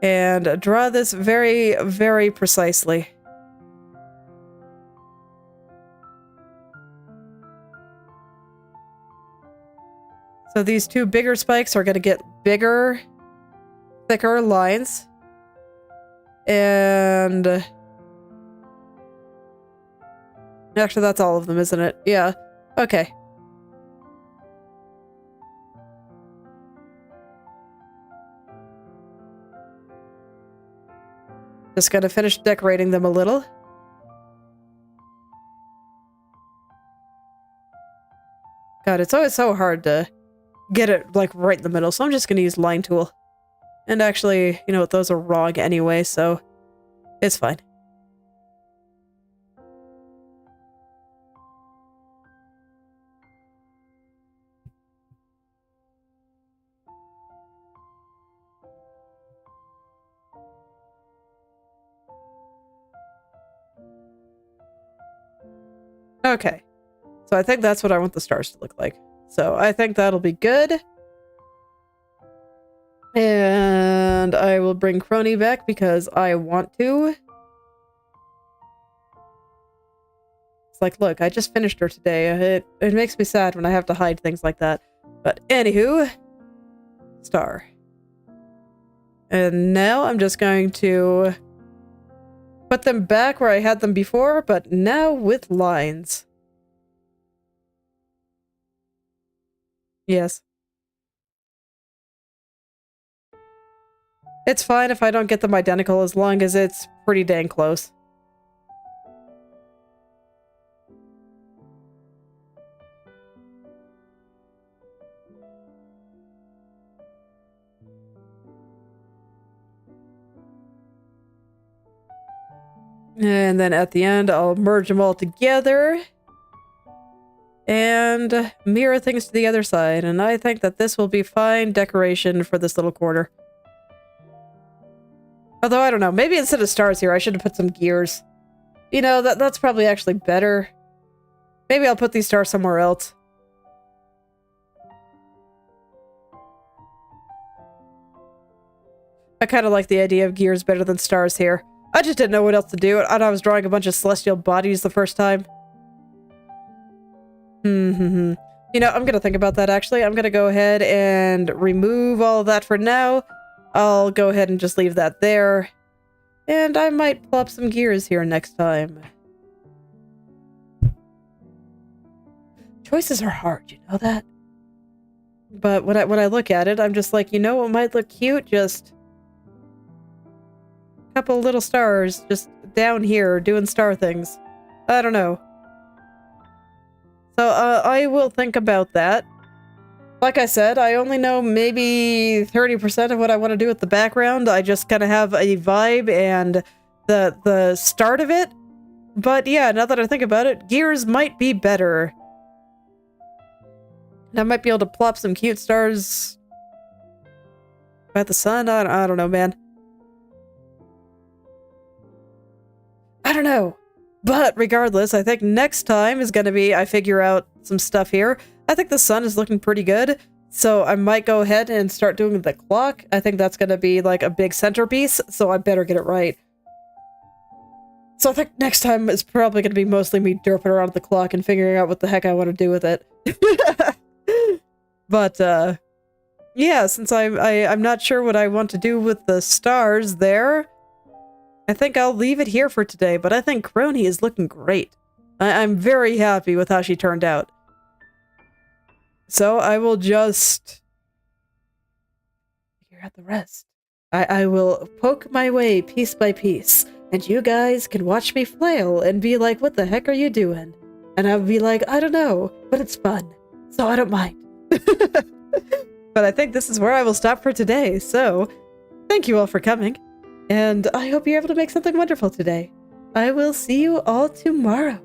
and draw this very, very precisely. So these two bigger spikes are going to get bigger, thicker lines. And... actually, that's all of them, isn't it? Yeah. Okay. Just gotta finish decorating them a little. God, it's always so hard to get it, like, right in the middle, so I'm just gonna use line tool. And actually, you know what, those are wrong anyway, so it's fine. Okay. So I think that's what I want the stars to look like. So I think that'll be good. And I will bring Kronii back because I want to. It's like, look, I just finished her today. It makes me sad when I have to hide things like that. But anywho, star. And now I'm just going to put them back where I had them before, but now with lines. Yes. It's fine if I don't get them identical as long as it's pretty dang close. And then at the end, I'll merge them all together and mirror things to the other side. And I think that this will be fine decoration for this little corner. Although, I don't know, maybe instead of stars here, I should have put some gears. You know, that's probably actually better. Maybe I'll put these stars somewhere else. I kind of like the idea of gears better than stars here. I just didn't know what else to do, and I was drawing a bunch of celestial bodies the first time. You know, I'm gonna think about that, actually. I'm gonna go ahead and remove all of that for now. I'll go ahead and just leave that there. And I might plop some gears here next time. Choices are hard, you know that? But when I look at it, I'm just like, you know what might look cute? Just a couple little stars just down here doing star things. I don't know. So I will think about that. Like I said, I only know maybe 30% of what I want to do with the background. I just kind of have a vibe and the start of it. But yeah, now that I think about it, gears might be better. And I might be able to plop some cute stars at the sun. I don't know, man. I don't know. But regardless, I think next time is going to be I figure out some stuff here. I think the sun is looking pretty good, so I might go ahead and start doing the clock. I think that's going to be like a big centerpiece, so I better get it right. So I think next time is probably going to be mostly me derping around the clock and figuring out what the heck I want to do with it. But, yeah, since I'm not sure what I want to do with the stars there, I think I'll leave it here for today, but I think Kronii is looking great. I'm very happy with how she turned out. So I will just figure out the rest. I will poke my way piece by piece, and you guys can watch me flail and be like, what the heck are you doing? And I'll be like, I don't know, but it's fun, so I don't mind. But I think this is where I will stop for today, so thank you all for coming, and I hope you're able to make something wonderful today. I will see you all tomorrow.